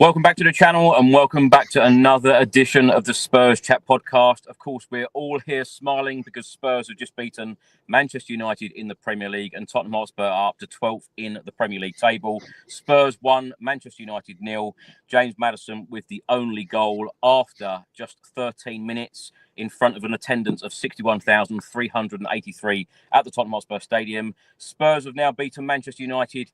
Welcome back to the channel and welcome back to another edition of the Spurs Chat podcast. Of course, we're all here smiling because Spurs have just beaten Manchester United in the Premier League and Tottenham Hotspur are up to 12th in the Premier League table. Spurs 1, Manchester United 0. James Maddison with the only goal after just 13 minutes in front of an attendance of 61,383 at the Tottenham Hotspur Stadium. Spurs have now beaten Manchester United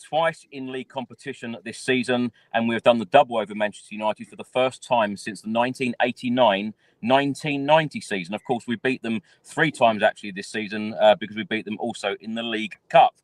twice in league competition this season, and we have done the double over Manchester United for the first time since the 1989-1990 season. Of course, we beat them 3 times actually this season because we beat them also in the League Cup.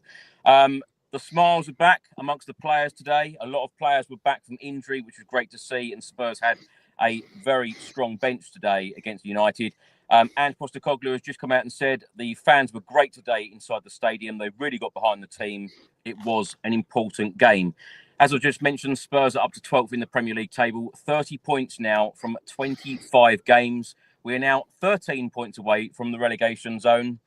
The smiles are back amongst the players today. A lot of players were back from injury, which was great to see, and Spurs had a very strong bench today against United. Ange Postecoglou has just come out and said the fans were great today inside the stadium. They really got behind the team. It was an important game. As I just mentioned, Spurs are up to 12th in the Premier League table, 30 points now from 25 games. We're now 13 points away from the relegation zone,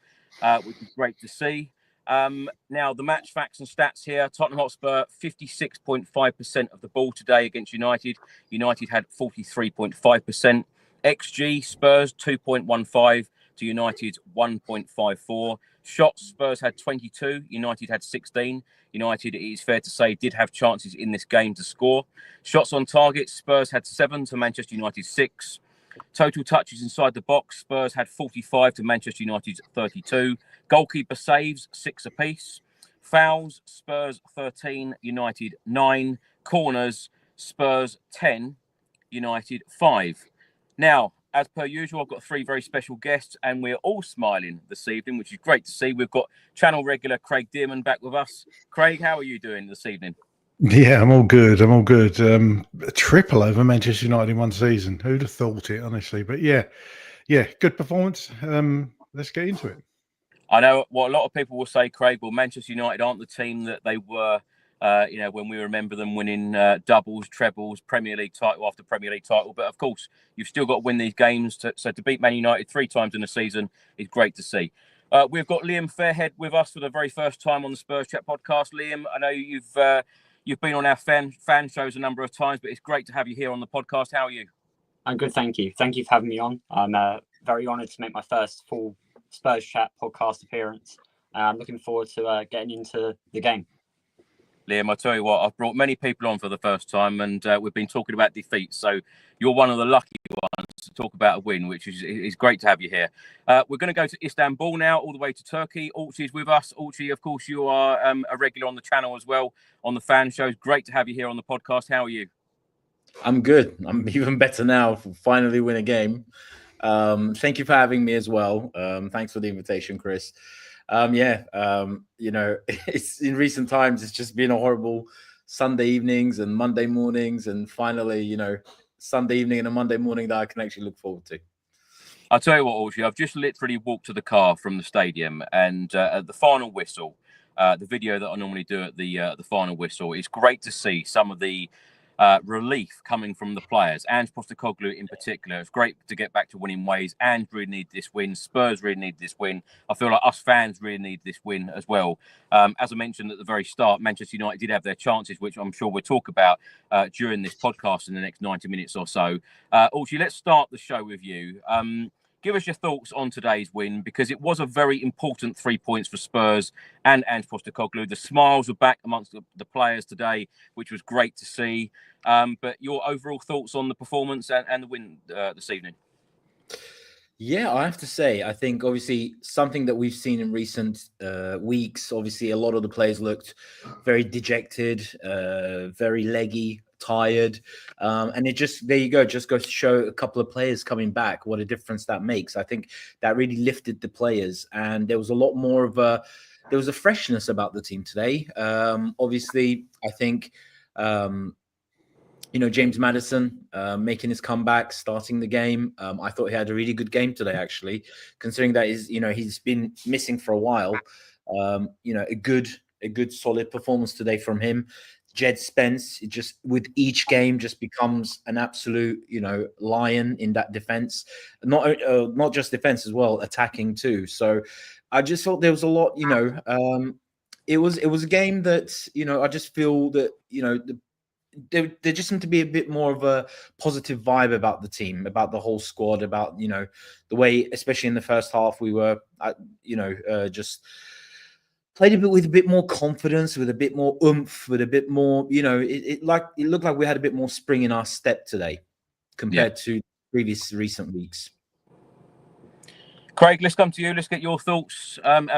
which is great to see. Now, the match facts and stats here. Tottenham Hotspur, 56.5% of the ball today against United. United had 43.5%. XG, Spurs 2.15 to United's 1.54. Shots, Spurs had 22, United had 16. United, it is fair to say, did have chances in this game to score. Shots on target, Spurs had 7 to Manchester United 6. Total touches inside the box, Spurs had 45 to Manchester United's 32. Goalkeeper saves, 6 apiece. Fouls, Spurs 13, United 9. Corners, Spurs 10, United 5. Now, as per usual, I've got 3 very special guests and we're all smiling this evening, which is great to see. We've got channel regular Craig Dearman back with us. Craig, how are you doing this evening? Yeah, I'm all good. I'm all good. A triple over Manchester United in one season. Who'd have thought it, honestly? But yeah, good performance. Let's get into it. I know what a lot of people will say, Craig, well, Manchester United aren't the team that they were when we remember them winning doubles, trebles, Premier League title after Premier League title. But of course, you've still got to win these games. So to beat Man United 3 times in a season is great to see. We've got Liam Fairhead with us for the very first time on the Spurs Chat podcast. Liam, I know you've been on our fan shows a number of times, but it's great to have you here on the podcast. How are you? I'm good, thank you. Thank you for having me on. I'm very honoured to make my first full Spurs Chat podcast appearance. I'm looking forward to getting into the game. Liam, I tell you what, I've brought many people on for the first time and we've been talking about defeats. So you're one of the lucky ones to talk about a win, which is great to have you here. We're going to go to Istanbul now, all the way to Turkey. Orchi is with us. Orchi, of course, you are a regular on the channel as well, on the fan shows. Great to have you here on the podcast. How are you? I'm good. I'm even better now. Finally win a game. Thank you for having me as well. Thanks for the invitation, Chris. It's in recent times, it's just been a horrible Sunday evenings and Monday mornings, and finally, Sunday evening and a Monday morning that I can actually look forward to. I'll tell you what, Orchi, I've just literally walked to the car from the stadium, and at the final whistle, the video that I normally do at the final whistle, it's great to see some of the relief coming from the players. Ange Postecoglou in particular. It's great to get back to winning ways. Ange really need this win. Spurs really need this win. I feel like us fans really need this win as well. As I mentioned at the very start, Manchester United did have their chances, which I'm sure we'll talk about during this podcast in the next 90 minutes or so. Orchi, let's start the show with you. Give us your thoughts on today's win, because it was a very important 3 points for Spurs and Ange Postecoglou. The smiles were back amongst the players today, which was great to see. But your overall thoughts on the performance and the win this evening? Yeah, I have to say, I think obviously something that we've seen in recent weeks, obviously a lot of the players looked very dejected, very leggy, tired. And it just, there you go, just goes to show a couple of players coming back, what a difference that makes. I think that really lifted the players, and there was a lot more of there was a freshness about the team today. Obviously, I think, James Maddison making his comeback, starting the game. I thought he had a really good game today, actually, considering that he's been missing for a while. A good solid performance today from him. Jed Spence, just with each game, just becomes an absolute, lion in that defense. Not just defense as well, attacking too. So I just thought there was a lot. It was a game that I just feel that there just seemed to be a bit more of a positive vibe about the team, about the whole squad, about, the way, especially in the first half, we were, just played with a bit more confidence, with a bit more oomph, with a bit more, it looked like we had a bit more spring in our step today compared to recent weeks. Craig, let's come to you. Let's get your thoughts.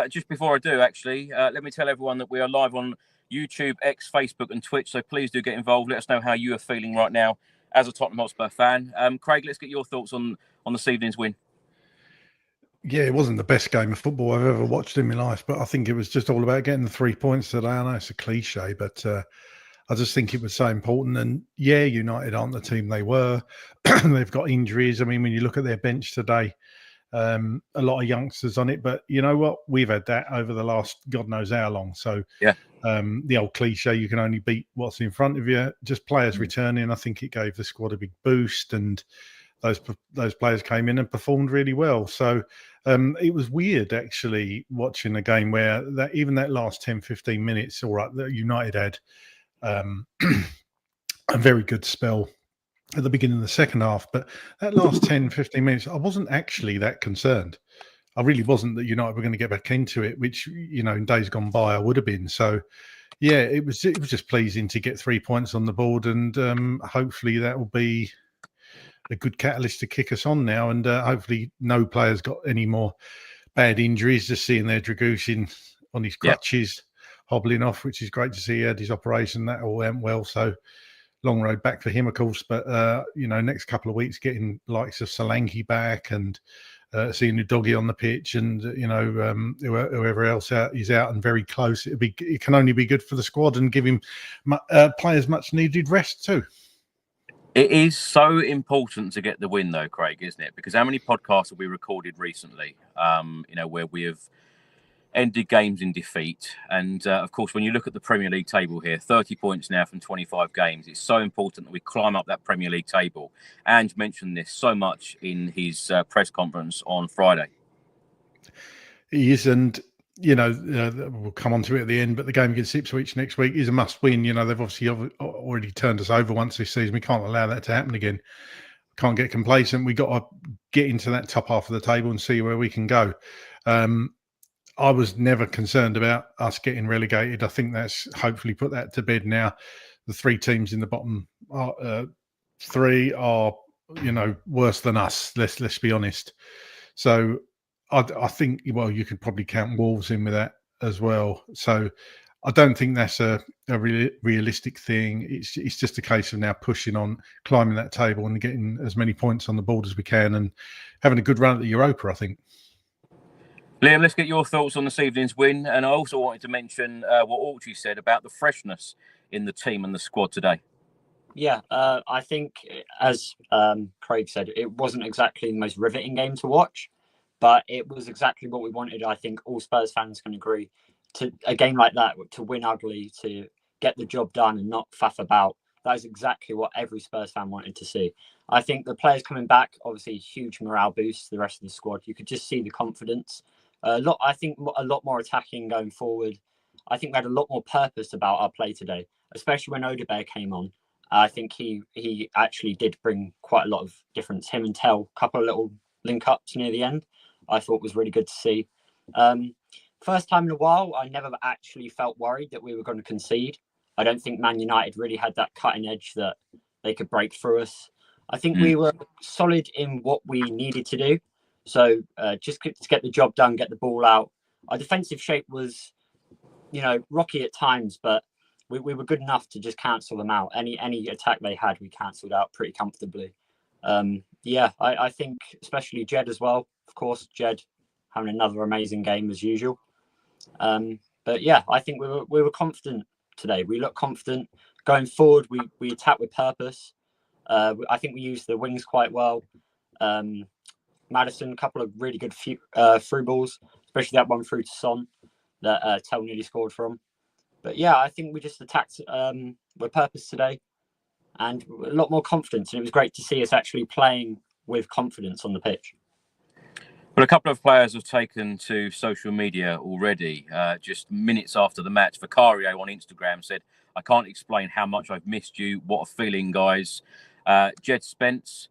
Just before I do, actually, let me tell everyone that we are live on YouTube, X, Facebook, and Twitch. So please do get involved. Let us know how you are feeling right now as a Tottenham Hotspur fan. Craig, let's get your thoughts on this evening's win. Yeah, it wasn't the best game of football I've ever watched in my life, but I think it was just all about getting the 3 points today. I know it's a cliche, but I just think it was so important. And yeah, United aren't the team they were. They've got injuries. I mean, when you look at their bench today, a lot of youngsters on it, but you know what? We've had that over the last God knows how long. So yeah, the old cliche, you can only beat what's in front of you. Just players returning, I think it gave the squad a big boost, and those players came in and performed really well. So it was weird actually watching a game where even that last 10, 15 minutes, all right, that United had a very good spell at the beginning of the second half, but that last 10, 15 minutes, I wasn't actually that concerned. I really wasn't that United were going to get back into it, which, in days gone by, I would have been. So, yeah, it was just pleasing to get 3 points on the board, and hopefully that will be a good catalyst to kick us on now, and hopefully no players got any more bad injuries. Just seeing their Dragushin on his crutches hobbling off, which is great to see. He had his operation, that all went well, so long road back for him, of course, but next couple of weeks getting likes of Solanke back, and seeing the doggy on the pitch, and whoever else is out and very close, it can only be good for the squad and give him players much needed rest too. It is so important to get the win, though, Craig, isn't it? Because how many podcasts have we recorded recently? Where we have ended games in defeat. And of course, when you look at the Premier League table here, 30 points now from 25 games, it's so important that we climb up that Premier League table. Ange mentioned this so much in his press conference on Friday. He is, and we'll come on to it at the end, but the game against Ipswich next week is a must win. They've obviously already turned us over once this season. We can't allow that to happen again. Can't get complacent. We got to get into that top half of the table and see where we can go. I was never concerned about us getting relegated. I think that's hopefully put that to bed now. The three teams in the bottom three are, worse than us. Let's be honest. So I think, you could probably count Wolves in with that as well. So I don't think that's a realistic thing. It's just a case of now pushing on, climbing that table and getting as many points on the board as we can and having a good run at the Europa, I think. Liam, let's get your thoughts on this evening's win. And I also wanted to mention what Orcun said about the freshness in the team and the squad today. Yeah, I think, as Craig said, it wasn't exactly the most riveting game to watch, but it was exactly what we wanted. I think all Spurs fans can agree. To a game like that, to win ugly, to get the job done and not faff about, that is exactly what every Spurs fan wanted to see. I think the players coming back, obviously, huge morale boost to the rest of the squad. You could just see the confidence. A lot more attacking going forward. I think we had a lot more purpose about our play today, especially when Odegaard came on. I think he actually did bring quite a lot of difference. Him and Tell, a couple of little link-ups near the end, I thought was really good to see. First time in a while, I never actually felt worried that we were going to concede. I don't think Man United really had that cutting edge that they could break through us. I think we were solid in what we needed to do. So just to get the job done, get the ball out. Our defensive shape was, rocky at times, but we were good enough to just cancel them out. Any attack they had, we cancelled out pretty comfortably. I think especially Jed as well. Of course, Jed having another amazing game as usual. But yeah, I think we were confident today. We look confident going forward. We attack with purpose. I think we used the wings quite well. Maddison, a couple of really good through balls, especially that one through to Son that Tell nearly scored from. But yeah, I think we just attacked with purpose today and a lot more confidence. And it was great to see us actually playing with confidence on the pitch. Well, Well, a couple of players have taken to social media already. Just minutes after the match, Vicario on Instagram said, "I can't explain how much I've missed you. What a feeling, guys." Jed Spence,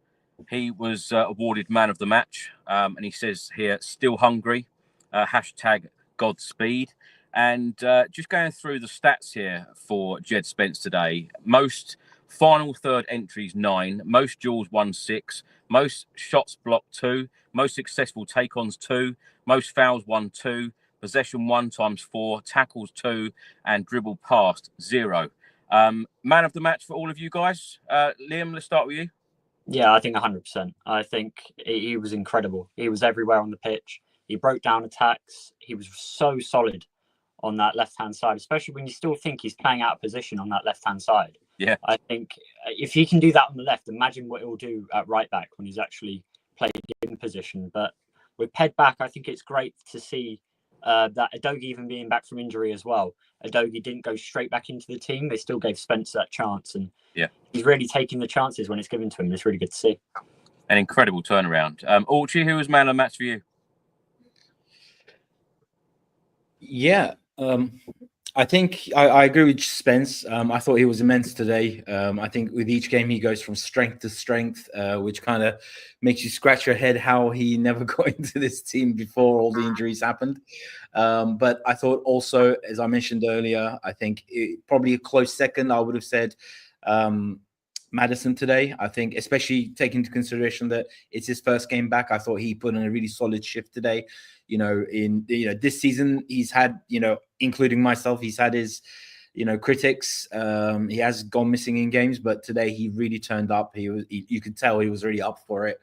he was awarded man of the match. And he says here, "Still hungry. Hashtag Godspeed." And just going through the stats here for Jed Spence today, most final third entries 9, most duels won 6, most shots blocked 2, most successful take-ons 2, most fouls won 2, possession 1 times 4, tackles 2, and dribble past 0. Man of the match for all of you guys. Liam, let's start with you. Yeah, I think 100%. I think he was incredible. He was everywhere on the pitch. He broke down attacks. He was so solid on that left-hand side, especially when you still think he's playing out of position on that left-hand side. Yeah. I think if he can do that on the left, imagine what he'll do at right back when he's actually played in position. But with Ped back, I think it's great to see that Udogie even being back from injury as well. Udogie didn't go straight back into the team. They still gave Spence that chance. And he's really taking the chances when it's given to him. It's really good to see. An incredible turnaround. Orchie, who was man of the match for you? Yeah, I think I agree with Spence. I thought he was immense today. I think with each game he goes from strength to strength, which kind of makes you scratch your head how he never got into this team before all the injuries happened. But I thought also, as I mentioned earlier, I think probably a close second, I would have said Maddison today. I think, especially taking into consideration that it's his first game back, I thought he put in a really solid shift today. This season he's had, including myself, he's had his, critics. He has gone missing in games, but today he really turned up. You could tell he was really up for it.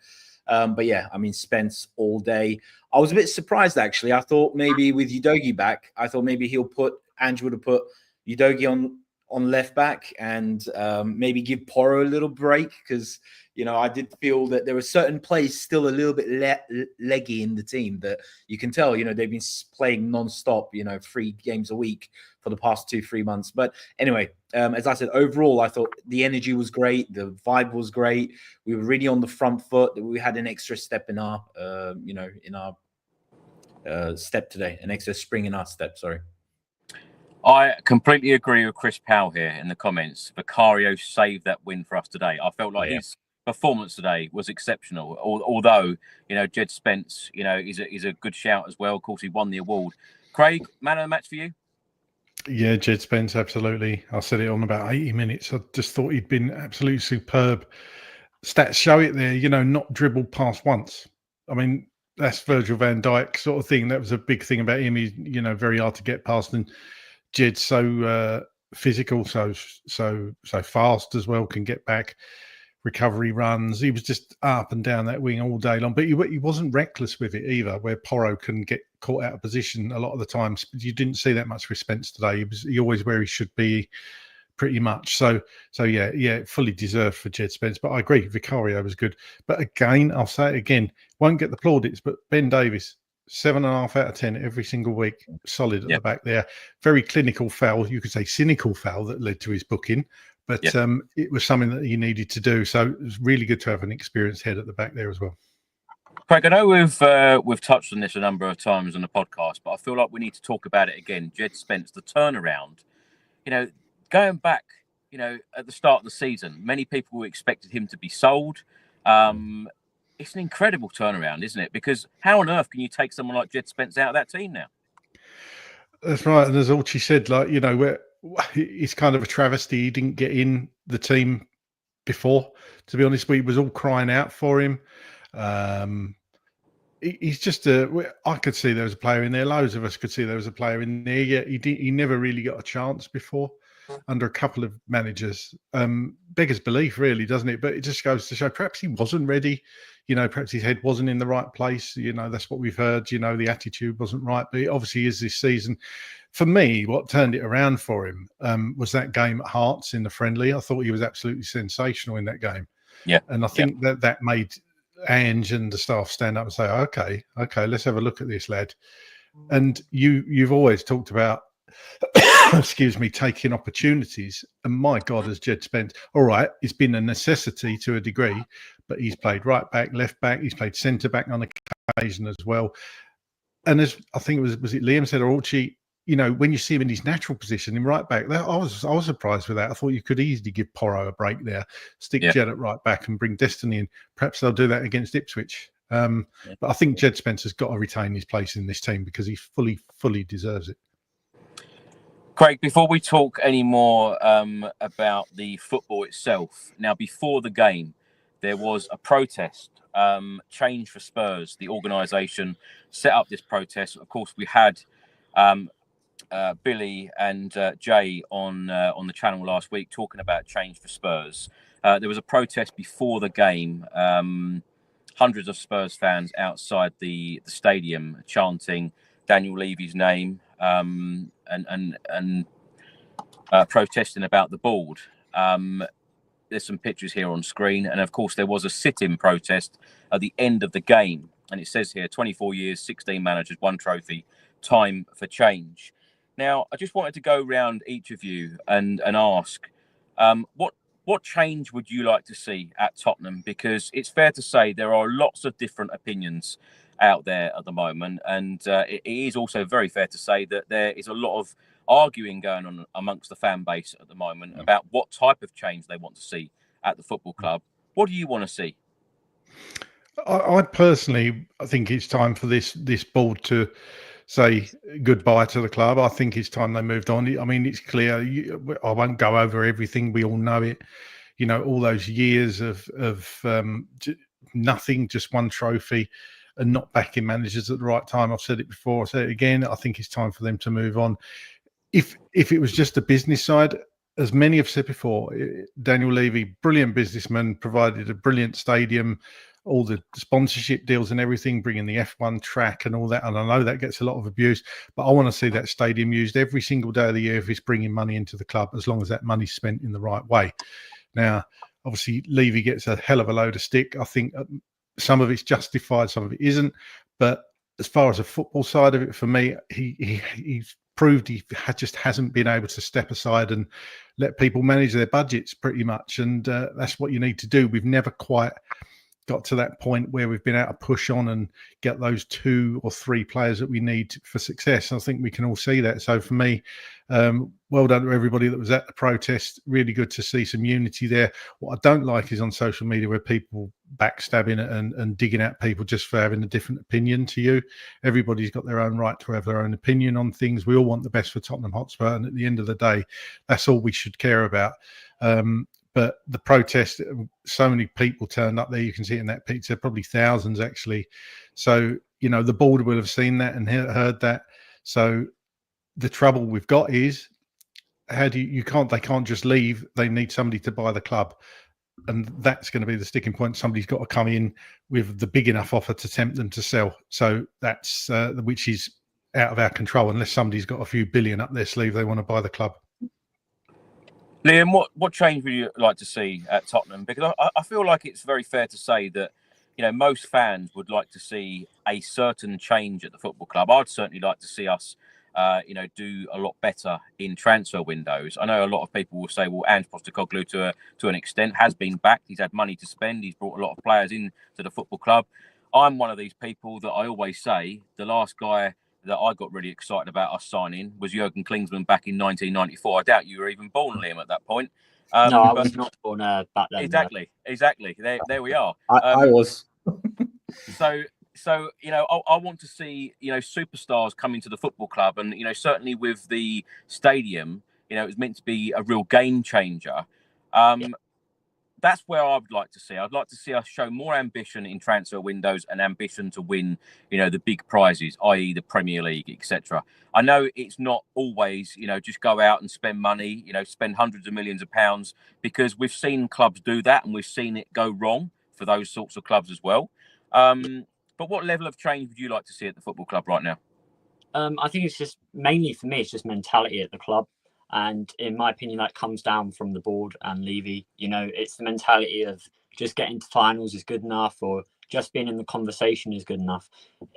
But yeah, I mean, Spence all day. I was a bit surprised actually. I thought maybe with Udogie back, I thought maybe Ange would have put Udogie on left back and maybe give Porro a little break because, I did feel that there were certain plays still a little bit leggy in the team that you can tell, they've been playing non-stop, 3 games a week for the past 2-3 months. But anyway, as I said, overall, I thought the energy was great. The vibe was great. We were really on the front foot. We had an extra step in our, step today, an extra spring in our step, sorry. I completely agree with Chris Powell here in the comments. Vicario saved that win for us today. I felt like his performance today was exceptional. Although, Jed Spence, is a good shout as well. Of course, he won the award. Craig, man of the match for you? Yeah, Jed Spence, absolutely. I said it on about 80 minutes. I just thought he'd been absolutely superb. Stats show it there, not dribbled past once. I mean, that's Virgil van Dijk sort of thing. That was a big thing about him. He's, very hard to get past. And Jed's so physical, so fast as well, can get back, recovery runs. He was just up and down that wing all day long, but he wasn't reckless with it either, where Porro can get caught out of position a lot of the times. You didn't see that much with Spence today. He always where he should be, pretty much. So yeah, fully deserved for Jed Spence. But I agree, Vicario was good. But again, I'll say it again, won't get the plaudits, but Ben Davies, 7.5 out of 10 every single week. Solid at the back there. Very clinical foul. You could say cynical foul that led to his booking, but it was something that he needed to do. So it was really good to have an experienced head at the back there as well. Craig, I know we've touched on this a number of times on the podcast, but I feel like we need to talk about it again. Jed Spence, the turnaround. Going back, at the start of the season, many people expected him to be sold. It's an incredible turnaround, isn't it? Because how on earth can you take someone like Jed Spence out of that team now? That's right. And as Orchie said, it's kind of a travesty he didn't get in the team before. To be honest, we was all crying out for him. He's just I could see there was a player in there. Loads of us could see there was a player in there. Yet he never really got a chance before under a couple of managers. Beggars belief, really, doesn't it? But it just goes to show perhaps he wasn't ready. Perhaps his head wasn't in the right place. That's what we've heard. The attitude wasn't right. But it obviously is this season. For me, what turned it around for him was that game at Hearts in the friendly. I thought he was absolutely sensational in that game. Yeah. And I think that made Ange and the staff stand up and say, okay, let's have a look at this lad. And you've always talked about, excuse me, taking opportunities. And my God, as Jed Spence, all right, it's been a necessity to a degree, but he's played right back, left back, he's played centre back on occasion as well. And as I think was it Liam said, or Orchie, when you see him in his natural position in right back, I was surprised with that. I thought you could easily give Porro a break there, stick Jed at right back and bring Destiny in. Perhaps they'll do that against Ipswich. But I think Jed Spencer's got to retain his place in this team because he fully deserves it. Craig, before we talk any more about the football itself, now before the game, there was a protest, Change for Spurs. The organisation set up this protest. Of course, we had Billy and Jay on the channel last week talking about Change for Spurs. There was a protest before the game. Hundreds of Spurs fans outside the stadium chanting Daniel Levy's name and protesting about the board. There's some pictures here on screen, and of course there was a sit-in protest at the end of the game, and it says here 24 years, 16 managers, 1 trophy, time for change. Now I just wanted to go around each of you and ask what change would you like to see at Tottenham, because it's fair to say there are lots of different opinions out there at the moment, and it is also very fair to say that there is a lot of arguing going on amongst the fan base at the moment about what type of change they want to see at the football club. What do you want to see? I personally, I think it's time for this board to say goodbye to the club. I think it's time they moved on. I mean, it's clear. I won't go over everything. We all know it. All those years of nothing, just 1 trophy, and not backing managers at the right time. I've said it before. I'll say it again. I think it's time for them to move on. If it was just the business side, as many have said before, Daniel Levy, brilliant businessman, provided a brilliant stadium, all the sponsorship deals and everything, bringing the F1 track and all that. And I know that gets a lot of abuse, but I want to see that stadium used every single day of the year if it's bringing money into the club, as long as that money's spent in the right way. Now, obviously, Levy gets a hell of a load of stick. I think some of it's justified, some of it isn't. But as far as the football side of it, for me, he's proved he just hasn't been able to step aside and let people manage their budgets pretty much. And that's what you need to do. We've never quite got to that point where we've been able to push on and get those 2 or 3 players that we need for success. I think we can all see that. So for me, well done to everybody that was at the protest. Really good to see some unity there. What I don't like is on social media where people backstabbing and digging at people just for having a different opinion to you. Everybody's got their own right to have their own opinion on things. We all want the best for Tottenham Hotspur, and at the end of the day, that's all we should care about. But the protest, so many people turned up there. You can see it in that picture, probably thousands actually. So, the board will have seen that and heard that. So the trouble we've got is they can't just leave. They need somebody to buy the club. And that's going to be the sticking point. Somebody's got to come in with the big enough offer to tempt them to sell. So that's which is out of our control unless somebody's got a few billion up their sleeve. They want to buy the club. Liam, what change would you like to see at Tottenham? Because I feel like it's very fair to say that, most fans would like to see a certain change at the football club. I'd certainly like to see us, do a lot better in transfer windows. I know a lot of people will say, well, Ange Postecoglou to an extent has been backed. He's had money to spend. He's brought a lot of players into the football club. I'm one of these people that I always say the last guy that I got really excited about us signing was Jurgen Klinsmann back in 1994. I doubt you were even born, Liam, at that point. No, I was not born back then. Exactly. There we are. I was. So I want to see superstars coming to the football club, and certainly with the stadium, it was meant to be a real game changer. That's where I would like to see. I'd like to see us show more ambition in transfer windows and ambition to win, the big prizes, i.e. the Premier League, etc. I know it's not always, just go out and spend money, spend hundreds of millions of pounds, because we've seen clubs do that and we've seen it go wrong for those sorts of clubs as well. But what level of change would you like to see at the football club right now? I think it's just mainly for me, it's just mentality at the club. And in my opinion, that comes down from the board and Levy. It's the mentality of just getting to finals is good enough, or just being in the conversation is good enough.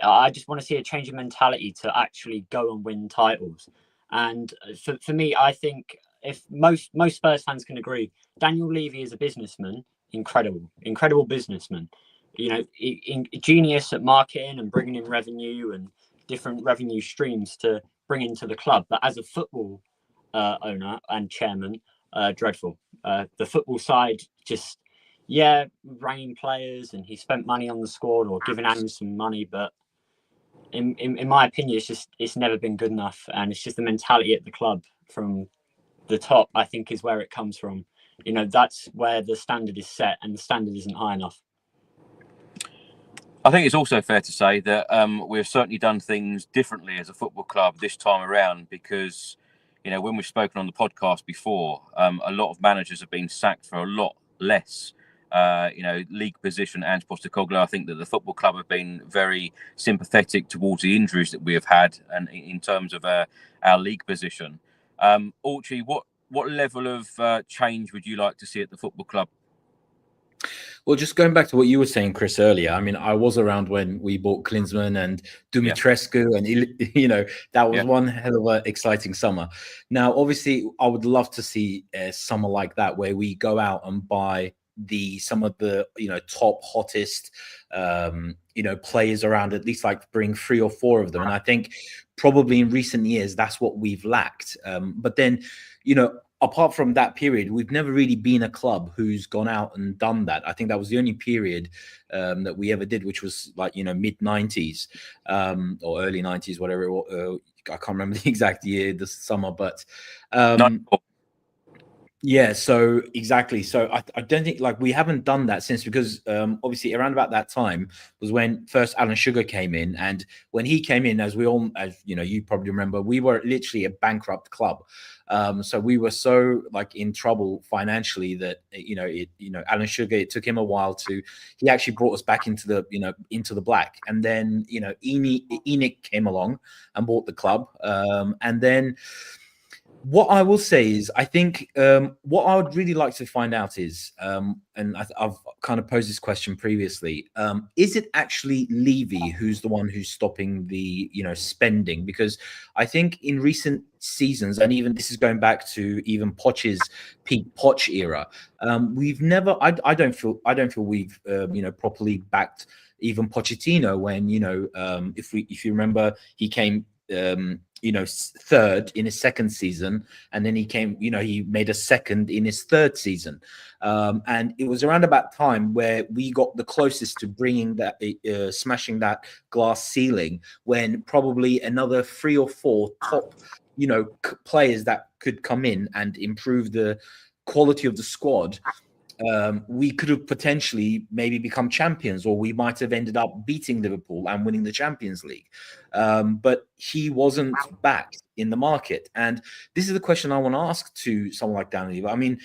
I just want to see a change in mentality to actually go and win titles. And for me, I think if most Spurs fans can agree, Daniel Levy is a businessman, incredible businessman. genius at marketing and bringing in revenue and different revenue streams to bring into the club. But as a football owner and chairman, dreadful. The football side just, bringing players, and he spent money on the squad or giving Ange some money, but in my opinion, it's never been good enough, and it's just the mentality at the club from the top, I think, is where it comes from. That's where the standard is set, and the standard isn't high enough. I think it's also fair to say that we've certainly done things differently as a football club this time around, because, when we've spoken on the podcast before, a lot of managers have been sacked for a lot less. League position, Ange Postecoglou. I think that the football club have been very sympathetic towards the injuries that we have had, and in terms of our league position. Orchie, what level of change would you like to see at the football club? Well, just going back to what you were saying, Chris, earlier, I mean, I was around when we bought Klinsmann and Dumitrescu, and, that was one hell of an exciting summer. Now, obviously, I would love to see a summer like that where we go out and buy some of the, top, hottest, players around, at least like bring 3 or 4 of them. And I think probably in recent years, that's what we've lacked. But then, apart from that period, we've never really been a club who's gone out and done that. I think that was the only period that we ever did, which was like, mid-90s or early 90s, whatever. I can't remember the exact year, this summer, but yeah, so exactly. So I don't think we haven't done that since, because obviously around about that time was when first Alan Sugar came in, and when he came in, as you probably remember, we were literally a bankrupt club. So we were so in trouble financially that Alan Sugar, it took him a while he actually brought us back into the black, and then Enoch came along and bought the club, and then. What I will say is, I think what I would really like to find out is, and I've kind of posed this question previously, is it actually Levy who's the one who's stopping the spending? Because I think in recent seasons, and even this is going back to even Poch's peak Poch era, we've never. I don't feel we've properly backed even Pochettino when if you remember, he came. Third in his second season, and then he came, he made a second in his third season, and it was around about time where we got the closest to bringing that, smashing that glass ceiling, when probably another 3 or 4 top, players that could come in and improve the quality of the squad. We could have potentially maybe become champions, or we might have ended up beating Liverpool and winning the Champions League. But he wasn't back in the market. And this is the question I want to ask to someone like Dan Levy. I mean,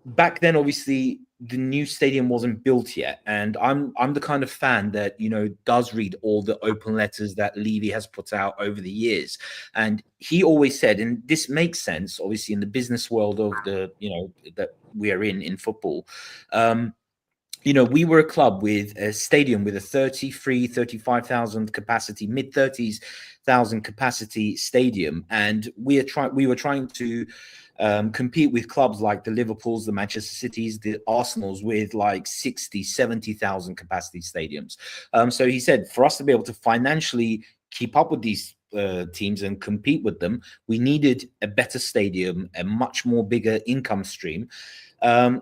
back then, obviously, the new stadium wasn't built yet. And I'm the kind of fan that, does read all the open letters that Levy has put out over the years. And he always said, and this makes sense, obviously, in the business world of the, that we are in football. We were a club with a stadium with a 35,000 capacity, mid-30s thousand capacity stadium. And we were trying to compete with clubs like the Liverpools, the Manchester Cities, the Arsenals with 60, 70,000 capacity stadiums. So he said, for us to be able to financially keep up with these teams and compete with them, we needed a better stadium, a much more bigger income stream,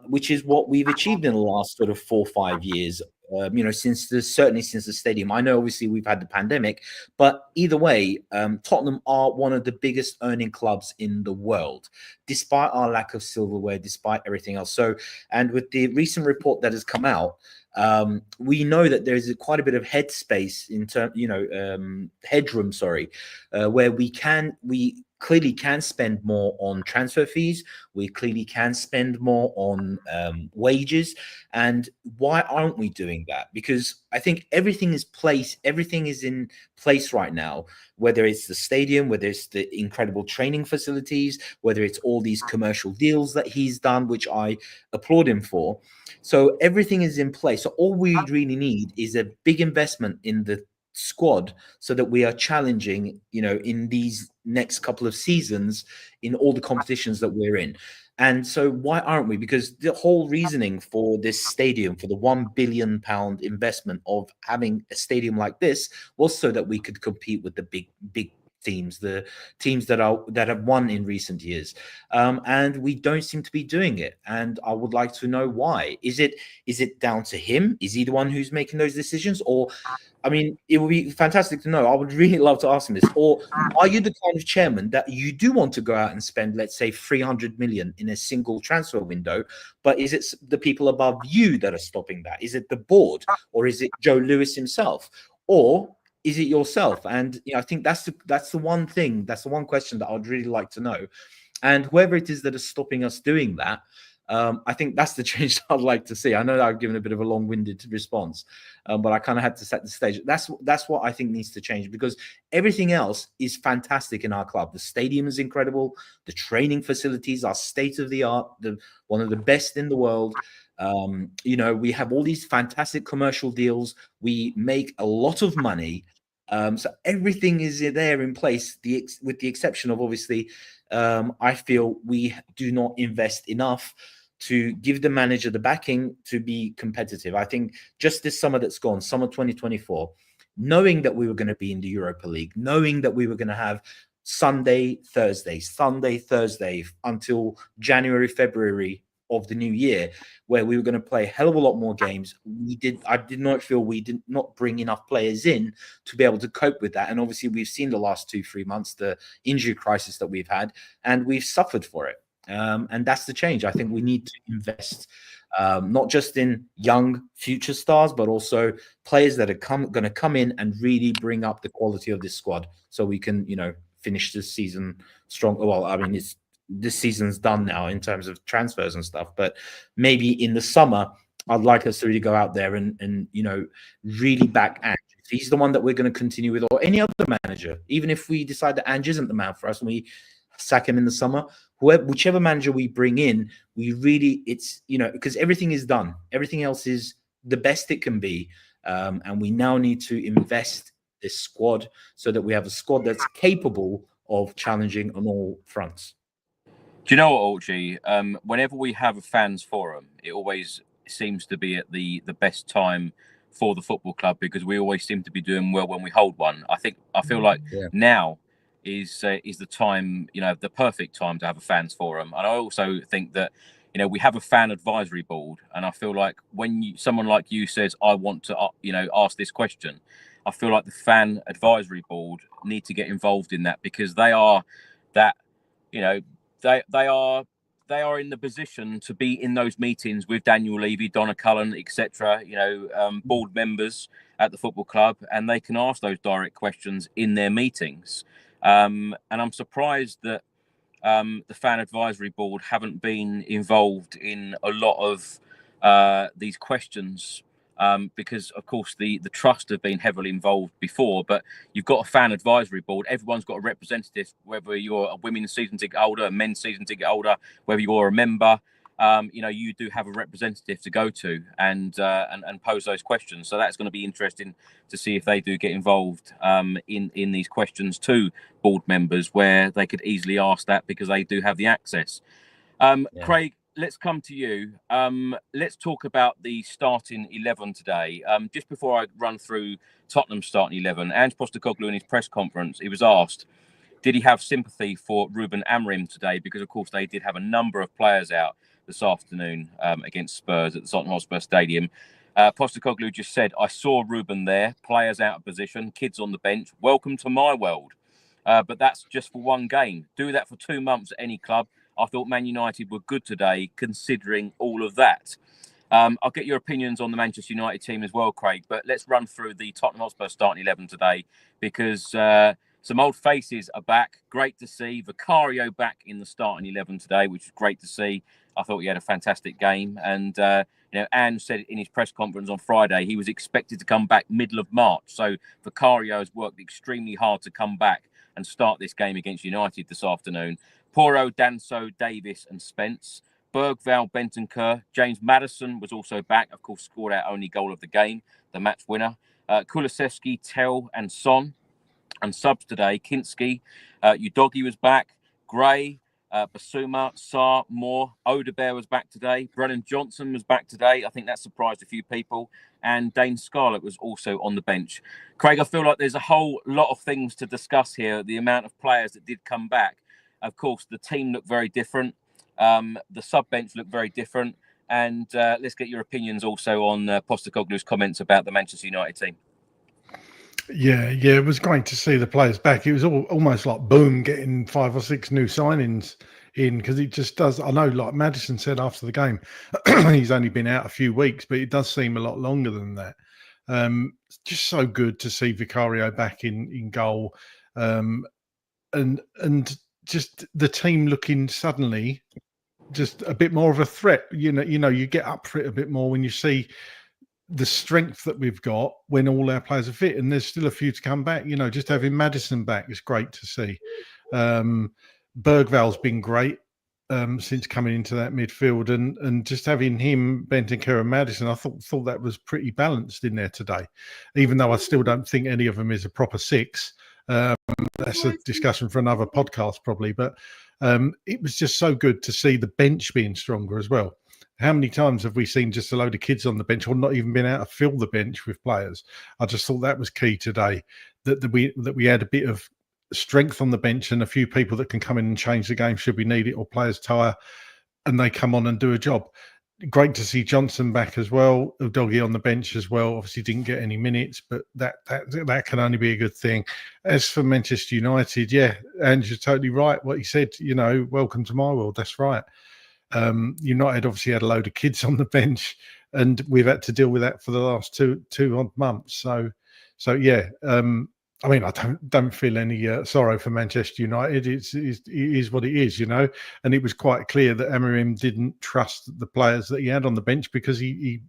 which is what we've achieved in the last sort of 4 or 5 years. Certainly since the stadium. I know obviously we've had the pandemic, but either way, Tottenham are one of the biggest earning clubs in the world, despite our lack of silverware, despite everything else. So, and with the recent report that has come out, we know that there's quite a bit of headroom, where we clearly can spend more on transfer fees. We clearly can spend more on wages. And why aren't we doing that? Because I think everything is in place right now, whether it's the stadium, whether it's the incredible training facilities, whether it's all these commercial deals that he's done, which I applaud him for. So everything is in place. So all we really need is a big investment in the squad, so that we are challenging, in these next couple of seasons in all the competitions that we're in. And so why aren't we? Because the whole reasoning for this stadium, for the £1 billion investment of having a stadium like this, was so that we could compete with the big teams, the teams that have won in recent years. And we don't seem to be doing it. And I would like to know why. Is it down to him? Is he the one who's making those decisions? Or, I mean, it would be fantastic to know. I would really love to ask him this. Or are you the kind of chairman that you do want to go out and spend, let's say, 300 million in a single transfer window? But is it the people above you that are stopping that? Is it the board? Or is it Joe Lewis himself? Or is it yourself? And I think that's the one thing, that's the one question that I'd really like to know. And whoever it is that is stopping us doing that, I think that's the change I'd like to see. I know that I've given a bit of a long-winded response, but I kind of had to set the stage. That's what I think needs to change, because everything else is fantastic in our club. The stadium is incredible. The training facilities are state-of-the-art, one of the best in the world. We have all these fantastic commercial deals. We make a lot of money. So everything is there in place, with the exception of, obviously, I feel we do not invest enough to give the manager the backing to be competitive. I think just this summer that's gone, summer 2024, knowing that we were going to be in the Europa League, knowing that we were going to have Sunday, Thursday until January, February of the new year, where we were going to play a hell of a lot more games. I did not feel we did not bring enough players in to be able to cope with that. And obviously we've seen the last 2-3 months, the injury crisis that we've had, and we've suffered for it. And that's the change. I think we need to invest not just in young future stars, but also players that are going to come in and really bring up the quality of this squad, so we can, finish this season strong. Well, I mean, this season's done now in terms of transfers and stuff, but maybe in the summer, I'd like us to really go out there and really back Ange. He's the one that we're going to continue with, or any other manager. Even if we decide that Ange isn't the man for us and we sack him in the summer, whichever manager we bring in, it's because everything is done. Everything else is the best it can be. And we now need to invest this squad so that we have a squad that's capable of challenging on all fronts. Do you know what, Orchie? Whenever we have a fans forum, it always seems to be at the best time for the football club, because we always seem to be doing well when we hold one. I feel like now is the time, the perfect time to have a fans forum. And I also think that, we have a fan advisory board, and I feel like when someone like you says, I want to, ask this question, I feel like the fan advisory board need to get involved in that, because they are that, they are in the position to be in those meetings with Daniel Levy, Donna Cullen, etc. Board members at the football club, and they can ask those direct questions in their meetings. And I'm surprised that the fan advisory board haven't been involved in a lot of these questions, because of course the trust have been heavily involved before, but you've got a fan advisory board. Everyone's got a representative, whether you're a women's season ticket holder, a men's season ticket holder, whether you're a member. You do have a representative to go to and pose those questions. So that's going to be interesting to see if they do get involved in these questions to board members, where they could easily ask that, because they do have the access. Craig, let's come to you. Let's talk about the starting 11 today. Just before I run through Tottenham's starting 11, Ange Postecoglou in his press conference, he was asked, did he have sympathy for Ruben Amorim today? Because, of course, they did have a number of players out this afternoon against Spurs at the Tottenham Hotspur Stadium. Postecoglou just said, I saw Ruben there, players out of position, kids on the bench. Welcome to my world. But that's just for one game. Do that for 2 months at any club. I thought Man United were good today, considering all of that. I'll get your opinions on the Manchester United team as well, Craig, but let's run through the Tottenham Hotspur starting 11 today, because some old faces are back. Great to see Vicario back in the starting 11 today, which is great to see. I thought he had a fantastic game. And, Ange said in his press conference on Friday, he was expected to come back middle of March. So Vicario has worked extremely hard to come back and start this game against United this afternoon. Porro, Danso, Davis and Spence. Bergvall, Bentancur. James Maddison was also back, of course, scored our only goal of the game, the match winner. Kulusevski, Tell and Son. And subs today, Kinski, Udogi was back, Gray, Basuma, Sarr, Moore, Odebear was back today. Brennan Johnson was back today. I think that surprised a few people. And Dane Scarlett was also on the bench. Craig, I feel like there's a whole lot of things to discuss here. The amount of players that did come back. Of course, the team looked very different. The sub-bench looked very different. And let's get your opinions also on Postecoglou's comments about the Manchester United team. Yeah, it was great to see the players back. It was almost like boom, getting 5 or 6 new signings in, because it just does. I know, like Maddison said after the game, he's only been out a few weeks, but it does seem a lot longer than that. It's just so good to see Vicario back in goal, and just the team looking suddenly just a bit more of a threat. You know, you get up for it a bit more when you see the strength that we've got when all our players are fit, and there's still a few to come back. You know, just having Maddison back is great to see. Bergvall's been great since coming into that midfield, and just having him, Bentancur and Maddison, I thought that was pretty balanced in there today, even though I still don't think any of them is a proper 6. That's a discussion for another podcast probably, but it was just so good to see the bench being stronger as well. How many times have we seen just a load of kids on the bench, or not even been able to fill the bench with players? I just thought that was key today, that we had a bit of strength on the bench and a few people that can come in and change the game should we need it, or players tire and they come on and do a job. Great to see Johnson back as well, Udogie on the bench as well. Obviously didn't get any minutes, but that can only be a good thing. As for Manchester United, yeah, Ange's totally right what he said. You know, welcome to my world. That's right. United obviously had a load of kids on the bench, and we've had to deal with that for the last two odd months. So yeah. I mean, I don't feel any sorrow for Manchester United. It is what it is, you know. And it was quite clear that Amorim didn't trust the players that he had on the bench, because he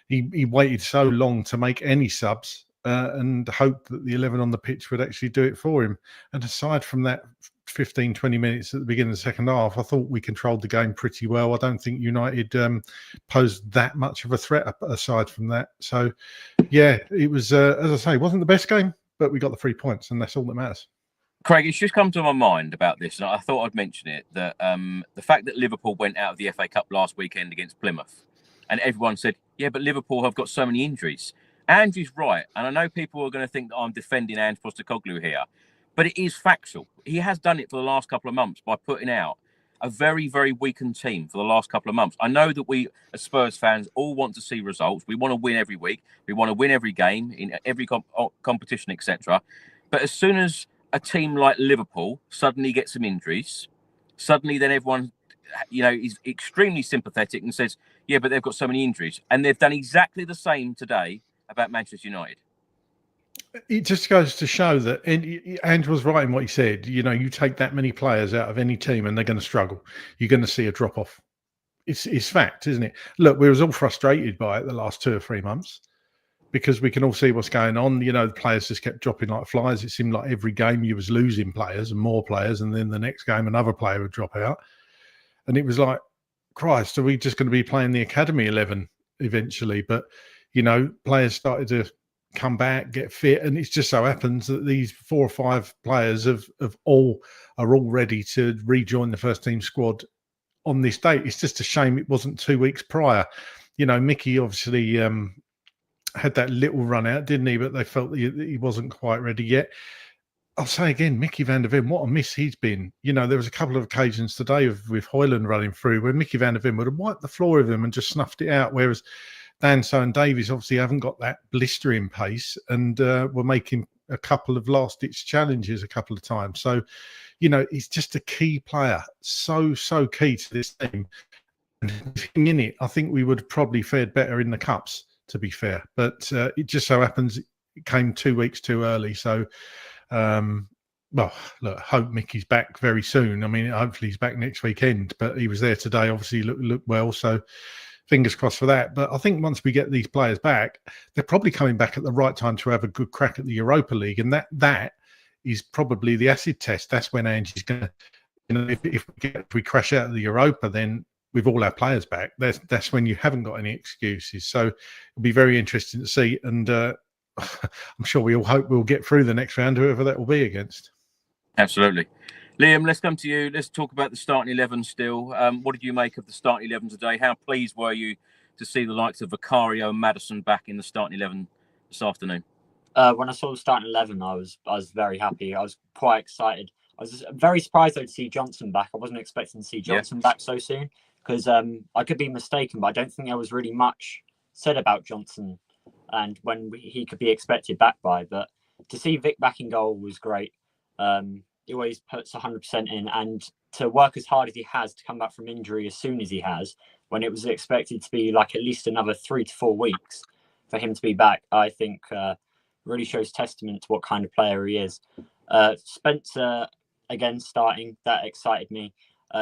waited so long to make any subs and hoped that the 11 on the pitch would actually do it for him. And aside from that 15-20 minutes at the beginning of the second half, I thought we controlled the game pretty well. I don't think United posed that much of a threat aside from that. So, yeah, it was, as I say, it wasn't the best game, but we got the 3 points, and that's all that matters. Craig, it's just come to my mind about this, and I thought I'd mention it, that the fact that Liverpool went out of the FA Cup last weekend against Plymouth, and everyone said, yeah, but Liverpool have got so many injuries. Andrew's right, and I know people are going to think that I'm defending Ange Postecoglou here, but it is factual. He has done it for the last couple of months by putting out a very, very weakened team for the last couple of months. I know that we, as Spurs fans, all want to see results. We want to win every week. We want to win every game in every competition, etc. But as soon as a team like Liverpool suddenly gets some injuries, suddenly then everyone, you know, is extremely sympathetic and says, yeah, but they've got so many injuries. And they've done exactly the same today about Manchester United. It just goes to show that Ange was right in what he said. You know, you take that many players out of any team and they're going to struggle. You're going to see a drop off. It's fact, isn't it? Look, we was all frustrated by it the last 2 or 3 months, because we can all see what's going on. You know, the players just kept dropping like flies. It seemed like every game you was losing players and more players, and then the next game another player would drop out. And it was like, Christ, are we just going to be playing the Academy 11 eventually? But, you know, players started to come back, get fit, and it just so happens that these 4 or 5 players are all ready to rejoin the first team squad on this date. It's just a shame it wasn't 2 weeks prior. You know, Mickey obviously had that little run out, didn't he? But they felt that he wasn't quite ready yet. I'll say again, Mickey van der Ven, what a miss he's been. You know, there was a couple of occasions today with Højlund running through where Mickey van der Ven would have wiped the floor of him and just snuffed it out, whereas Danso and Davies obviously haven't got that blistering pace, and were making a couple of last-ditch challenges a couple of times. So, you know, he's just a key player, so key to this team. And in it, I think we would have probably fared better in the Cups, to be fair. But it just so happens it came 2 weeks too early. So, well, look, hope Mickey's back very soon. I mean, hopefully he's back next weekend, but he was there today, obviously looked well. So, fingers crossed for that. But I think once we get these players back, they're probably coming back at the right time to have a good crack at the Europa League. And that is probably the acid test. That's when Ange is going to, you know, if we crash out of the Europa, then with all our players back, that's when you haven't got any excuses. So it'll be very interesting to see. And I'm sure we all hope we'll get through the next round, whoever that will be against. Absolutely. Liam, let's come to you. Let's talk about the starting 11 still. What did you make of the starting 11 today? How pleased were you to see the likes of Vicario and Maddison back in the starting 11 this afternoon? When I saw the starting 11, I was very happy. I was quite excited. I was very surprised though to see Johnson back. I wasn't expecting to see Johnson back so soon because I could be mistaken, but I don't think there was really much said about Johnson and when he could be expected back by. But to see Vic back in goal was great. He always puts 100% in, and to work as hard as he has to come back from injury as soon as he has, when it was expected to be like at least another 3 to 4 weeks for him to be back, I think really shows testament to what kind of player he is. Spencer again starting, that excited me.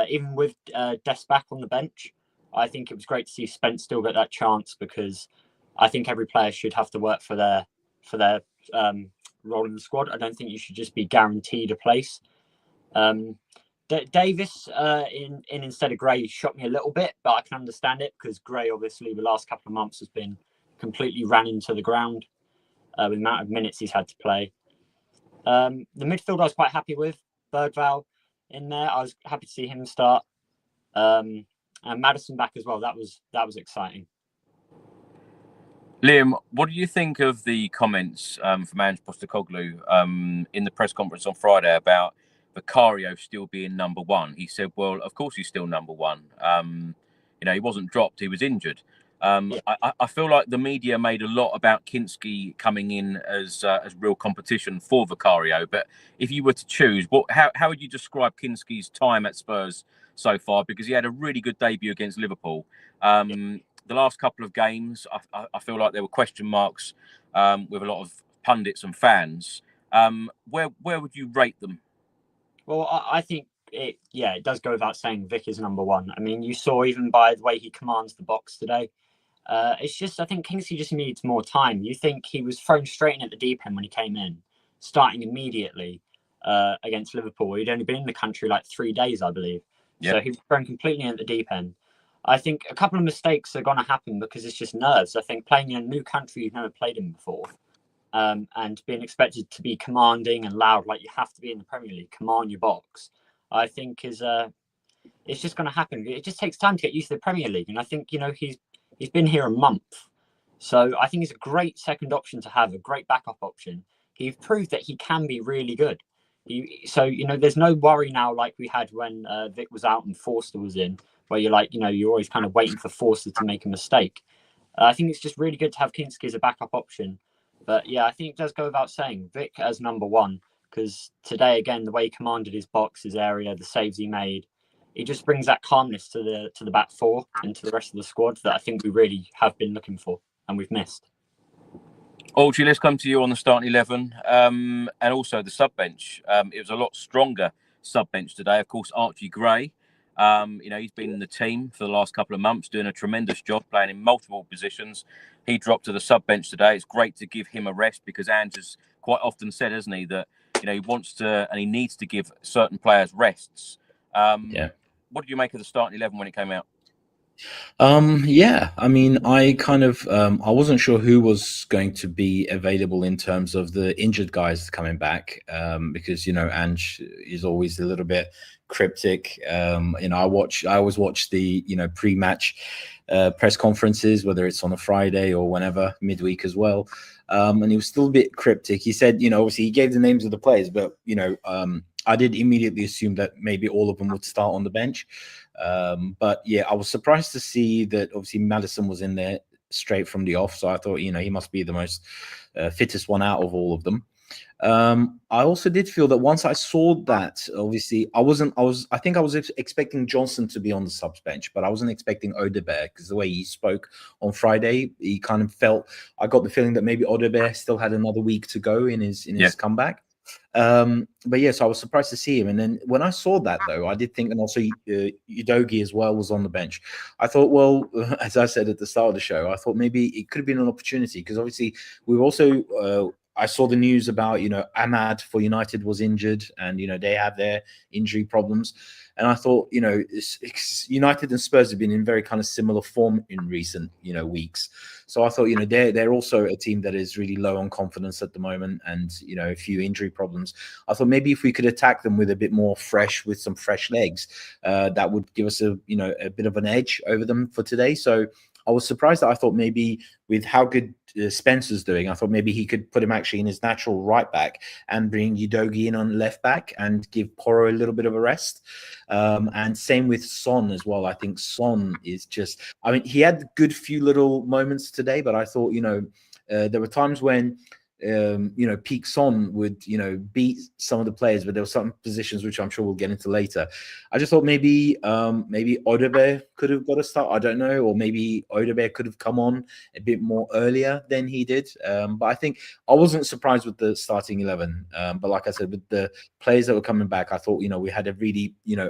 Even with Des back on the bench, I think it was great to see Spence still get that chance because I think every player should have to work for their role in the squad. I don't think you should just be guaranteed a place. Davis in instead of Gray shocked me a little bit, but I can understand it because Gray obviously the last couple of months has been completely ran into the ground with the amount of minutes he's had to play. The midfield I was quite happy with. Bergvall in there, I was happy to see him start. And Maddison back as well. That was exciting. Liam, what do you think of the comments from Ange Postecoglou in the press conference on Friday about Vicario still being number one? He said, well, of course he's still number one. He wasn't dropped, he was injured. I feel like the media made a lot about Kinski coming in as real competition for Vicario. But if you were to choose, how would you describe Kinski's time at Spurs so far? Because he had a really good debut against Liverpool. The last couple of games, I feel like there were question marks with a lot of pundits and fans. Where would you rate them? Well, I think it does go without saying Vic is number one. I mean, you saw even by the way he commands the box today. It's just, I think Kingsley just needs more time. You think he was thrown straight in at the deep end when he came in, starting immediately against Liverpool. He'd only been in the country like 3 days, I believe. Yep. So he was thrown completely in at the deep end. I think a couple of mistakes are going to happen because it's just nerves. I think playing in a new country you've never played in before and being expected to be commanding and loud like you have to be in the Premier League, command your box, I think is it's just going to happen. It just takes time to get used to the Premier League. And I think, he's been here a month. So I think he's a great second option to have, a great backup option. He's proved that he can be really good. There's no worry now like we had when Vic was out and Forster was in, where you're like, you're always kind of waiting for Forster to make a mistake. I think it's just really good to have Kinski as a backup option. But yeah, I think it does go without saying, Vic as number one, because today, again, the way he commanded his box, his area, the saves he made, it just brings that calmness to the back four and to the rest of the squad that I think we really have been looking for and we've missed. Orchie, let's come to you on the starting 11 and also the sub bench. It was a lot stronger sub bench today. Of course, Archie Gray. He's been in the team for the last couple of months, doing a tremendous job, playing in multiple positions. He dropped to the sub bench today. It's great to give him a rest because Ange has quite often said, hasn't he, that he wants to and he needs to give certain players rests. What did you make of the starting 11 when it came out? I mean, I kind of I wasn't sure who was going to be available in terms of the injured guys coming back because Ange is always a little bit cryptic. I always watch the pre-match press conferences, whether it's on a Friday or whenever, midweek as well, and he was still a bit cryptic. He said, obviously he gave the names of the players, but I did immediately assume that maybe all of them would start on the bench. But yeah, I was surprised to see that obviously Maddison was in there straight from the off. So I thought, he must be the most fittest one out of all of them. I also did feel that once I saw that, obviously I think I was expecting Johnson to be on the subs bench, but I wasn't expecting Odebear because the way he spoke on Friday, he kind of I got the feeling that maybe Odebear still had another week to go in his comeback. But yes, I was surprised to see him. And then when I saw that, though, I did think, and also Udogie as well was on the bench. I thought, well, as I said at the start of the show, I thought maybe it could have been an opportunity because obviously we've also I saw the news about, Ahmad for United was injured, and, they have their injury problems. And I thought, United and Spurs have been in very kind of similar form in recent, weeks. So I thought, they're also a team that is really low on confidence at the moment, and, a few injury problems. I thought maybe if we could attack them with a bit more with some fresh legs, that would give us a bit of an edge over them for today. So I was surprised that I thought maybe with how good Spence is doing, I thought maybe he could put him actually in his natural right back and bring Udogie in on left back and give Porro a little bit of a rest. And same with Son as well. I think Son is just, he had good few little moments today, but I thought, there were times when peak Son would, beat some of the players, but there were some positions which I'm sure we'll get into later. I just thought maybe Odegaard could have got a start. I don't know, or maybe Odegaard could have come on a bit more earlier than he did. But I think I wasn't surprised with the starting 11. But like I said, with the players that were coming back, I thought, we had a really, a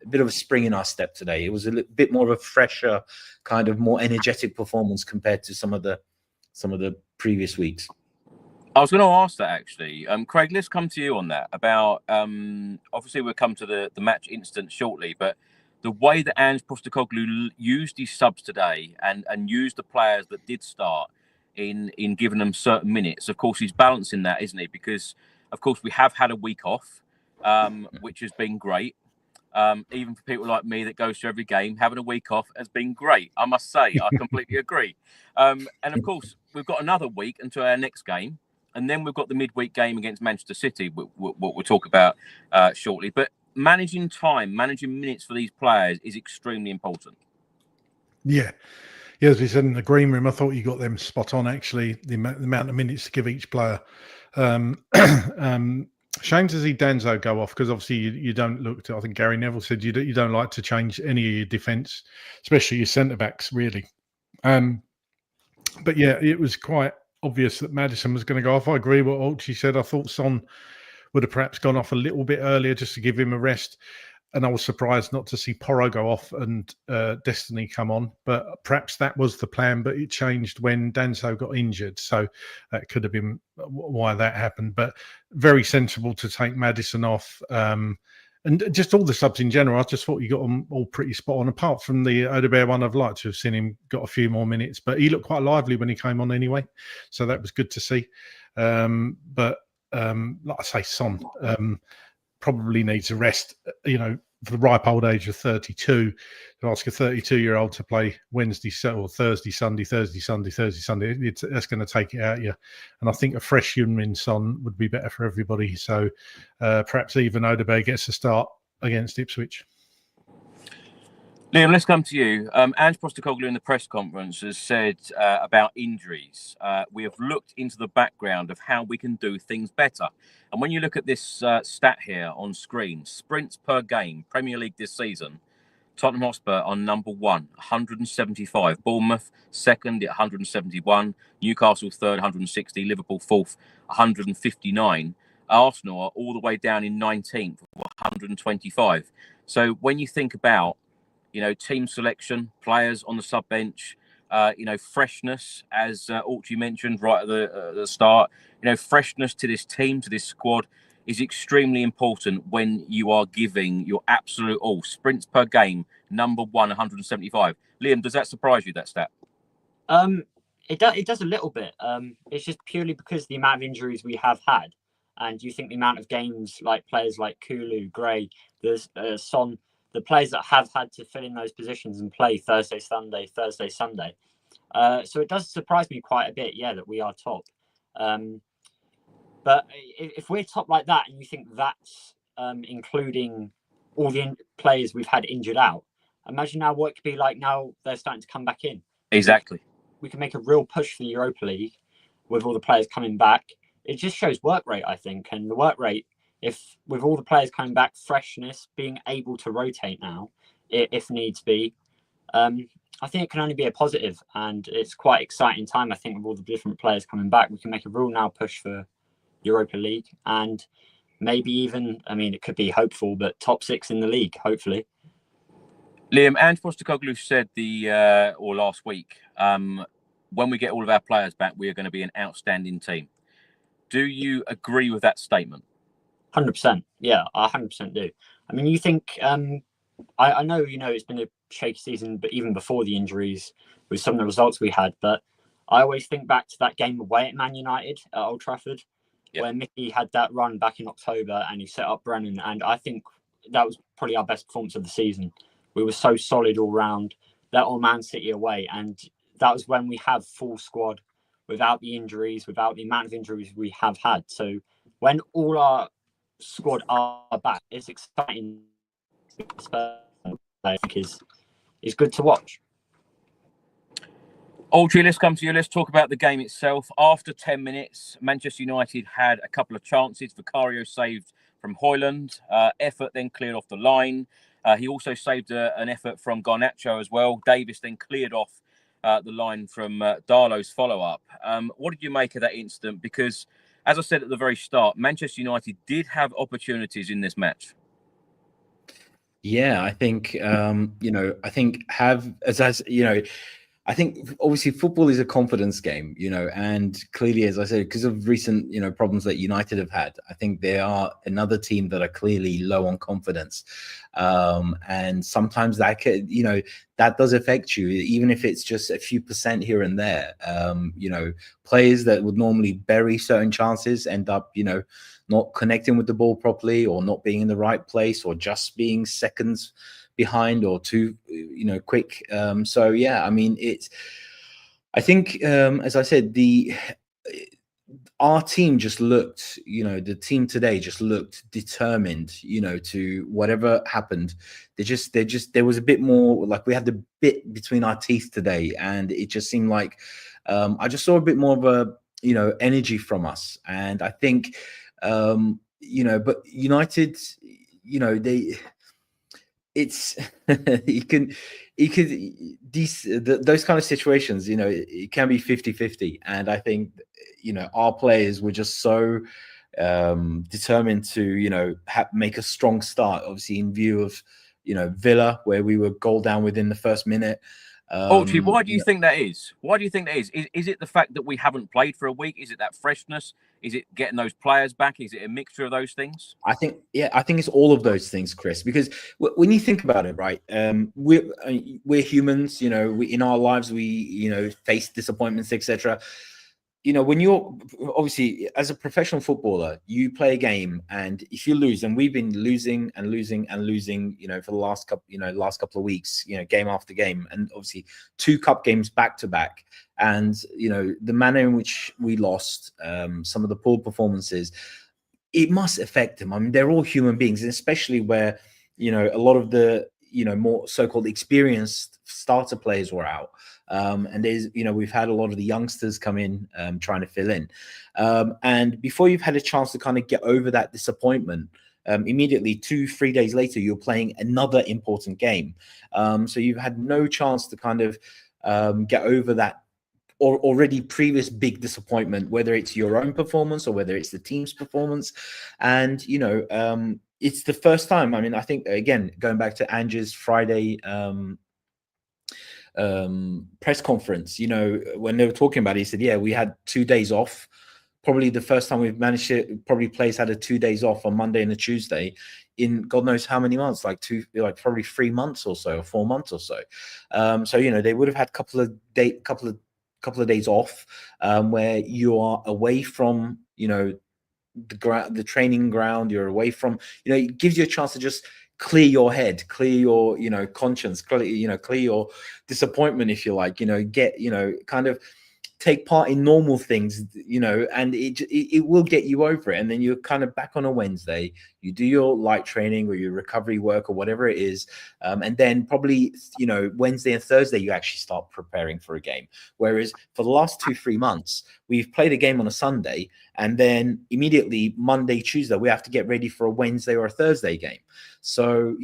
bit of a spring in our step today. It was a bit more of a fresher, kind of more energetic performance compared to some of the previous weeks. I was going to ask that actually. Craig, let's come to you on that about, obviously we'll come to the match instance shortly, but the way that Ange Postecoglou used his subs today and used the players that did start in giving them certain minutes. Of course, he's balancing that, isn't he? Because, of course, we have had a week off, which has been great. Even for people like me that goes to every game, having a week off has been great. I must say, I completely agree. And of course, we've got another week until our next game. And then we've got the midweek game against Manchester City, what we'll talk about shortly. But managing time, managing minutes for these players is extremely important. Yeah. Yeah, as we said in the green room, I thought you got them spot on, actually, the amount of minutes to give each player. Shame to see Danzo go off, because obviously you don't look to, I think Gary Neville said you don't like to change any of your defence, especially your centre-backs, really. But yeah, it was quite obvious that Maddison was going to go off. I agree with what Ulchi said. I thought Son would have perhaps gone off a little bit earlier just to give him a rest. And I was surprised not to see Porro go off and Destiny come on. But perhaps that was the plan, but it changed when Danso got injured. So that could have been why that happened. But very sensible to take Maddison off. And just all the subs in general, I just thought you got them all pretty spot on. Apart from the Odegaard one, I'd like to have seen him got a few more minutes. But he looked quite lively when he came on anyway. So that was good to see. But like I say, Son probably needs a rest, for the ripe old age of 32. To ask a 32-year-old to play Wednesday or Thursday, Sunday, that's going to take it out of you. And I think a fresh Heung-min Son would be better for everybody. So perhaps even Odegaard gets a start against Ipswich. Liam, let's come to you. Ange Postecoglou in the press conference has said about injuries. We have looked into the background of how we can do things better. And when you look at this stat here on screen, sprints per game, Premier League this season, Tottenham Hotspur on number 1, 175. Bournemouth second at 171. Newcastle third, 160. Liverpool fourth, 159. Arsenal are all the way down in 19th, 125. So when you think about team selection, players on the sub bench, freshness, as Orchie mentioned right at the start, freshness to this team, to this squad is extremely important when you are giving your absolute all. Sprints per game, number 1, 175. Liam, does that surprise you, that stat? It does a little bit. It's just purely because the amount of injuries we have had. And you think the amount of games like players like Kulu, Gray, there's Son, the players that have had to fill in those positions and play Thursday, Sunday. So it does surprise me quite a bit, that we are top. But if we're top like that, and you think that's including all the players we've had injured out, imagine now what it could be like now they're starting to come back in. Exactly. We can make a real push for the Europa League with all the players coming back. It just shows work rate, I think. And the work rate, if with all the players coming back, freshness, being able to rotate now, if needs be, I think it can only be a positive. And it's quite exciting time, I think, with all the different players coming back. We can make a real now push for Europa League. And maybe even, it could be hopeful, but top 6 in the league, hopefully. Liam, Ange Postecoglou said last week, when we get all of our players back, we are going to be an outstanding team. Do you agree with that statement? 100%. Yeah, I 100% do. I mean, you think, I know, it's been a shaky season, but even before the injuries, with some of the results we had, but I always think back to that game away at Man United at Old Trafford, where Mickey had that run back in October and he set up Brennan. And I think that was probably our best performance of the season. We were so solid all round, that on Man City away. And that was when we have full squad without the injuries, without the amount of injuries we have had. So when all our squad are back, it's exciting. I think is good to watch. Audrey, let's come to you. Let's talk about the game itself. After 10 minutes, Manchester United had a couple of chances. Vicario saved from Højlund. Effort then cleared off the line. He also saved an effort from Garnacho as well. Davis then cleared off the line from Darlow's follow-up. What did you make of that incident? Because, as I said at the very start, Manchester United did have opportunities in this match. Yeah, I think I think obviously football is a confidence game, and clearly, as I said, because of recent, problems that United have had, I think they are another team that are clearly low on confidence. And sometimes that could, that does affect you, even if it's just a few percent here and there. Players that would normally bury certain chances end up, not connecting with the ball properly, or not being in the right place, or just being seconds behind or too quick. So yeah, I mean, I think as I said, our team just looked, the team today just looked determined, to whatever happened. There was a bit more, like we had the bit between our teeth today, and it just seemed like I just saw a bit more of a energy from us. And I think but United, it's those kind of situations, it can be 50-50. And I think our players were just so determined to make a strong start, obviously in view of Villa, where we were goal down within the first minute. Audrey, why do you think that is? Why do you think that is? Is it the fact that we haven't played for a week? Is it that freshness? Is it getting those players back? Is it a mixture of those things? I think it's all of those things, Chris, because when you think about it, right, we're humans, in our lives, we, face disappointments, etc. When you're obviously, as a professional footballer, you play a game, and if you lose, and we've been losing and losing and losing, for the last couple of weeks, game after game, and obviously 2 cup games back to back, and the manner in which we lost, some of the poor performances, it must affect them. I mean, they're all human beings, and especially where a lot of the more so-called experienced starter players were out. And there's, we've had a lot of the youngsters come in, trying to fill in. And before you've had a chance to kind of get over that disappointment, immediately 2-3 days later, you're playing another important game. So you've had no chance to kind of get over that or already previous big disappointment, whether it's your own performance or whether it's the team's performance. And, it's the first time. I mean, I think, again, going back to Ange's Friday press conference, when they were talking about it, he said, yeah, we had 2 days off. Probably the first time we've managed it. Probably players had 2 days off on Monday and a Tuesday in God knows how many months, probably 3 months or so, or 4 months or so. So they would have had couple of days off, where you are away from the training ground, you're away from, it gives you a chance to just clear your head, clear your conscience, clear your disappointment, if you like, get kind of take part in normal things, and it will get you over it. And then you're kind of back on a Wednesday, you do your light training or your recovery work or whatever it is, and then probably Wednesday and Thursday you actually start preparing for a game. Whereas for the last 2-3 months we've played a game on a Sunday, and then immediately Monday, Tuesday we have to get ready for a Wednesday or a Thursday game. So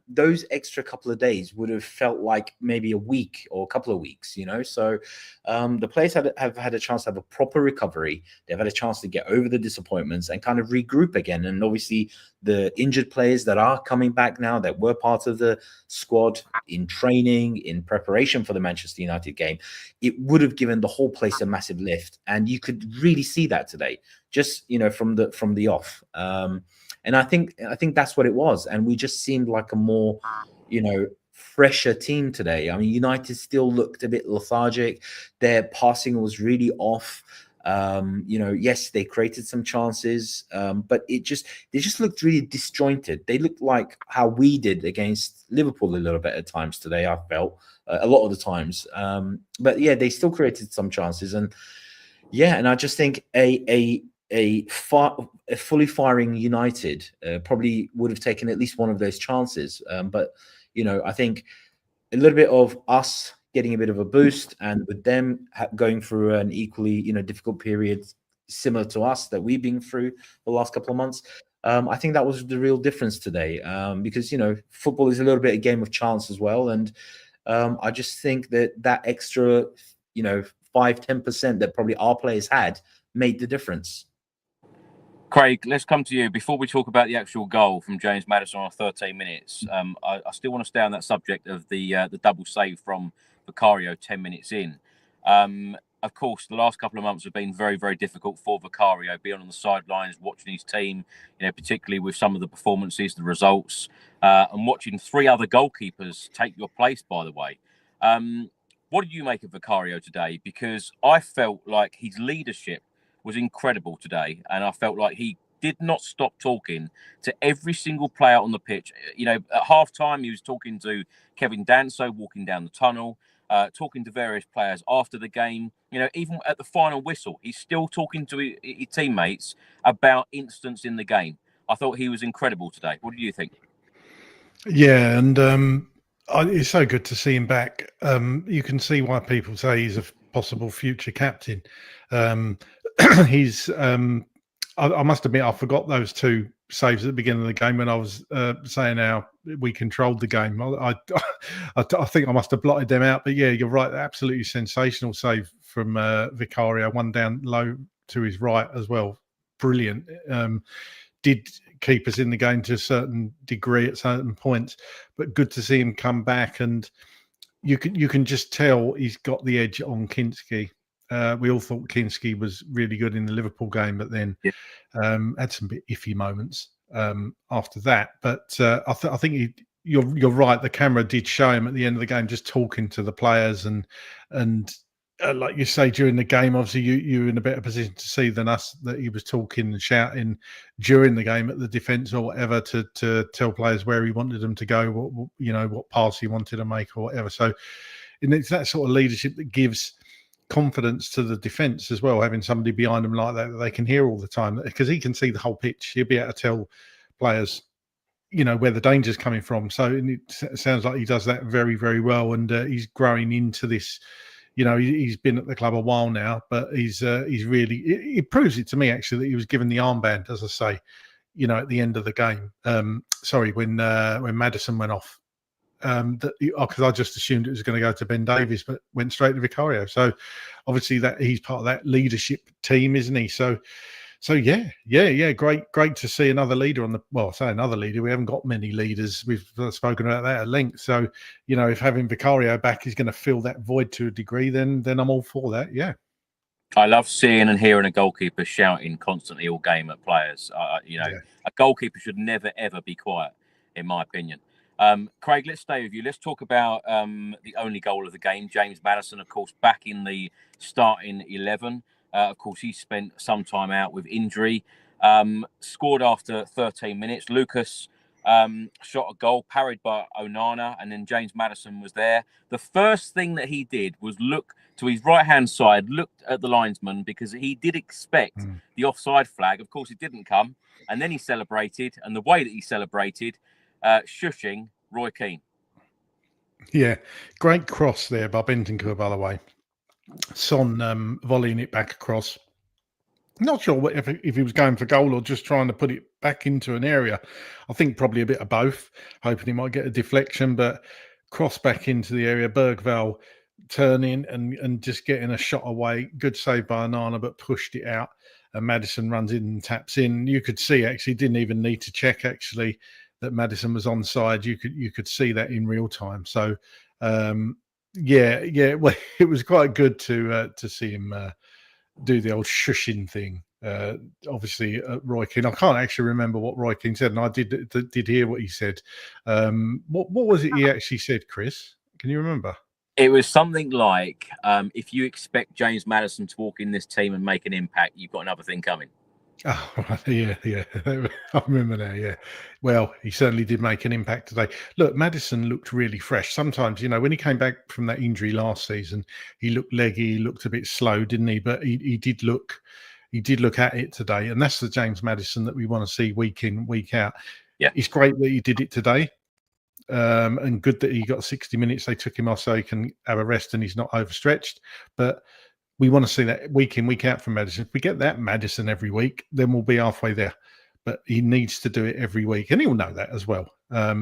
those extra couple of days would have felt like maybe a week or a couple of weeks. So the players have had a chance to have a proper recovery. They've had a chance to get over the disappointments and kind of regroup again. And obviously the injured players that are coming back now, that were part of the squad in training, in preparation for the Manchester United game, it would have given the whole place a massive lift. And you could really see that today, just, from the off. And I think that's what it was. And we just seemed like a more, fresher team today. I mean, United still looked a bit lethargic. Their passing was really off. Yes, they created some chances, but they just looked really disjointed. They looked like how we did against Liverpool a little bit at times today, I felt, a lot of the times. But yeah, they still created some chances. And I just think a fully firing United probably would have taken at least one of those chances. But I think a little bit of us getting a bit of a boost, and with them going through an equally, difficult period similar to us that we've been through the last couple of months. I think that was the real difference today, because, football is a little bit a game of chance as well. And I just think that extra, 5-10% that probably our players had made the difference. Craig, let's come to you. Before we talk about the actual goal from James Maddison on 13 minutes, I still want to stay on that subject of the double save from Vicario 10 minutes in. Of course, the last couple of months have been very, very difficult for Vicario, being on the sidelines, watching his team, particularly with some of the performances, the results, and watching 3 other goalkeepers take your place, by the way. What did you make of Vicario today? Because I felt like his leadership was incredible today, and I felt like he did not stop talking to every single player on the pitch. At half-time, he was talking to Kevin Danso, walking down the tunnel, talking to various players after the game. Even at the final whistle, he's still talking to his teammates about incidents in the game. I thought he was incredible today. What do you think? Yeah, and it's so good to see him back. You can see why people say he's a possible future captain. I must admit, I forgot those 2 saves at the beginning of the game when I was saying how we controlled the game. I think I must have blotted them out. But yeah, you're right. Absolutely sensational save from Vicario, one down low to his right as well. Brilliant. Did keep us in the game to a certain degree at certain points, but good to see him come back. And you can just tell he's got the edge on Kinski. We all thought Kinski was really good in the Liverpool game, but then had some bit iffy moments after that. But I think you're right. The camera did show him at the end of the game, just talking to the players, and like you say, during the game, obviously you were in a better position to see than us that he was talking and shouting during the game at the defence or whatever to tell players where he wanted them to go, what pass he wanted to make or whatever. So, and it's that sort of leadership that gives confidence to the defence as well, having somebody behind them like that they can hear all the time, because he can see the whole pitch. He'll be able to tell players, where the danger's coming from. So it sounds like he does that very, very well, and he's growing into this. He's been at the club a while now, but he's really. It proves it to me actually that he was given the armband, as I say, at the end of the game. When Maddison went off. Because I just assumed it was going to go to Ben Davies, but went straight to Vicario. So obviously that he's part of that leadership team, isn't he? So yeah. Great to see another leader on the. Well, I say another leader. We haven't got many leaders. We've spoken about that at length. So if having Vicario back is going to fill that void to a degree, then I'm all for that. Yeah. I love seeing and hearing a goalkeeper shouting constantly all game at players. A goalkeeper should never ever be quiet, in my opinion. Craig, let's stay with you. Let's talk about the only goal of the game. James Maddison, of course, back in the starting 11. Of course, he spent some time out with injury. Scored after 13 minutes. Lucas shot a goal, parried by Onana, and then James Maddison was there. The first thing that he did was look to his right-hand side, looked at the linesman, because he did expect the offside flag. Of course, it didn't come. And then he celebrated, and the way that he celebrated, shushing Roy Keane. Yeah, great cross there by Bentancur, by the way. Son volleying it back across. Not sure if he was going for goal or just trying to put it back into an area. I think probably a bit of both, hoping he might get a deflection, but cross back into the area. Bergvall turning and just getting a shot away. Good save by Onana, but pushed it out. and Maddison runs in and taps in. You could see actually didn't even need to check actually that Maddison was onside. You could see that in real time. So yeah, well, it was quite good to see him do the old shushing thing. Obviously, Roy Keane. I can't actually remember what Roy Keane said, and I did hear what he said. What was it he actually said, Chris? Can you remember? It was something like, if you expect James Maddison to walk in this team and make an impact, you've got another thing coming. Oh, yeah. I remember now, yeah. Well, he certainly did make an impact today. Look, Maddison looked really fresh. Sometimes, when he came back from that injury last season, he looked leggy, he looked a bit slow, didn't he? But he did look at it today. And that's the James Maddison that we want to see week in, week out. Yeah. It's great that he did it today. And good that he got 60 minutes. They took him off so he can have a rest and he's not overstretched. But we want to see that week in, week out from Maddison. If we get that Maddison every week, then we'll be halfway there. But he needs to do it every week, and he'll know that as well.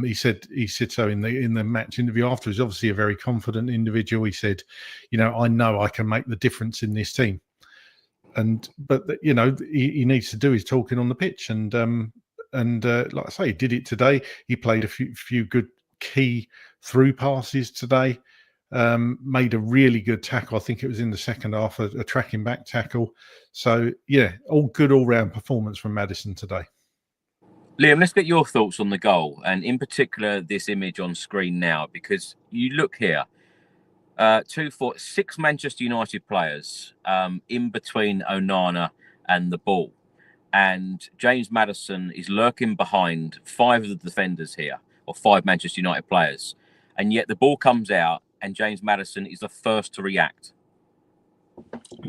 He said so in the match interview afterwards. He's obviously a very confident individual. He said, I know I can make the difference in this team. But he needs to do his talking on the pitch, and like I say, he did it today. He played a few good key through passes today. Made a really good tackle. I think it was in the second half, a tracking back tackle. So, yeah, all round performance from Maddison today. Liam, let's get your thoughts on the goal, and in particular, this image on screen now, because you look here, 6 Manchester United players in between Onana and the ball. And James Maddison is lurking behind 5 of the defenders here, or 5 Manchester United players. And yet the ball comes out, and James Maddison is the first to react.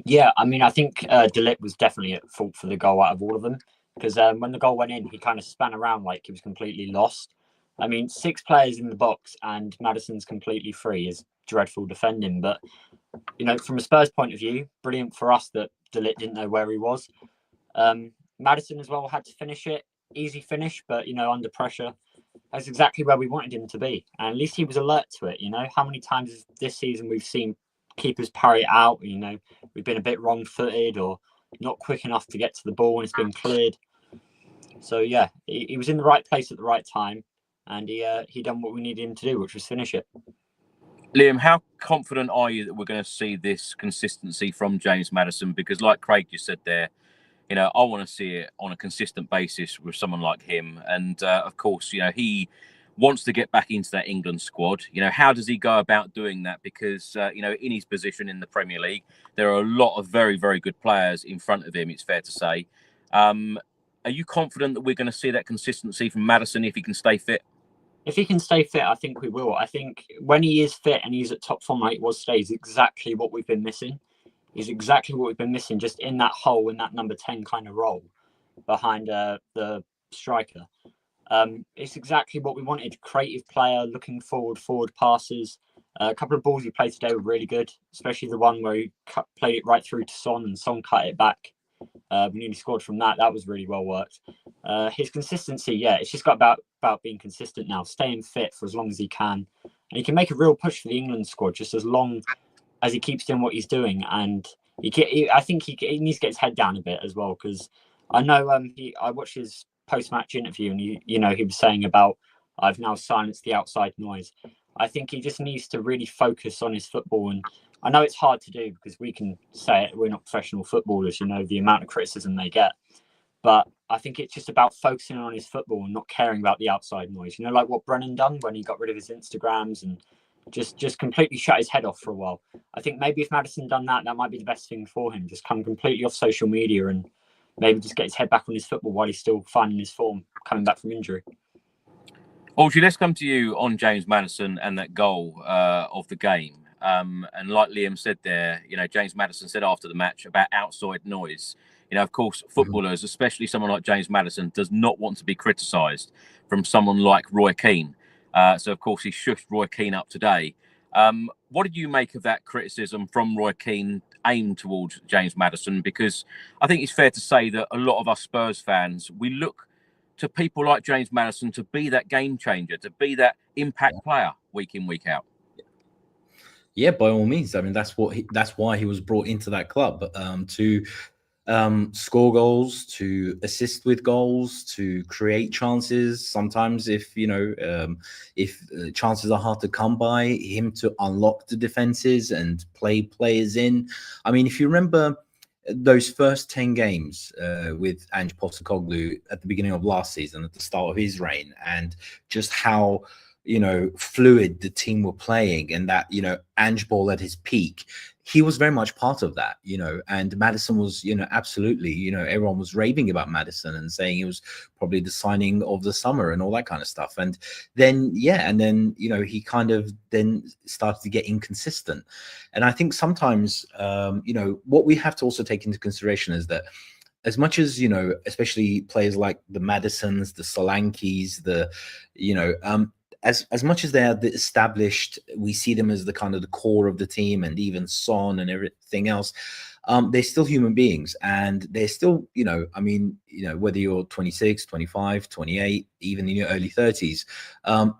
Yeah, I mean, I think De Ligt was definitely at fault for the goal out of all of them, because when the goal went in, he kind of span around like he was completely lost. I mean, 6 players in the box and Maddison's completely free is dreadful defending. But, from a Spurs point of view, brilliant for us that De Ligt didn't know where he was. Maddison as well had to finish it. Easy finish, but, under pressure. That's exactly where we wanted him to be. And at least he was alert to it. How many times this season we've seen keepers parry it out? We've been a bit wrong-footed or not quick enough to get to the ball when it's been cleared. So, yeah, he was in the right place at the right time. And he done what we needed him to do, which was finish it. Liam, how confident are you that we're going to see this consistency from James Maddison? Because like Craig just said there, I want to see it on a consistent basis with someone like him. And of course, he wants to get back into that England squad. How does he go about doing that? Because, in his position in the Premier League, there are a lot of very, very good players in front of him, it's fair to say. Are you confident that we're going to see that consistency from Maddison if he can stay fit? If he can stay fit, I think we will. I think when he is fit and he's at top form like he was today, is exactly what we've been missing. Is exactly what we've been missing, just in that hole, in that number 10 kind of role behind the striker. It's exactly what we wanted. Creative player, looking forward passes. A couple of balls he played today were really good, especially the one where he played it right through to Son and Son cut it back. We nearly scored from that. That was really well worked. His consistency, yeah, it's just got about being consistent now, staying fit for as long as he can. And he can make a real push for the England squad just as long as he keeps doing what he's doing. And I think he needs to get his head down a bit as well, because I know I watched his post-match interview and he was saying about, I've now silenced the outside noise. I think he just needs to really focus on his football. And I know it's hard to do because we can say it, we're not professional footballers, the amount of criticism they get. But I think it's just about focusing on his football and not caring about the outside noise. Like what Brennan done when he got rid of his Instagrams and just completely shut his head off for a while. I think maybe if Maddison done that might be the best thing for him. Just come completely off social media and maybe just get his head back on his football while he's still finding his form, coming back from injury. Audrey, let's come to you on James Maddison and that goal of the game. And like Liam said there, James Maddison said after the match about outside noise. Of course, footballers, especially someone like James Maddison, does not want to be criticised from someone like Roy Keane. So, of course, he shushed Roy Keane up today. What did you make of that criticism from Roy Keane aimed towards James Maddison? Because I think it's fair to say that a lot of us Spurs fans, we look to people like James Maddison to be that game changer, to be that impact player week in, week out. Yeah, by all means. I mean, that's why he was brought into that club, to score goals, to assist with goals, to create chances. Sometimes if chances are hard to come by, him to unlock the defenses and play players in. I mean, if you remember those first 10 games with Ange Postecoglou at the beginning of last season, at the start of his reign, and just how fluid the team were playing, and that Ange ball at his peak, he was very much part of that, and Maddison was, absolutely, everyone was raving about Maddison and saying he was probably the signing of the summer and all that kind of stuff. And then, he kind of then started to get inconsistent. And I think sometimes, what we have to also take into consideration is that as much as, especially players like the Maddisons, the Solankis, as much as they are the established, we see them as the kind of the core of the team, and even Son and everything else. They're still human beings, and they're still, whether you're 26, 25, 28, even in your early 30s,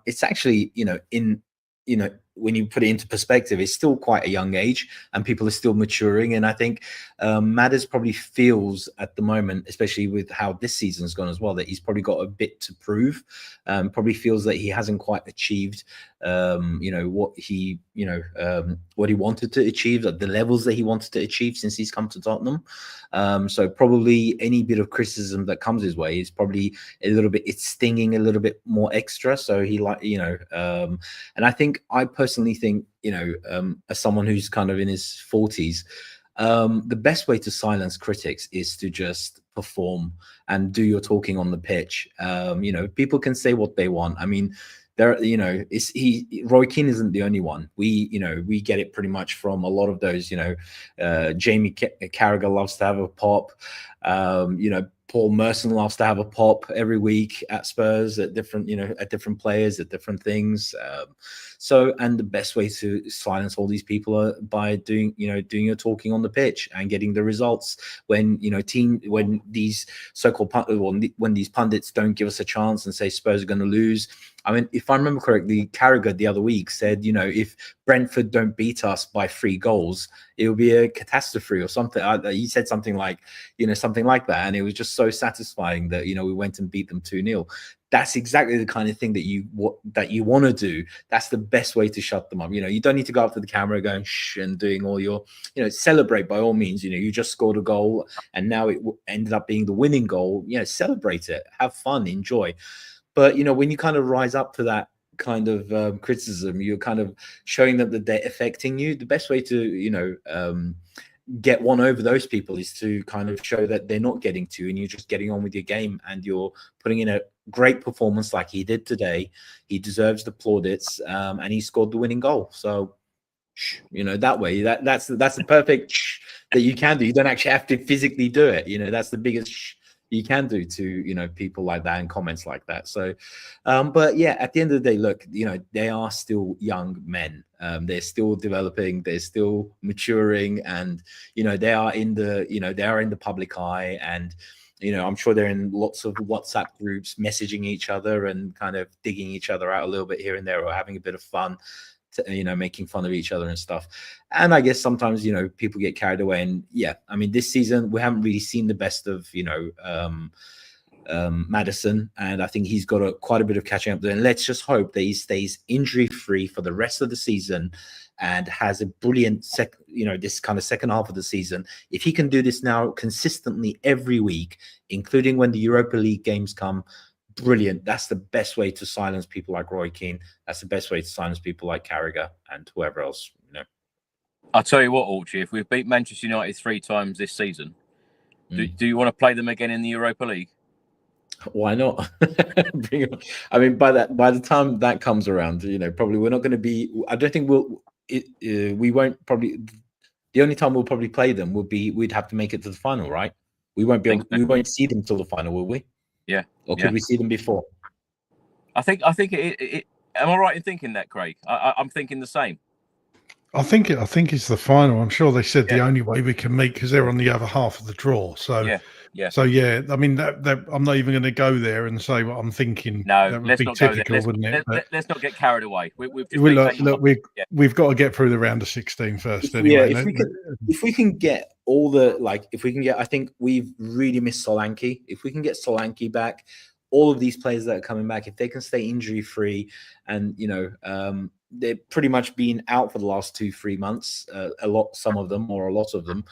it's actually, when you put it into perspective, it's still quite a young age, and people are still maturing. And I think Madders probably feels at the moment, especially with how this season's gone as well, that he's probably got a bit to prove. Probably feels that he hasn't quite achieved, what he wanted to achieve at the levels that he wanted to achieve since he's come to Tottenham. So probably any bit of criticism that comes his way is probably it's stinging a little bit more extra. So he and I think, I personally think, as someone who's kind of in his 40s, the best way to silence critics is to just perform and do your talking on the pitch. People can say what they want. I mean, Roy Keane isn't the only one. We get it pretty much from a lot of those. Jamie Carragher loves to have a pop. Paul Merson loves to have a pop every week at Spurs, at different players, at different things. And the best way to silence all these people are by doing your talking on the pitch and getting the results. When these so-called when these pundits don't give us a chance and say Spurs are going to lose. I mean, if I remember correctly, Carragher the other week said, if Brentford don't beat us by 3 goals, it will be a catastrophe or something. He said something like that. And it was just so satisfying that, we went and beat them 2-0. That's exactly the kind of thing that you want to do. That's the best way to shut them up. You don't need to go up to the camera going shh and doing all your, celebrate by all means. You just scored a goal and now it ended up being the winning goal. Celebrate it, have fun, enjoy. But, when you kind of rise up to that kind of criticism, you're kind of showing them that they're affecting you. The best way to, get one over those people is to kind of show that they're not getting to, and you're just getting on with your game, and you're putting in a great performance like he did today. He deserves the plaudits, and he scored the winning goal. So, that way, that's the perfect that you can do. You don't actually have to physically do it. That's the biggest you can do to people like that and comments like that. So but yeah, at the end of the day, look, they are still young men. They're still developing, they're still maturing, and they are in the public eye. And I'm sure they're in lots of WhatsApp groups messaging each other and kind of digging each other out a little bit here and there, or having a bit of fun, making fun of each other and stuff. And I guess sometimes people get carried away. And yeah, I mean, this season we haven't really seen the best of Maddison, and I think he's got quite a bit of catching up to. And let's just hope that he stays injury free for the rest of the season and has a brilliant this kind of second half of the season. If he can do this now consistently every week, including when the Europa League games come, brilliant. That's the best way to silence people like Roy Keane. That's the best way to silence people like Carragher and whoever else. I'll tell you what, Orchie, if we've beat Manchester United 3 times this season, do you want to play them again in the Europa League? Why not? I mean, by the time that comes around, probably we're not going to be. I don't think we won't probably. The only time we'll probably play them would be we'd have to make it to the final, right? We won't be. We won't see them till the final, will we? Yeah. Or could we see them before? I think it. Am I right in thinking that, Craig? I'm thinking the same. I think it's the final. I'm sure they said the only way we can meet, because they're on the other half of the draw. So So I mean, that I'm not even going to go there and say what I'm thinking. No, that would let's be not typical, go there. wouldn't it? Let's not get carried away. We've got to get through the round of 16 first. Anyway, if we can get all the if we can get, I think we've really missed Solanke. If we can get Solanke back, all of these players that are coming back, if they can stay injury free, and they've pretty much been out for the last 2-3 months, some of them or a lot of them,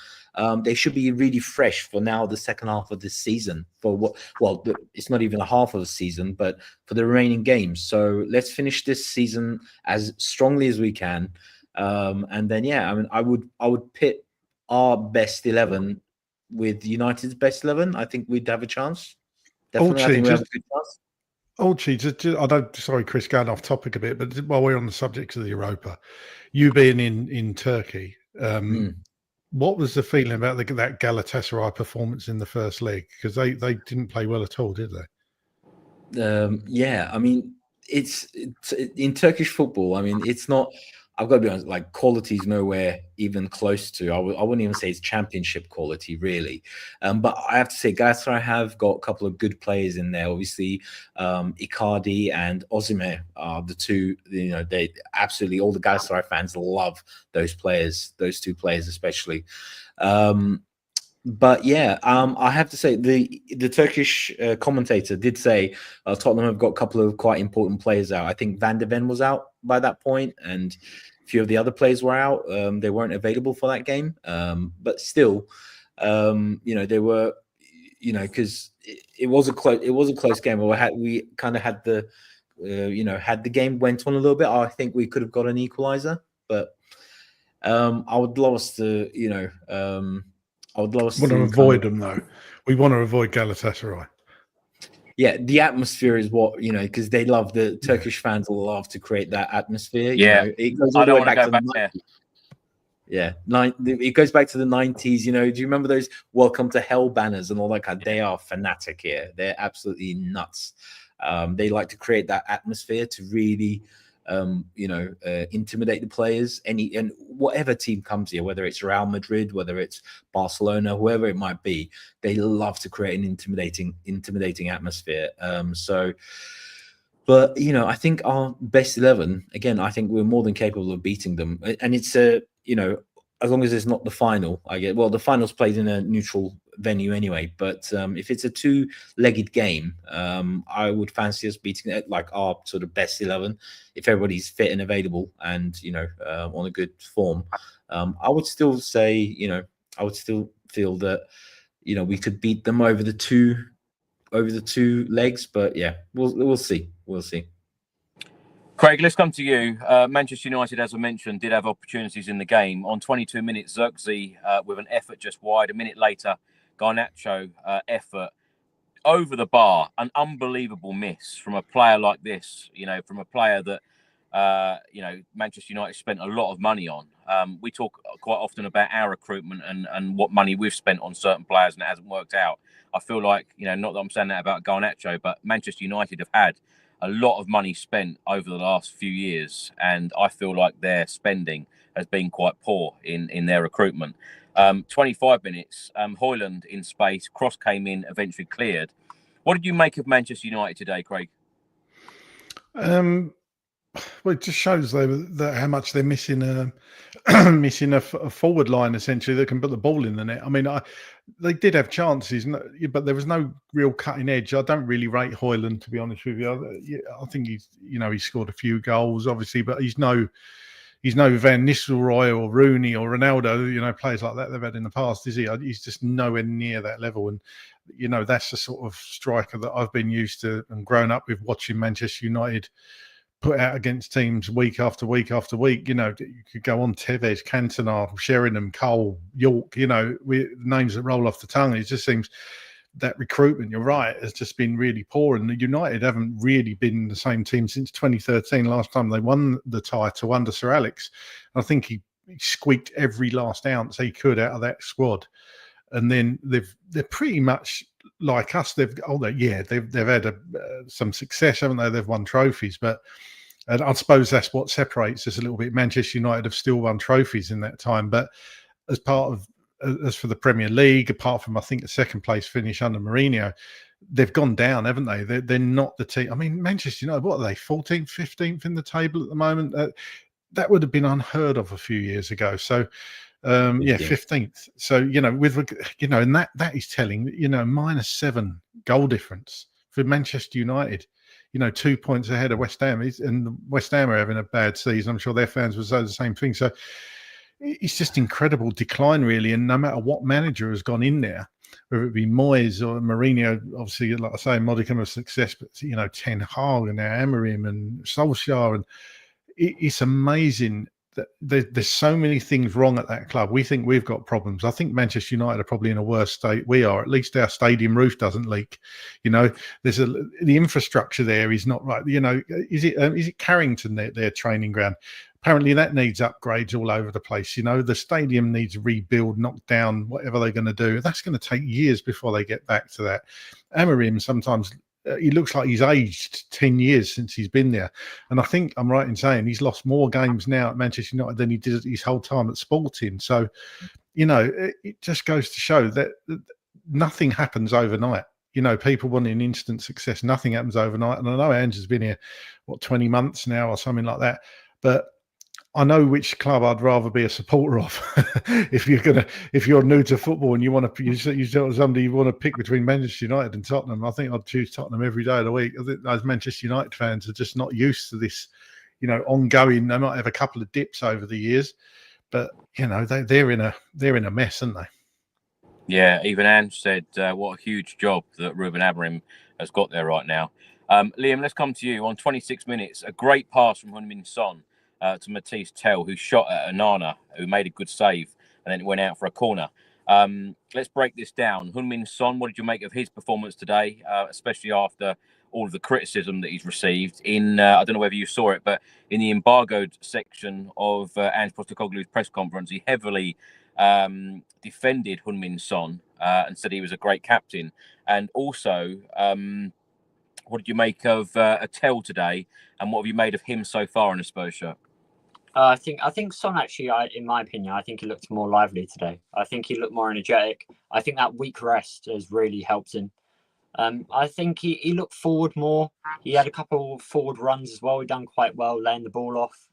they should be really fresh for now the second half of this season. It's not even a half of a season, but for the remaining games. So let's finish this season as strongly as we can, and then I would pit our best 11 with United's best 11. I think we'd have a chance. Definitely, I think we have a good chance. I don't. Sorry, Chris, going off topic a bit, but while we're on the subject of the Europa, you being in Turkey, what was the feeling about that Galatasaray performance in the first leg? Because they didn't play well at all, did they? I mean, it's in Turkish football. I mean, it's not. I've got to be honest, quality is nowhere even close to. I wouldn't even say it's championship quality, really. But I have to say, Galatasaray have got a couple of good players in there. Obviously, Icardi and Osimhen are the two. They absolutely, all the Galatasaray fans love those players, those two players especially. But I have to say the Turkish commentator did say Tottenham have got a couple of quite important players out. I think Van de Ven was out by that point, and a few of the other players were out. They weren't available for that game, but still, they were, because it was a close game. We kind of had had the game went on a little bit, I think we could have got an equalizer. But I would love us to, I would love us to avoid them, though. We want to avoid Galatasaray. Yeah, the atmosphere is what, because they love, the Turkish fans love to create that atmosphere. It goes all the way back to the 90s. Yeah, it goes back to the 90s. Do you remember those "Welcome to Hell" banners and all that kind? They are fanatic here. They're absolutely nuts. They like to create that atmosphere to really, intimidate the players. And whatever team comes here, whether it's Real Madrid, whether it's Barcelona, whoever it might be, they love to create an intimidating atmosphere. But I think our best 11, again, I think we're more than capable of beating them. And it's as long as it's not the final, the final's played in a neutral venue anyway. But if it's a two-legged game, I would fancy us beating it, our sort of best 11, if everybody's fit and available and on a good form. I would still say, I would still feel that we could beat them over the two legs. But we'll see. We'll see. Craig, let's come to you. Manchester United, as I mentioned, did have opportunities in the game. On 22 minutes, Xerxes with an effort just wide. A minute later, Garnacho effort over the bar. An unbelievable miss from a player like this, from a player that, Manchester United spent a lot of money on. We talk quite often about our recruitment and what money we've spent on certain players and it hasn't worked out. I feel like, not that I'm saying that about Garnacho, but Manchester United have had a lot of money spent over the last few years, and I feel like their spending has been quite poor in their recruitment. 25 minutes, Højlund in space, cross came in, eventually cleared. What did you make of Manchester United today, Craig? Well, it just shows that how much they're missing a forward line essentially that can put the ball in the net. I mean, they did have chances, but there was no real cutting edge. I don't really rate Højlund, to be honest with you. I think he's scored a few goals, obviously, but he's no Van Nistelrooy or Rooney or Ronaldo, players like that they've had in the past, is he? He's just nowhere near that level. And, that's the sort of striker that I've been used to and grown up with watching Manchester United put out against teams week after week after week. You could go on Tevez, Cantona, Sheringham, Cole, York, names that roll off the tongue. It just seems that recruitment, you're right, has just been really poor. And the United haven't really been the same team since 2013, last time they won the title under Sir Alex. I think he squeaked every last ounce he could out of that squad. And then they're pretty much like us. They've had some success, haven't they? They've won trophies, but and I suppose that's what separates us a little bit. Manchester United have still won trophies in that time, but as for the Premier League, apart from I think a second place finish under Mourinho, they've gone down, haven't they? They're not the team. I mean, Manchester United, what are they, 14th, 15th in the table at the moment? That would have been unheard of a few years ago. So Yeah, 15th. So, and that is telling, -7 goal difference for Manchester United, 2 points ahead of West Ham. And West Ham are having a bad season. I'm sure their fans would say the same thing. So it's just incredible decline, really. And no matter what manager has gone in there, whether it be Moyes or Mourinho, obviously, like I say, modicum of success, but, Ten Hag and now Amorim and Solskjaer. And it's amazing that there's so many things wrong at that club. We think we've got problems. I think Manchester United are probably in a worse state we are. At least our stadium roof doesn't leak. There's the infrastructure there is not right. Is it Carrington, their training ground? Apparently that needs upgrades all over the place. The stadium needs rebuild, knocked down, whatever they're going to do. That's going to take years before they get back to that. Amorim sometimes, he looks like he's aged 10 years since he's been there. And I think I'm right in saying he's lost more games now at Manchester United than he did his whole time at Sporting. So, it just goes to show that nothing happens overnight. People wanting instant success. Nothing happens overnight. And I know Ange has been here, 20 months now or something like that. But I know which club I'd rather be a supporter of. If you're new to football and you want to, you somebody you want to pick between Manchester United and Tottenham, I think I'd choose Tottenham every day of the week. I think those Manchester United fans are just not used to this, ongoing. They might have a couple of dips over the years, but they're in a mess, aren't they? Yeah, even Ange said what a huge job that Ruben Amorim has got there right now. Liam, let's come to you on 26 minutes. A great pass from Heung-min Son to Matisse Tel, who shot at Onana, who made a good save, and then it went out for a corner. Let's break this down. Heung-min Son, what did you make of his performance today, especially after all of the criticism that he's received in, I don't know whether you saw it, but in the embargoed section of Ange Postecoglou's press conference, he heavily defended Heung-min Son and said he was a great captain. And also, what did you make of Tel today, and what have you made of him so far in a Spurs shirt? I think Son actually, in my opinion, I think he looked more lively today. I think he looked more energetic. I think that week rest has really helped him. I think he looked forward more. He had a couple of forward runs as well. He done quite well laying the ball off.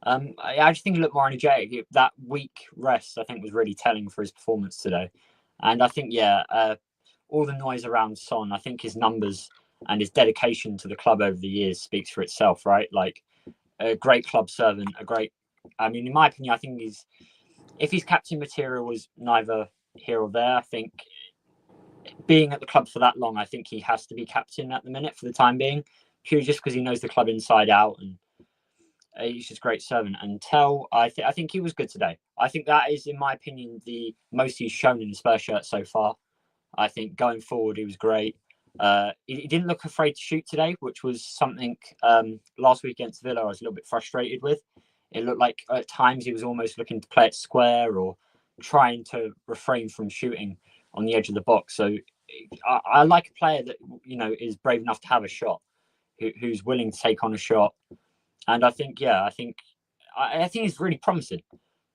I just think he looked more energetic. That week rest, I think, was really telling for his performance today. And I think, all the noise around Son, I think his numbers and his dedication to the club over the years speaks for itself, right? Like, a great club servant, in my opinion, I think if his captain material was neither here or there, I think being at the club for that long, I think he has to be captain at the minute for the time being, purely just because he knows the club inside out, and he's just a great servant. And Tel, I think he was good today. I think that is, in my opinion, the most he's shown in the Spurs shirt so far. I think going forward, he was great. He didn't look afraid to shoot today, which was something last week against Villa I was a little bit frustrated with. It looked like at times he was almost looking to play it square or trying to refrain from shooting on the edge of the box. So I like a player that is brave enough to have a shot, who's willing to take on a shot. And I think he's really promising.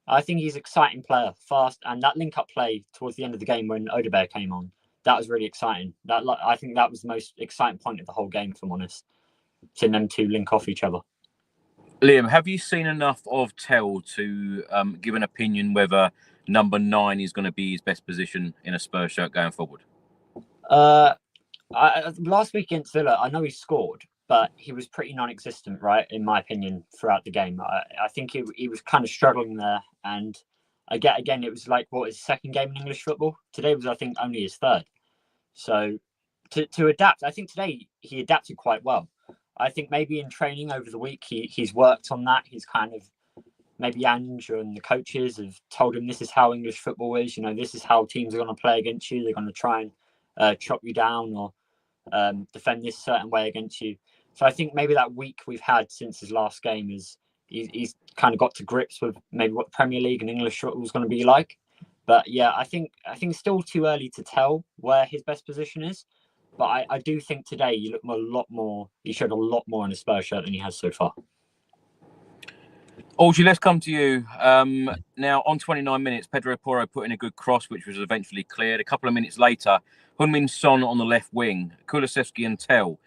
I think he's an exciting player, fast, and that link-up play towards the end of the game when Odegaard came on, that was really exciting. I think that was the most exciting point of the whole game, if I'm honest, seeing them two link off each other. Liam, have you seen enough of Tel to give an opinion whether number 9 is going to be his best position in a Spurs shirt going forward? Last week against Villa, I know he scored, but he was pretty non-existent, right, in my opinion, throughout the game. I think he was kind of struggling there. And again, it was like, his second game in English football? Today was, I think, only his third. So to adapt, I think today he adapted quite well. I think maybe in training over the week, he's worked on that. He's kind of, maybe Ange and the coaches have told him this is how English football is. This is how teams are going to play against you. They're going to try and chop you down or defend this certain way against you. So I think maybe that week we've had since his last game is he's kind of got to grips with maybe what the Premier League and English football is going to be like. But yeah, I think it's still too early to tell where his best position is. But I do think today he showed a lot more in a Spurs shirt than he has so far. Orgy, let's come to you. Now, on 29 minutes, Pedro Porro put in a good cross, which was eventually cleared. A couple of minutes later, Heung-min Son on the left wing, Kulusevski and Tel.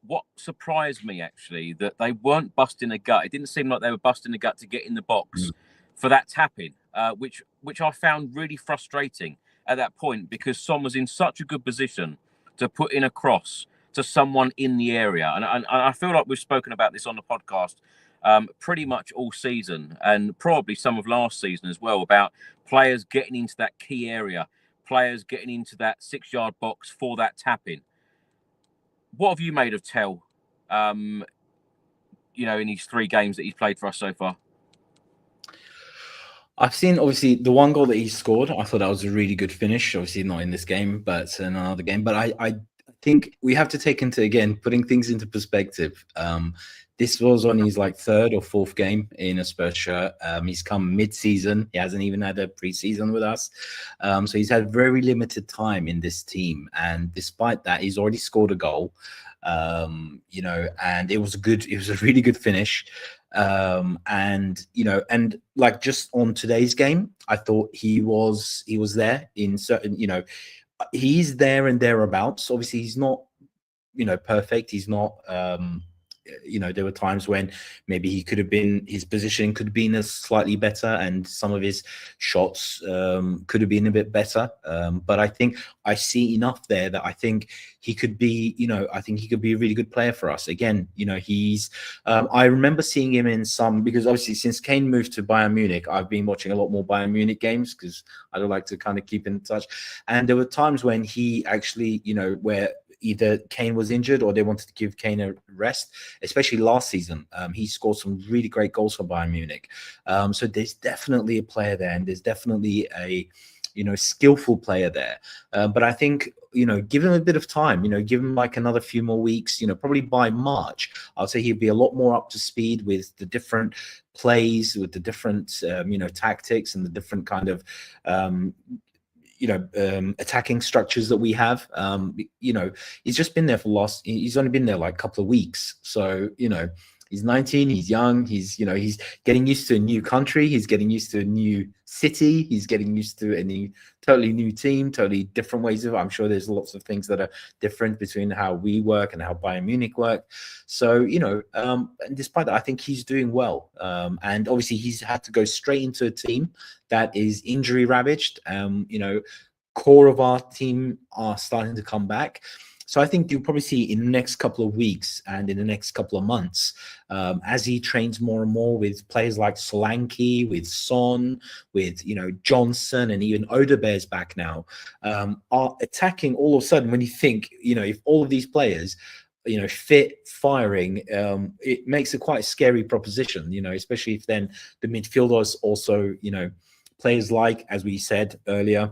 What surprised me, actually, that they weren't busting a gut. It didn't seem like they were busting a gut to get in the box for that tap-in. which I found really frustrating at that point, because Son was in such a good position to put in a cross to someone in the area. And I feel like we've spoken about this on the podcast pretty much all season, and probably some of last season as well, about players getting into that key area, players getting into that 6-yard box for that tap-in. What have you made of Tel, in these 3 games that he's played for us so far? I've seen, obviously, the one goal that he scored. I thought that was a really good finish. Obviously, not in this game, but in another game. But I think we have to take into, again, putting things into perspective. This was on his 3rd or 4th game in a Spurs shirt. He's come mid-season. He hasn't even had a pre-season with us. So he's had very limited time in this team. And despite that, he's already scored a goal. And it was a really good finish. And just on today's game, I thought he was there in certain, he's there and thereabouts. Obviously, he's not, perfect. He's not, there were times when maybe his positioning could have been slightly better, and some of his shots could have been a bit better. But I think I see enough there that I think he could be, I think he could be a really good player for us. Again, he's, I remember seeing him in some, because obviously since Kane moved to Bayern Munich, I've been watching a lot more Bayern Munich games because I don't like to kind of keep in touch. And there were times when he actually, where either Kane was injured or they wanted to give Kane a rest, especially last season. He scored some really great goals for Bayern Munich. So there's definitely a player there, and there's definitely a, skillful player there. But I think, give him a bit of time, give him another few more weeks, probably by March, I'll say he'll be a lot more up to speed with the different plays, with the different, tactics and the different kind of, attacking structures that we have. He's just been there he's only been there a couple of weeks. So, he's 19, he's young, he's getting used to a new country, he's getting used to a new city, he's getting used to a totally new team, totally different ways of, I'm sure there's lots of things that are different between how we work and how Bayern Munich work. So, and despite that, I think he's doing well. And obviously he's had to go straight into a team that is injury ravaged. Core of our team are starting to come back. So I think you'll probably see in the next couple of weeks and in the next couple of months, as he trains more and more with players like Solanke, with Son, with, Johnson, and even Odebear's back now, are attacking all of a sudden. When you think, if all of these players, fit, firing, it makes it quite a scary proposition, especially if then the midfielders also, players like, as we said earlier,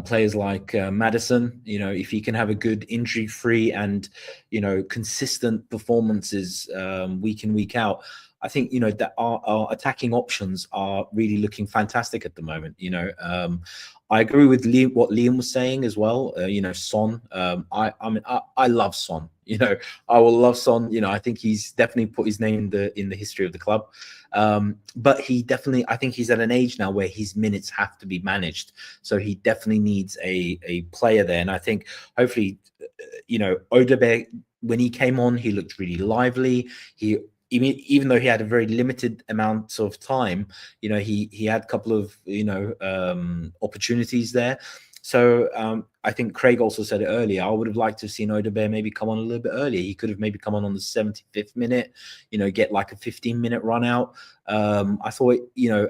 players like Maddison, if he can have a good injury-free and, consistent performances week in, week out, I think, that our attacking options are really looking fantastic at the moment. I agree with what Liam was saying as well. Son, I love Son. I will love Son. I think he's definitely put his name in the history of the club. But I think he's at an age now where his minutes have to be managed. So he definitely needs a player there. And I think hopefully, Odebear, when he came on, he looked really lively. Even though he had a very limited amount of time, he had a couple of, opportunities there. So I think Craig also said it earlier. I would have liked to have seen Odebear maybe come on a little bit earlier. He could have maybe come on the 75th minute, get a 15-minute run out. I thought,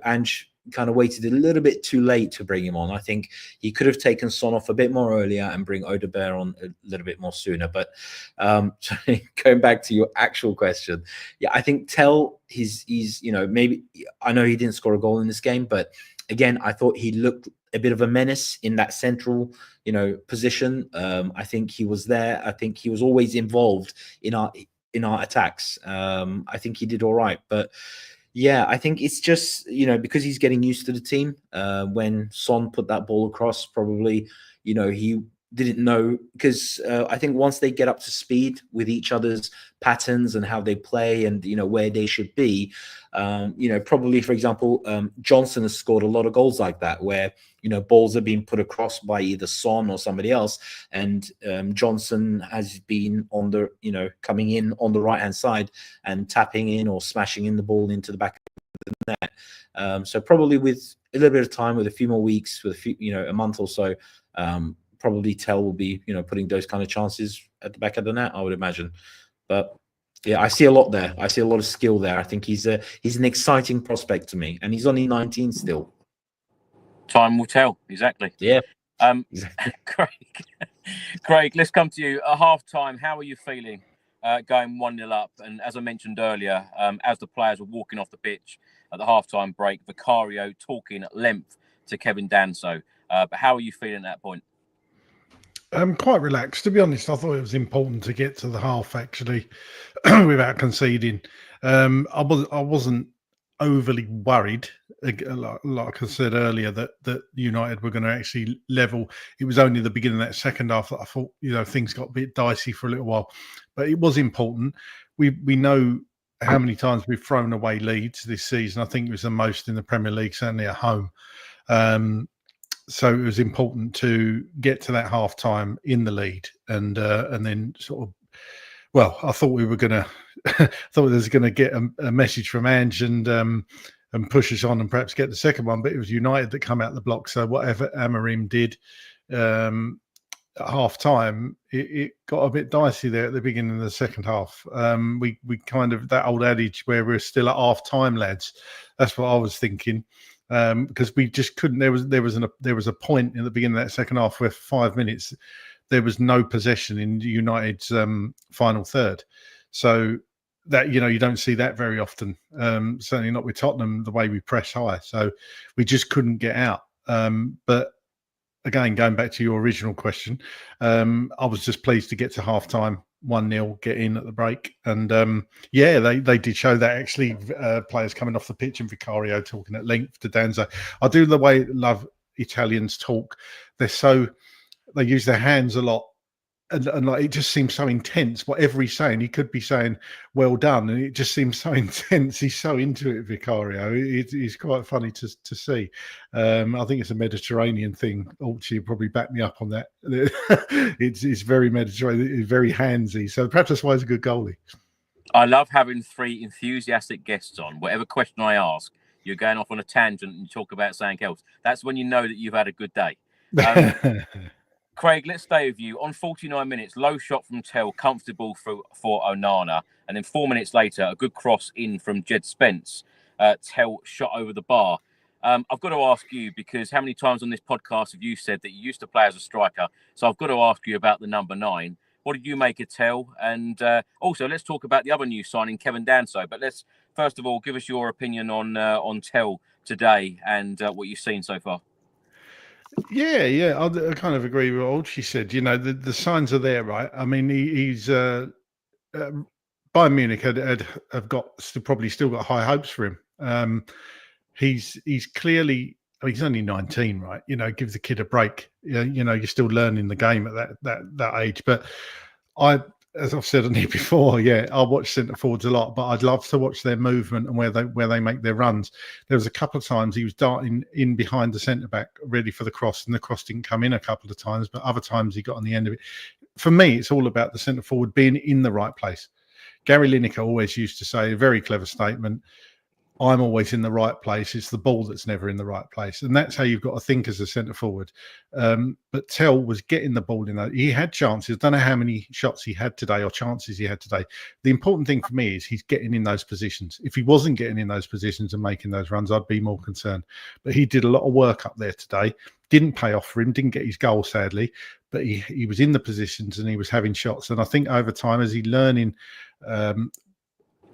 Ange kind of waited a little bit too late to bring him on. I think he could have taken Son off a bit more earlier and bring Odebear on a little bit more sooner. But going back to your actual question, yeah, I think Tel, he's maybe, I know he didn't score a goal in this game, but again, I thought he looked a bit of a menace in that central, position. I think he was there. I think he was always involved in our attacks. I think he did all right, but yeah, I think it's just, because he's getting used to the team. When Son put that ball across, probably, he didn't know, because I think once they get up to speed with each other's patterns and how they play and, where they should be, probably, for example, Johnson has scored a lot of goals like that, where, balls are being put across by either Son or somebody else. And Johnson has been on the, coming in on the right-hand side and tapping in or smashing in the ball into the back of the net. So probably with a little bit of time, with a few more weeks, with a few, a month or so, probably Tell will be, putting those kind of chances at the back of the net, I would imagine. But yeah, I see a lot there. I see a lot of skill there. I think he's an exciting prospect to me, and he's only 19 still. Time will tell. Exactly. Yeah. Exactly. Craig, let's come to you. At half-time, how are you feeling going 1-0 up? And as I mentioned earlier, as the players were walking off the pitch at the half-time break, Vicario talking at length to Kevin Danso. But how are you feeling at that point? I'm quite relaxed, to be honest. I thought it was important to get to the half actually without conceding. I wasn't overly worried, like I said earlier, that United were going to actually level. It was only the beginning of that second half that I thought things got a bit dicey for a little while, but it was important. We know how many times we've thrown away leads this season. I think it was the most in the Premier League, certainly at home. So it was important to get to that half time in the lead, and then sort of, well, I thought we were going to, thought there was going to get a message from Ange and push us on and perhaps get the second one, but it was United that come out the block. So whatever Amorim did at half time, it got a bit dicey there at the beginning of the second half. We kind of, that old adage where we're still at half time, lads. That's what I was thinking. Because we just couldn't. There was a point in the beginning of that second half where for 5 minutes there was no possession in United's final third. So that you don't see that very often. Certainly not with Tottenham, the way we press high. So we just couldn't get out. But again, going back to your original question, I was just pleased to get to half time. 1-0, get in at the break, and they did show that actually. Players coming off the pitch and Vicario talking at length to Danzo. I do love Italians talk. They use their hands a lot, and like it just seems so intense. Whatever he's saying, he could be saying "well done," and it just seems so intense. He's so into it, Vicario. It's quite funny to see. I think it's a Mediterranean thing. Ulchi probably back me up on that. It's very Mediterranean, it's very handsy. So perhaps that's why he's a good goalie. I love having three enthusiastic guests on. Whatever question I ask, you're going off on a tangent and you talk about something else. That's when you know that you've had a good day. Craig, let's stay with you. On 49 minutes, low shot from Tell, comfortable for Onana. And then 4 minutes later, a good cross in from Jed Spence. Tell shot over the bar. I've got to ask you, because how many times on this podcast have you said that you used to play as a striker? So I've got to ask you about the number 9. What did you make of Tell? And also, let's talk about the other new signing, Kevin Danso. But let's, first of all, give us your opinion on Tell today and what you've seen so far. Yeah, I kind of agree with what she said. The signs are there, right? I mean, he's Bayern Munich have probably still got high hopes for him. He's clearly, he's only 19, right? Give the kid a break. You're still learning the game at that age. But as I've said on here before, I watch centre forwards a lot, but I'd love to watch their movement and where they make their runs. There was a couple of times he was darting in behind the centre back, ready for the cross, and the cross didn't come in a couple of times, but other times he got on the end of it. For me, it's all about the centre forward being in the right place. Gary Lineker always used to say, a very clever statement, I'm always in the right place. It's the ball that's never in the right place. And that's how you've got to think as a centre forward. But Tell was getting the ball in there. He had chances. I don't know how many shots he had today or chances he had today. The important thing for me is he's getting in those positions. If he wasn't getting in those positions and making those runs, I'd be more concerned. But he did a lot of work up there today. Didn't pay off for him. Didn't get his goal, sadly. But he was in the positions and he was having shots. And I think over time, as he learning...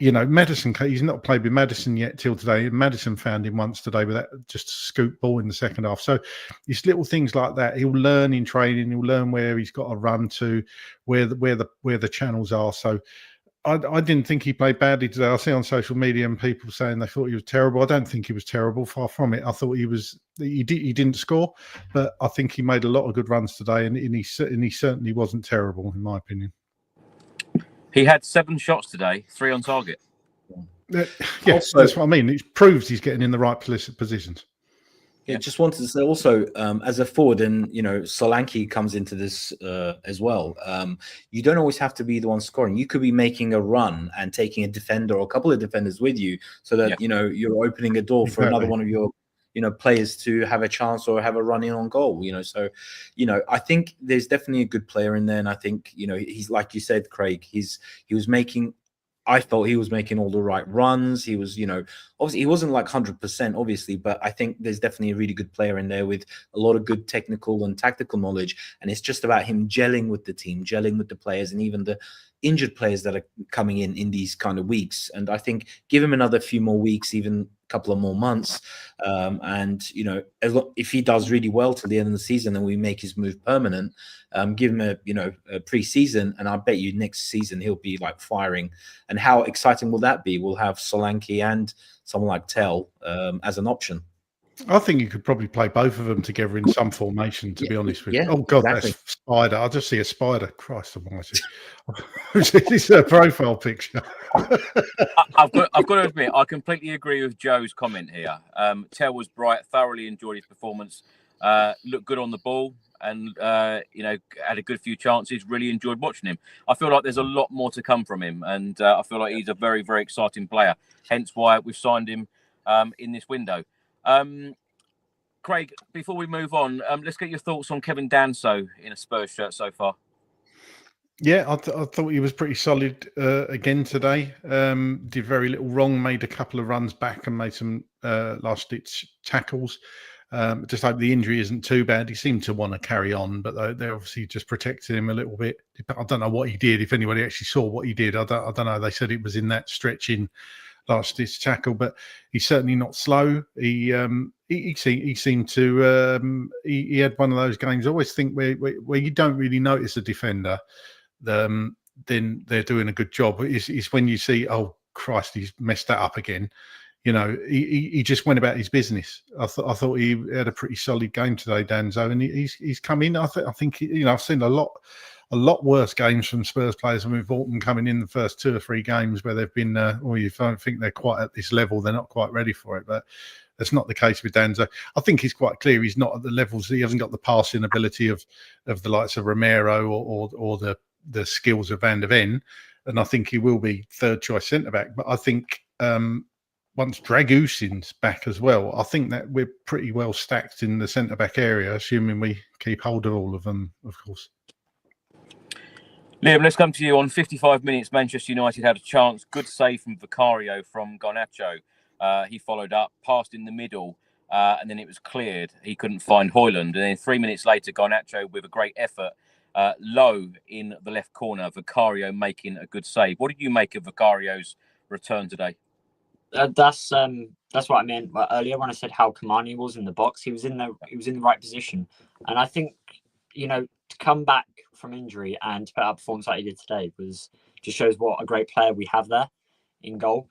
Maddison, he's not played with Maddison yet till today. Maddison found him once today with that just a scoop ball in the second half. So it's little things like that. He'll learn in training. He'll learn where he's got to run to, where the channels are. So I didn't think he played badly today. I see on social media and people saying they thought he was terrible. I don't think he was terrible. Far from it. I thought he didn't score, but I think he made a lot of good runs today, and he certainly wasn't terrible in my opinion. He had 7 shots today, 3 on target. Yes, that's what I mean. It proves he's getting in the right positions. Yeah, just wanted to say also, as a forward, and Solanke comes into this as well. You don't always have to be the one scoring. You could be making a run and taking a defender or a couple of defenders with you, so that you're opening a door for another one of your players to have a chance or have a run in on goal. So I think there's definitely a good player in there, and I think he's, like you said, Craig. I felt he was making all the right runs. He was, obviously he wasn't like 100%, obviously, but I think there's definitely a really good player in there with a lot of good technical and tactical knowledge. And it's just about him gelling with the team, gelling with the players, and even the injured players that are coming in these kind of weeks. And I think give him another few more weeks, even a couple of more months. And, if he does really well till the end of the season and we make his move permanent, give him a pre-season, and I bet you next season he'll be like firing. And how exciting will that be? We'll have Solanke and someone like Tell as an option. I think you could probably play both of them together in some formation, to be honest with you. Oh, God, exactly. That's spider. I just see a spider. Christ almighty. It's a profile picture. I've got to admit, I completely agree with Joe's comment here. Tell was bright, thoroughly enjoyed his performance, looked good on the ball, and had a good few chances. Really enjoyed watching him. I feel like there's a lot more to come from him, and I feel like he's a very, very exciting player. Hence why we've signed him in this window. Craig, before we move on, let's get your thoughts on Kevin Danso in a Spurs shirt so far. Yeah, I thought he was pretty solid again today. Did very little wrong, made a couple of runs back and made some last-ditch tackles. Just hope the injury isn't too bad. He seemed to want to carry on, but they obviously just protected him a little bit. I don't know what he did. If anybody actually saw what he did, I don't know. They said it was in that stretching last-ditch tackle, but he's certainly not slow. He seemed to. He had one of those games. I always think where you don't really notice a defender, then they're doing a good job. It's when you see, oh Christ, he's messed that up again. He just went about his business. I thought he had a pretty solid game today, Danzo, and he's come in. I think I've seen a lot worse games from Spurs players, and with Orcun coming in the first 2 or 3 games where they've been, you don't think they're quite at this level, they're not quite ready for it. But that's not the case with Danzo. I think he's quite clear he's not at the levels. He hasn't got the passing ability of the likes of Romero or the skills of Van der Ven, and I think he will be third choice centre back. But I think once Dragusin's back as well, I think that we're pretty well stacked in the centre back area, assuming we keep hold of all of them, of course. Liam, let's come to you. On 55 minutes, Manchester United had a chance. Good save from Vicario from Garnacho. He followed up, passed in the middle, and then it was cleared. He couldn't find Højlund. And then 3 minutes later, Garnacho, with a great effort, low in the left corner, Vicario making a good save. What did you make of Vicario's return today? That's what I meant earlier when I said how commanding he was in the box. He was in the right position, and I think to come back from injury and to put out a performance like he did today just shows what a great player we have there in goal.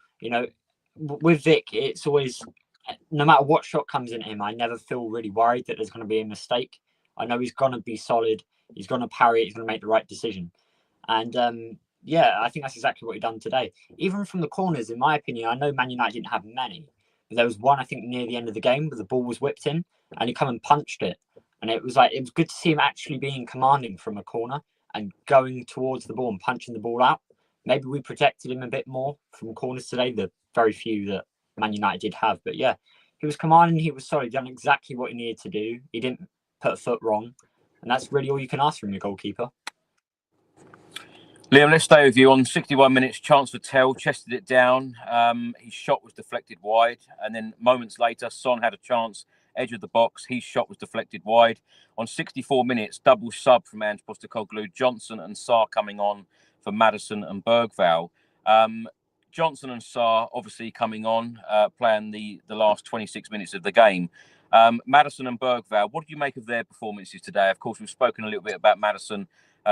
With Vic, it's always, no matter what shot comes into him, I never feel really worried that there's going to be a mistake. I know he's going to be solid. He's going to parry it. He's going to make the right decision. And I think that's exactly what he done today. Even from the corners, in my opinion, I know Man United didn't have many, but there was one, I think, near the end of the game where the ball was whipped in and he come and punched it. And it was good to see him actually being commanding from a corner and going towards the ball and punching the ball out. Maybe we protected him a bit more from corners today, the very few that Man United did have. But yeah, he was commanding, he was solid, done exactly what he needed to do. He didn't put a foot wrong. And that's really all you can ask from your goalkeeper. Liam, let's stay with you. On 61 minutes, chance for Tell, chested it down. His shot was deflected wide. And then moments later, Son had a chance, edge of the box. His shot was deflected wide. On 64 minutes, double sub from Ange Postecoglou, Johnson and Sarr coming on for Maddison and Bergvall. Johnson and Sarr obviously coming on, playing the last 26 minutes of the game. Maddison and Bergvall, what do you make of their performances today? Of course, we've spoken a little bit about Maddison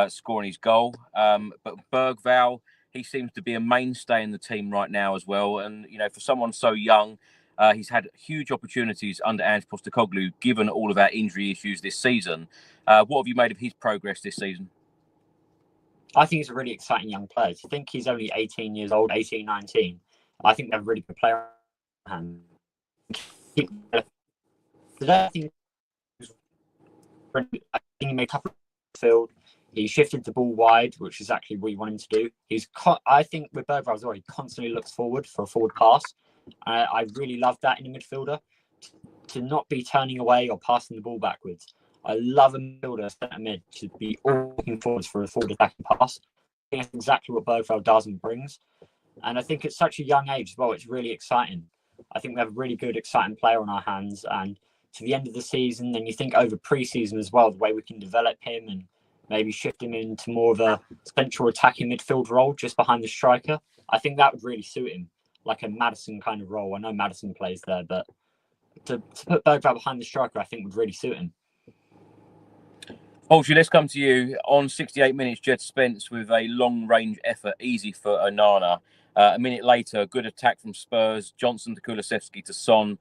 scoring his goal, but Bergvall, he seems to be a mainstay in the team right now as well. And, for someone so young, he's had huge opportunities under Ange Postecoglou, given all of our injury issues this season. What have you made of his progress this season? I think he's a really exciting young player. I think he's only 18 years old, 18, 19. I think they're a really good player. today I think he made a couple of field. He shifted the ball wide, which is actually what you want him to do. I think with Bergvall as well, he constantly looks forward for a forward pass. I really love that in a midfielder, to not be turning away or passing the ball backwards. I love a midfielder, centre mid, to be all looking forwards for a forward attacking pass. I think that's exactly what Bergvall does and brings. And I think at such a young age as well, it's really exciting. I think we have a really good, exciting player on our hands. And to the end of the season, then you think over pre-season as well, the way we can develop him and maybe shift him into more of a central attacking midfield role just behind the striker. I think that would really suit him, like a Maddison kind of role. I know Maddison plays there, but to put Bergvall behind the striker, I think would really suit him. Ultra, let's come to you. On 68 minutes, Jed Spence with a long-range effort, easy for Onana. A minute later, a good attack from Spurs. Johnson to Kulusevski to Son,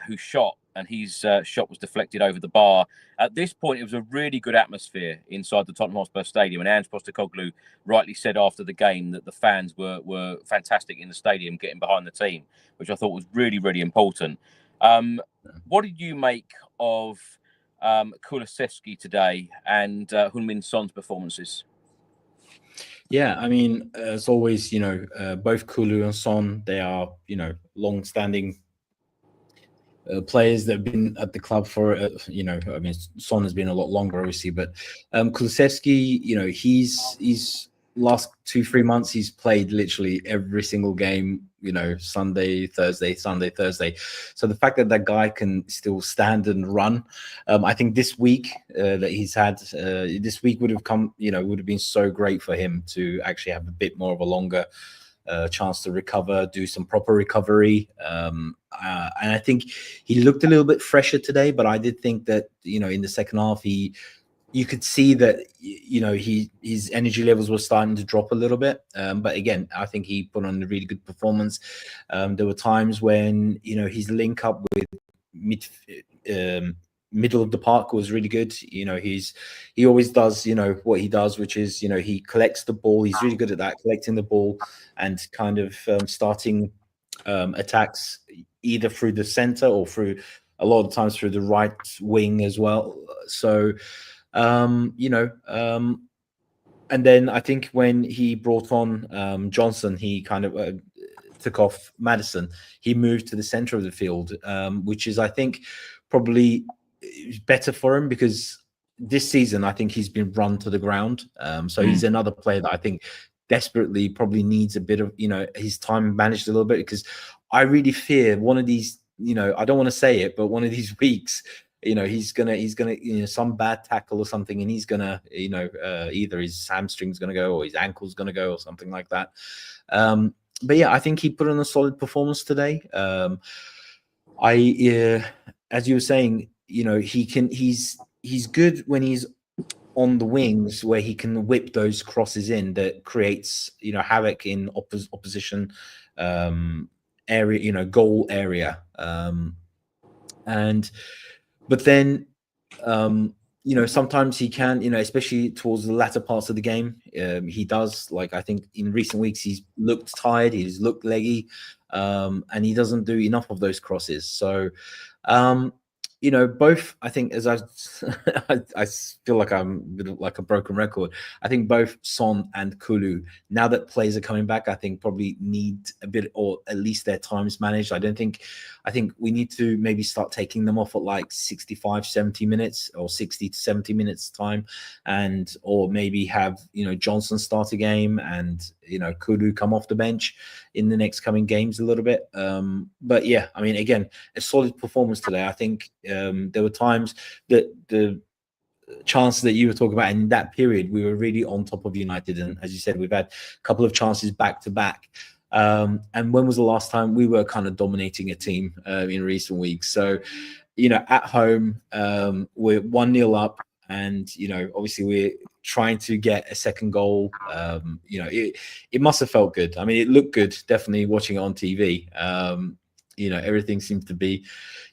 who shot, and his shot was deflected over the bar. At this point, it was a really good atmosphere inside the Tottenham Hotspur Stadium, and Ange Postecoglou rightly said after the game that the fans were fantastic in the stadium, getting behind the team, which I thought was really, really important. What did you make of Kulusevski today and Heung-min Son's performances? Yeah, I mean, as always, both Kulu and Son, they are, long-standing players that have been at the club for, I mean, Son has been a lot longer, obviously, but Kulusevski, he's last 2-3 months, he's played literally every single game, Sunday, Thursday, Sunday, Thursday. So the fact that that guy can still stand and run, I think this week that he's had, this week would have been so great for him to actually have a bit more of a longer chance to recover, do some proper recovery. And I think he looked a little bit fresher today, but I did think that, in the second half, you could see that, his energy levels were starting to drop a little bit. But again, I think he put on a really good performance. There were times when, his link up with middle of the park was really good. He always does, what he does, which is, he collects the ball. He's really good at that, collecting the ball and kind of starting attacks either through the center or through, a lot of times, through the right wing as well. So, and then I think when he brought on Johnson, he kind of took off Maddison. He moved to the center of the field, which is, I think, probably better for him, because this season I think he's been run to the ground. So he's another player that I think desperately probably needs a bit of, his time managed a little bit, because I really fear one of these, I don't want to say it, but one of these weeks, he's gonna, some bad tackle or something, and he's gonna, either his hamstring's gonna go or his ankle's gonna go or something like that. But yeah, I think he put on a solid performance today. As you were saying, he's good when he's on the wings, where he can whip those crosses in that creates, havoc in opposition area, goal area. But then, sometimes he can, especially towards the latter parts of the game, he does, like, I think in recent weeks, he's looked tired, he's looked leggy, and he doesn't do enough of those crosses. So, both, I think, as I feel like I'm a bit like a broken record, I think both Son and Kulu, now that players are coming back, I think probably need a bit, or at least their time's managed. I think we need to maybe start taking them off at like 65, 70 minutes or 60 to 70 minutes time, or maybe have, Johnson start a game and, Kulu come off the bench in the next coming games a little bit. But yeah, I mean, again, a solid performance today. I think there were times that the chances that you were talking about in that period, we were really on top of United. And as you said, we've had a couple of chances back to back. And when was the last time we were kind of dominating a team in recent weeks? So, at home, we're 1-0 up, and, obviously we're trying to get a second goal. It must have felt good. I mean, it looked good, definitely watching it on TV. Everything seemed to be,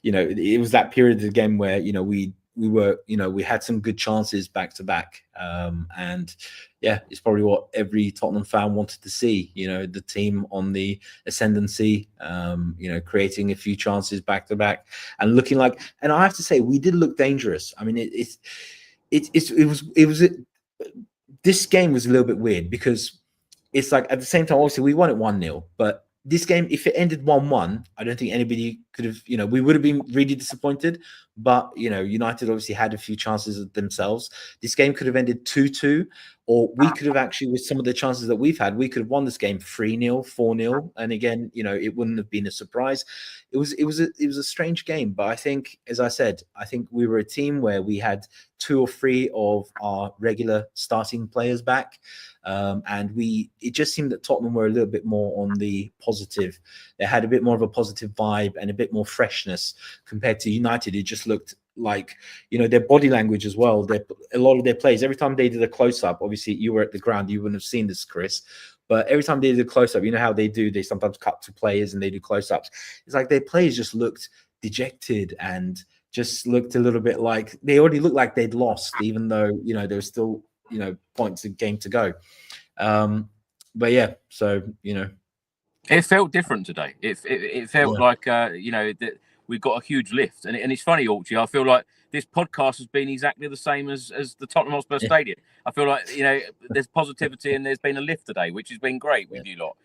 it was that period of the game where, we we had some good chances back to back. And yeah, it's probably what every Tottenham fan wanted to see, the team on the ascendancy, creating a few chances back to back and looking like, and I have to say, we did look dangerous. I mean, this game was a little bit weird because it's like at the same time, obviously we won it 1-0, but this game, if it ended 1-1, I don't think anybody could have, we would have been really disappointed. But, United obviously had a few chances themselves. This game could have ended 2-2, or we could have actually, with some of the chances that we've had, we could have won this game 3-0, 4-0. And again, it wouldn't have been a surprise. It was a strange game. But I think, as I said, we were a team where we had 2 or 3 of our regular starting players back. And it just seemed that Tottenham were a little bit more on the positive. They had a bit more of a positive vibe and a bit more freshness compared to United. It just looked like, their body language as well. A lot of their plays, every time they did a close-up, obviously you were at the ground, you wouldn't have seen this, Chris, but every time they did a close-up, you know how they sometimes cut to players and they do close-ups. It's like their players just looked dejected and just looked a little bit like they already looked like they'd lost, even though, there was still, points of game to go. But yeah, so, it felt different today. It felt like, that we got a huge lift. And it's funny, Orchie, I feel like this podcast has been exactly the same as the Tottenham Hotspur Stadium. I feel like, there's positivity and there's been a lift today, which has been great with you lot.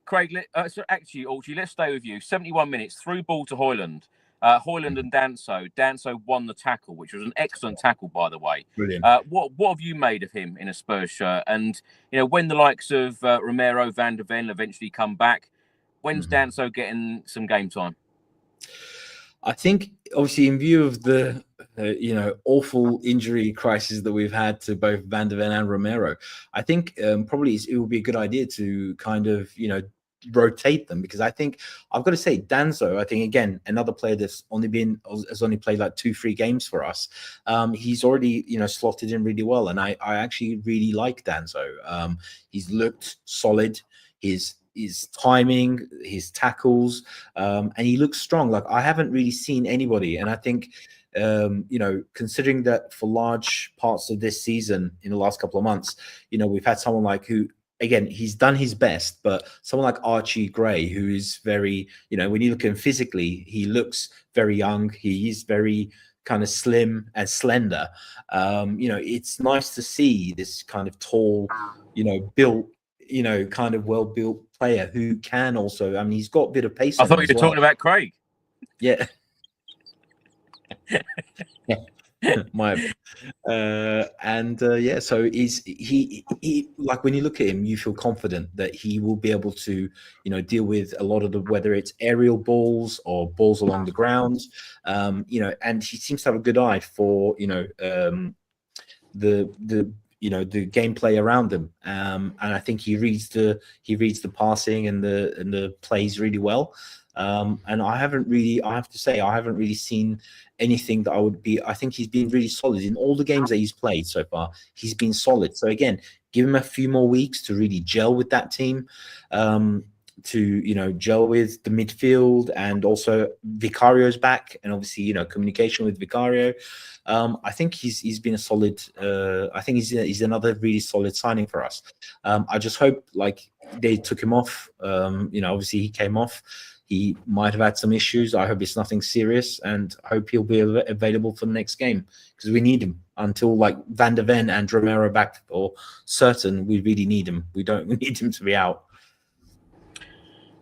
Craig, so actually, Orchie, let's stay with you. 71 minutes, through ball to Højlund. Højlund and Danso won the tackle, which was an excellent tackle, by the way. Brilliant. What have you made of him in a Spurs shirt? And when the likes of Romero, Van der Ven eventually come back, when's Danso getting some game time? I think, obviously, in view of the awful injury crisis that we've had to both Van der Ven and Romero, I think probably it would be a good idea to kind of rotate them, because I think I've got to say Danso, I think again another player that's has only played like 2-3 games for us. He's already slotted in really well, and I actually really like Danso. He's looked solid. His timing, his tackles, and he looks strong. Like I haven't really seen anybody, and I think considering that for large parts of this season, in the last couple of months, we've had someone like who. Again, he's done his best, but someone like Archie Gray, who is very, when you look at him physically, he looks very young. He is very kind of slim and slender. It's nice to see this kind of tall, built, kind of well-built player who can also, I mean, he's got a bit of pace. I thought you were talking about Craig. Yeah. My so he like when you look at him, you feel confident that he will be able to deal with a lot of whether it's aerial balls or balls along the ground, and he seems to have a good eye for the gameplay around them, and I think he reads the passing and the plays really well. And I have to say, I haven't really seen anything that I think he's been really solid in all the games that he's played so far. He's been solid. So again, give him a few more weeks to really gel with that team, to gel with the midfield, and also Vicario's back, and obviously communication with Vicario. I think he's been a solid. I think he's another really solid signing for us. I just hope they took him off. Obviously he came off. He might have had some issues. I hope it's nothing serious, and hope he'll be available for the next game, because we need him until Van der Ven and Romero back for certain. We really need him. We need him to be out.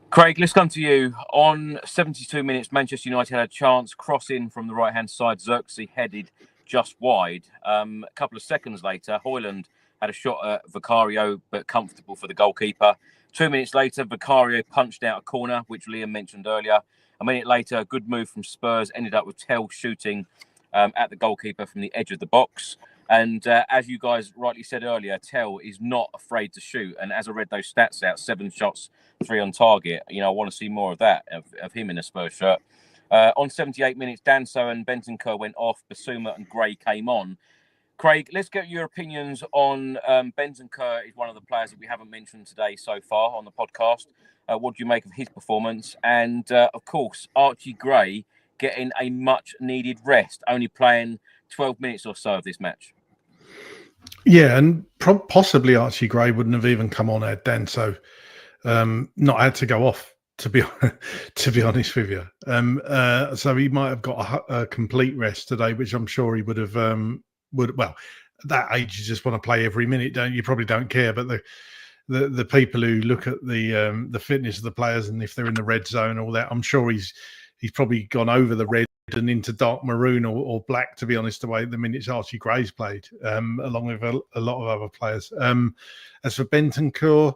Craig, let's come to you. On 72 minutes, Manchester United had a chance, cross in from the right-hand side. Xerxes headed just wide. A couple of seconds later, Højlund had a shot at Vicario, but comfortable for the goalkeeper. 2 minutes later, Vicario punched out a corner, which Liam mentioned earlier. A minute later, a good move from Spurs ended up with Tell shooting at the goalkeeper from the edge of the box. And as you guys rightly said earlier, Tell is not afraid to shoot. And as I read those stats out, 7 shots, 3 on target. I want to see more of that, of him in a Spurs shirt. On 78 minutes, Danso and Bentancur went off. Basuma and Gray came on. Craig, let's get your opinions on Bentancur. Is one of the players that we haven't mentioned today so far on the podcast. What do you make of his performance? And, of course, Archie Gray getting a much needed rest, only playing 12 minutes or so of this match. Yeah, and possibly Archie Gray wouldn't have even come on had Danso not had to go off. To be honest with you, so he might have got a complete rest today, which I'm sure he would have. Well, at that age, you just want to play every minute, don't you? Probably don't care, but the people who look at the fitness of the players and if they're in the red zone, all that, I'm sure he's probably gone over the red and into dark maroon or black. To be honest, the way the minutes Archie Gray's played, along with a lot of other players. As for Bentancur,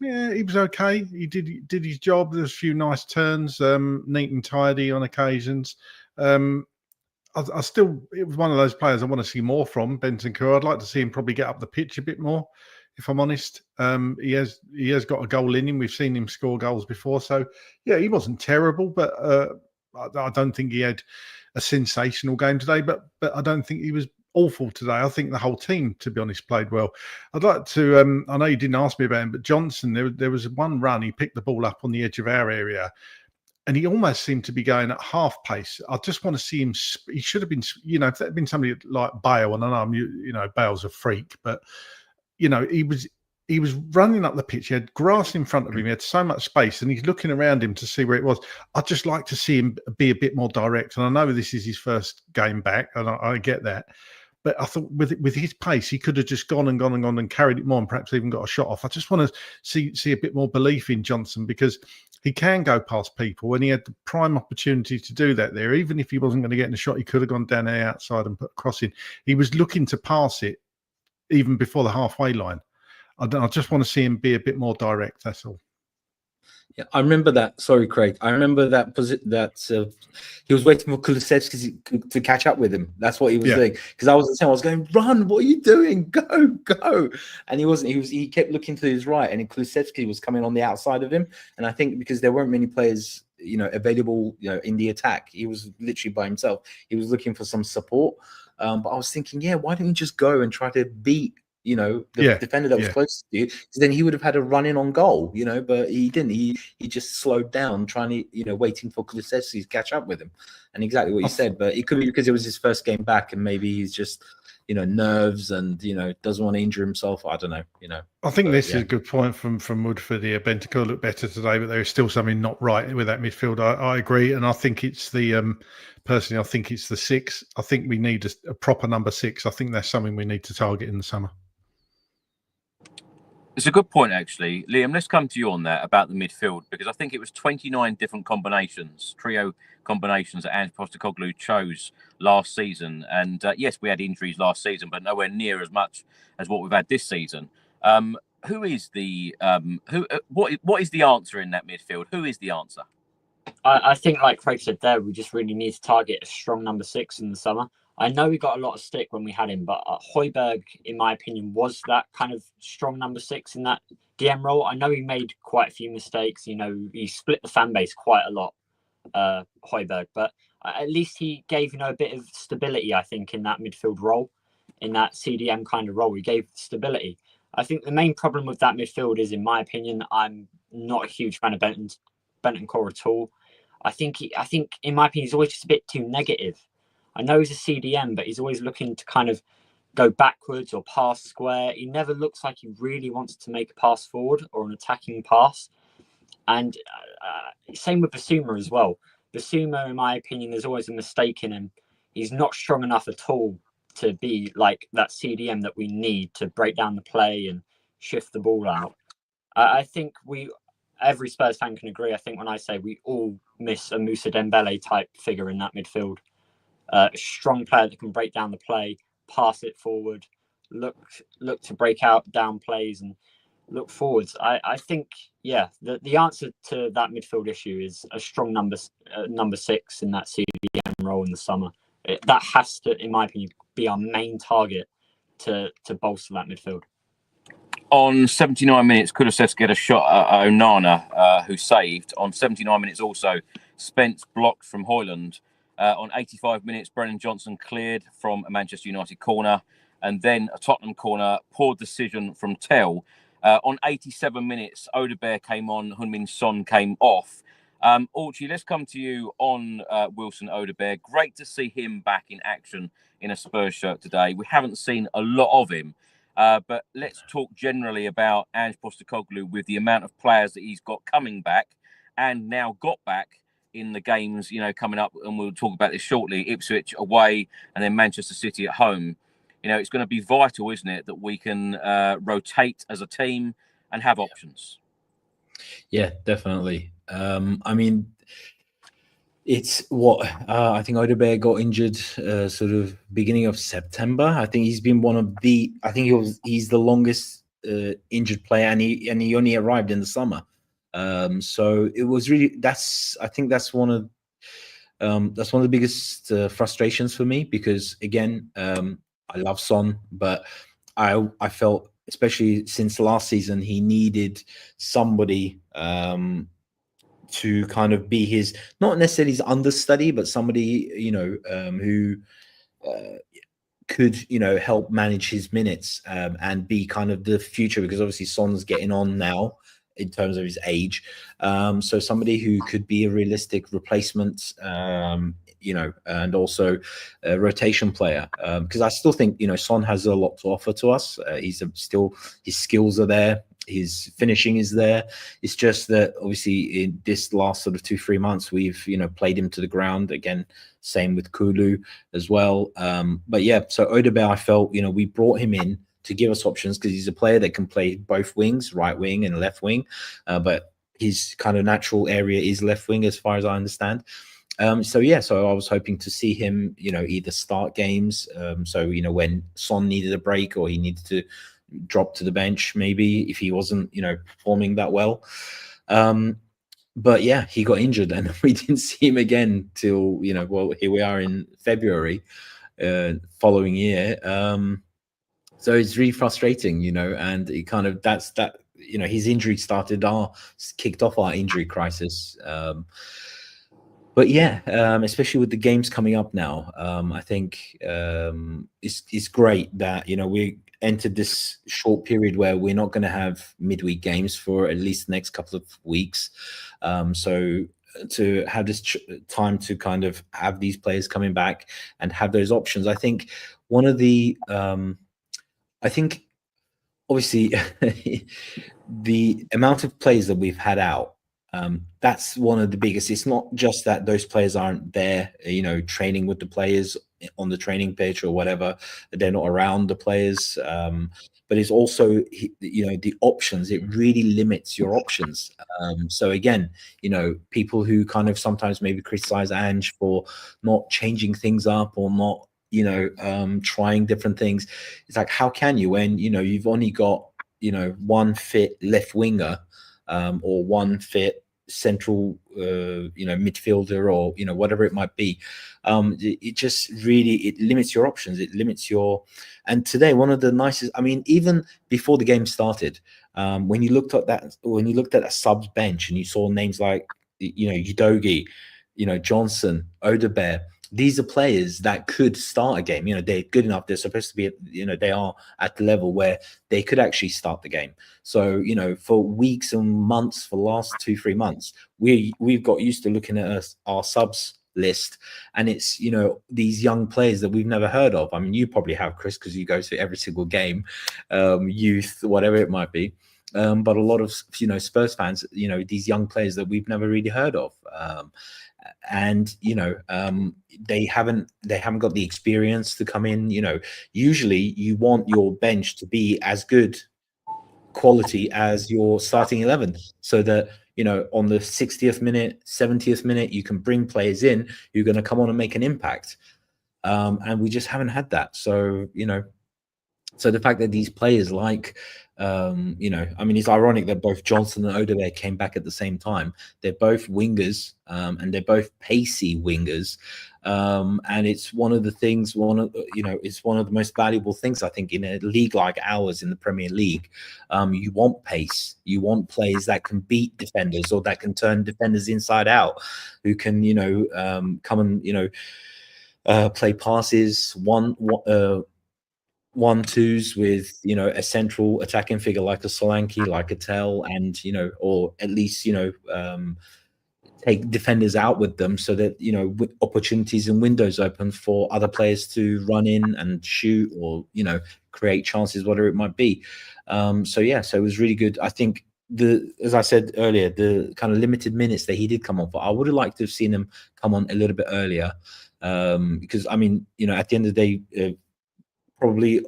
yeah, he was okay. He did his job. There's a few nice turns, neat and tidy on occasions. I still, it was one of those players I want to see more from, Bentancur. I'd like to see him probably get up the pitch a bit more, if I'm honest. He has got a goal in him. We've seen him score goals before. So, yeah, he wasn't terrible, but I don't think he had a sensational game today. But I don't think he was awful today. I think the whole team, to be honest, played well. I'd like to, I know you didn't ask me about him, but Johnson, there was one run, he picked the ball up on the edge of our area, and he almost seemed to be going at half pace. I just want to see him. He should have been, if that had been somebody like Bale, and I know, Bale's a freak, but, he was running up the pitch. He had grass in front of him. He had so much space, and he's looking around him to see where it was. I'd just like to see him be a bit more direct. And I know this is his first game back, and I get that. But I thought with his pace, he could have just gone and carried it more and perhaps even got a shot off. I just want to see a bit more belief in Johnson, because he can go past people, and he had the prime opportunity to do that there. Even if he wasn't going to get in a shot, he could have gone down the outside and put a cross in. He was looking to pass it even before the halfway line. I just want to see him be a bit more direct. That's all. Yeah, I remember that. Sorry, Craig. I remember that he was waiting for Kulusevski to catch up with him. That's what he was doing. Because I was going, run! What are you doing? Go! And he wasn't. He kept looking to his right, and Kulusevski was coming on the outside of him. And I think because there weren't many players, available, in the attack, he was literally by himself. He was looking for some support. But I was thinking, why don't you just go and try to beat the defender that was closest to you? Because then he would have had a run in on goal, but he didn't. He just slowed down, trying to, waiting for Kulusevski to catch up with him. And exactly what you said, but it could be because it was his first game back, and maybe he's just, nerves and, doesn't want to injure himself. I don't know, I think this is a good point from Woodford here. Bentancur looked better today, but there is still something not right with that midfield. I agree. And I think it's personally, I think it's the 6. I think we need a proper number 6. I think that's something we need to target in the summer. It's a good point, actually. Liam, let's come to you on that about the midfield, because I think it was 29 different trio combinations that Ange Postecoglou chose last season. And yes, we had injuries last season, but nowhere near as much as what we've had this season. Who is the what is the answer in that midfield? Who is the answer? I think, like Craig said there, we just really need to target a strong number 6 in the summer. I know we got a lot of stick when we had him, but Højbjerg, in my opinion, was that kind of strong number 6 in that DM role. I know he made quite a few mistakes. He split the fan base quite a lot, Højbjerg, but at least he gave, a bit of stability, I think, in that midfield role, in that CDM kind of role. He gave stability. I think the main problem with that midfield is, in my opinion, I'm not a huge fan of Bentancur at all. I think, in my opinion, he's always just a bit too negative. I know he's a CDM, but he's always looking to kind of go backwards or pass square. He never looks like he really wants to make a pass forward or an attacking pass. And same with Basuma as well. Basuma, in my opinion, there's always a mistake in him. He's not strong enough at all to be like that CDM that we need to break down the play and shift the ball out. I think every Spurs fan can agree. I think when I say we all miss a Moussa Dembele type figure in that midfield. A strong player that can break down the play, pass it forward, look to break out down plays and look forwards. I think, the answer to that midfield issue is a strong number 6 in that CDM role in the summer. That has to, in my opinion, be our main target to bolster that midfield. On 79 minutes, Kulusevski had a shot at Onana, who saved. On 79 minutes also, Spence blocked from Højlund. On 85 minutes, Brennan Johnson cleared from a Manchester United corner, and then a Tottenham corner, poor decision from Tell. On 87 minutes, Odegaard came on, Heung-min Son came off. Orchie, let's come to you on Wilson Odegaard. Great to see him back in action in a Spurs shirt today. We haven't seen a lot of him, but let's talk generally about Ange Postecoglou with the amount of players that he's got coming back and now got back in the games, coming up, and we'll talk about this shortly. Ipswich away and then Manchester City at home. It's going to be vital, isn't it, that we can rotate as a team and have options. Yeah, definitely. I mean, it's what I think Odegaard got injured sort of beginning of September. I think he's been one of the. I think he's the longest injured player, and he only arrived in the summer. So it was really I think that's one of the biggest frustrations for me, because again, I love Son, but I felt, especially since last season, he needed somebody to kind of be his, not necessarily his understudy, but somebody who could help manage his minutes and be kind of the future, because obviously Son's getting on now in terms of his age, so somebody who could be a realistic replacement, and also a rotation player, because I still think Son has a lot to offer to us. His skills are there, his finishing is there. It's just that obviously in this last sort of 2-3 months we've played him to the ground again. Same with Kulu as well. But yeah, so Odegaard, I felt we brought him in to give us options, because he's a player that can play both wings, right wing and left wing, but his kind of natural area is left wing as far as I understand. So I was hoping to see him either start games, so when Son needed a break or he needed to drop to the bench, maybe if he wasn't performing that well. But yeah, he got injured and we didn't see him again till well, here we are in February following year. So it's really frustrating, and it kind of his injury kicked off our injury crisis. But yeah, especially with the games coming up now, I think it's great that we entered this short period where we're not going to have midweek games for at least the next couple of weeks. So to have this time to kind of have these players coming back and have those options, I think one of the I think obviously the amount of players that we've had out, that's one of the biggest. It's not just that those players aren't there, training with the players on the training pitch or whatever, they're not around the players, but it's also the options. It really limits your options. So again, people who kind of sometimes maybe criticize Ange for not changing things up or not trying different things. It's like, how can you, when you've only got one fit left winger, or one fit central midfielder, or whatever it might be. It just really limits your options. It limits your. And today, one of the nicest, I mean, even before the game started, when you looked at a subs bench and you saw names like Udogie, Johnson, Odegaard, these are players that could start a game. They're good enough. They're supposed to be, they are at the level where they could actually start the game. So, for weeks and months, for the last 2-3 months, we've got used to looking at our subs list, and it's, these young players that we've never heard of. I mean, you probably have, Chris, because you go to every single game, youth, whatever it might be. But a lot of, Spurs fans, these young players that we've never really heard of. And they haven't got the experience to come in. Usually you want your bench to be as good quality as your starting 11, so that on the 60th minute, 70th minute, you can bring players in who are going to come on and make an impact. And we just haven't had that. So so the fact that these players like, I mean, it's ironic that both Johnson and Odegaard came back at the same time. They're both wingers, and they're both pacey wingers. And it's one of the things, it's one of the most valuable things, I think, in a league like ours in the Premier League. You want pace. You want players that can beat defenders, or that can turn defenders inside out, who can, come and, play passes, 1-2s with a central attacking figure like a Solanke, like a Tell, and or at least take defenders out with them so that, you know, opportunities and windows open for other players to run in and shoot or, you know, create chances, whatever it might be. So it was really good. I think as I said earlier, the kind of limited minutes that he did come on for, I would have liked to have seen him come on a little bit earlier. Because I mean, you know, at the end of the day, probably,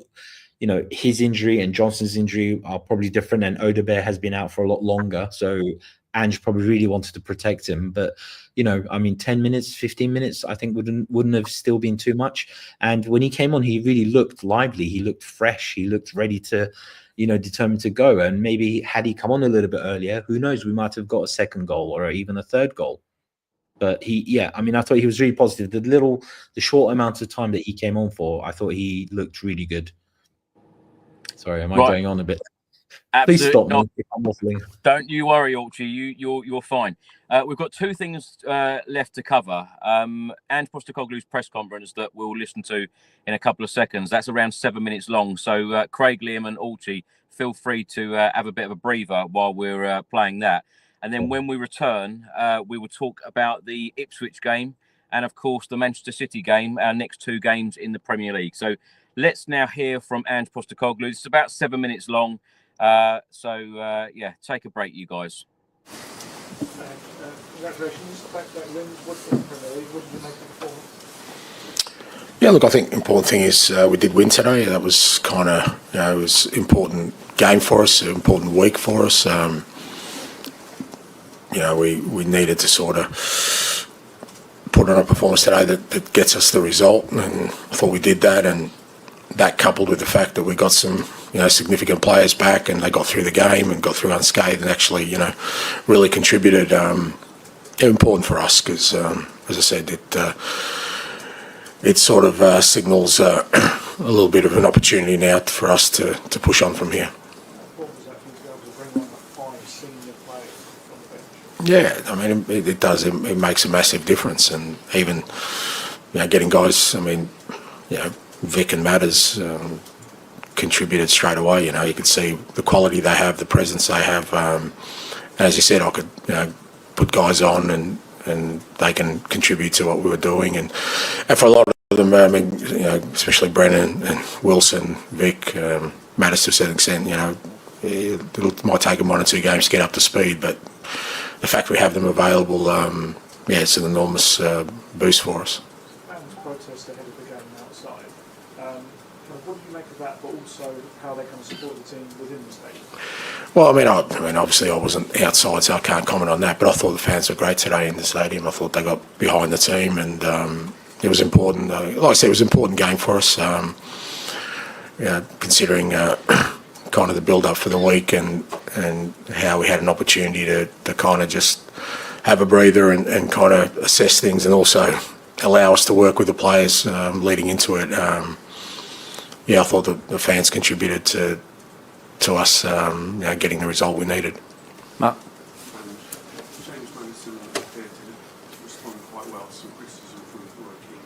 you know, his injury and Johnson's injury are probably different, and Odegaard has been out for a lot longer. So Ange probably really wanted to protect him, but you know, I mean, 10 minutes, 15 minutes, I think wouldn't have still been too much. And when he came on, he really looked lively. He looked fresh. He looked ready to, you know, determined to go. And maybe had he come on a little bit earlier, who knows? We might have got a second goal or even a third goal. But I mean, I thought he was really positive. The short amount of time that he came on for, I thought he looked really good. Sorry, am I going on a bit? Please stop me if I'm waffling. Don't you worry, Orchie. You're fine. We've got two things left to cover. Ange Postecoglou's press conference that we'll listen to in a couple of seconds. That's around 7 minutes long. So Craig, Liam, and Orchie, feel free to have a bit of a breather while we're playing that. And then when we return, we will talk about the Ipswich game and, of course, the Manchester City game, our next two games in the Premier League. So let's now hear from Ange Postecoglou. It's about 7 minutes long. Take a break, you guys. Congratulations. Back win. What's the Premier League? What did you make of the performance? Yeah, look, I think the important thing is we did win today. That was kind of, you know, it was an important game for us, an important week for us. You know, we needed to sort of put on a performance today that gets us the result, and I thought we did that. And that coupled with the fact that we got some, you know, significant players back and they got through the game and got through unscathed and actually, you know, really contributed. Important for us because, as I said, it sort of signals a little bit of an opportunity now for us to push on from here. Yeah, I mean, it does. It makes a massive difference, and even, you know, getting guys. I mean, you know, Vic and Matters contributed straight away. You know, you could see the quality they have, the presence they have. And as you said, I could, you know, put guys on and they can contribute to what we were doing. And for a lot of them, I mean, you know, especially Brennan and Wilson, Vic, Maddison to a certain extent, you know, it might take them 1 or 2 games to get up to speed, but the fact we have them available, it's an enormous boost for us. Fans protest ahead of the game outside. What do you make of that, but also how they kind of support the team within the stadium? Well, I mean, obviously I wasn't outside, so I can't comment on that. But I thought the fans were great today in the stadium. I thought they got behind the team, and it was important. Like I said, it was an important game for us. You know, considering kind of the build-up for the week and how we had an opportunity to kind of just have a breather and kind of assess things, and also allow us to work with the players leading into it. I thought the fans contributed to us getting the result we needed. Matt? James Maddison appeared to respond quite well to some criticism from Orcun.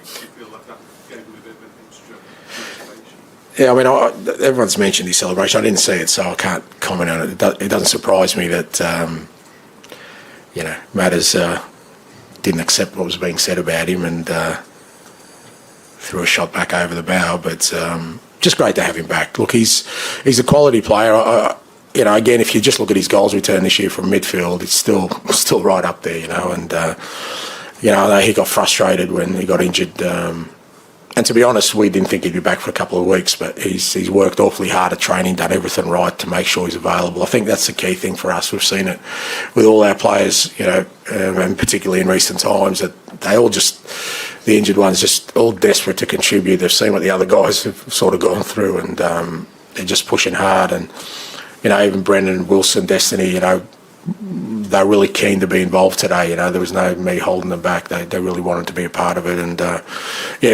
Do you feel like that gave him a bit of an extra motivation? Yeah, I mean, everyone's mentioned his celebration. I didn't see it, so I can't comment on it. It doesn't surprise me that, Matters didn't accept what was being said about him and threw a shot back over the bow. But just great to have him back. Look, he's a quality player. Again, if you just look at his goals return this year from midfield, it's still right up there, you know. And I know he got frustrated when he got injured. And to be honest, we didn't think he'd be back for a couple of weeks, but he's worked awfully hard at training, done everything right to make sure he's available. I think that's the key thing for us. We've seen it with all our players, and particularly in recent times, that they all the injured ones, just all desperate to contribute. They've seen what the other guys have sort of gone through, and they're just pushing hard. And, even Brendan, Wilson, Destiny, they're really keen to be involved today. There was no me holding them back. They really wanted to be a part of it. And,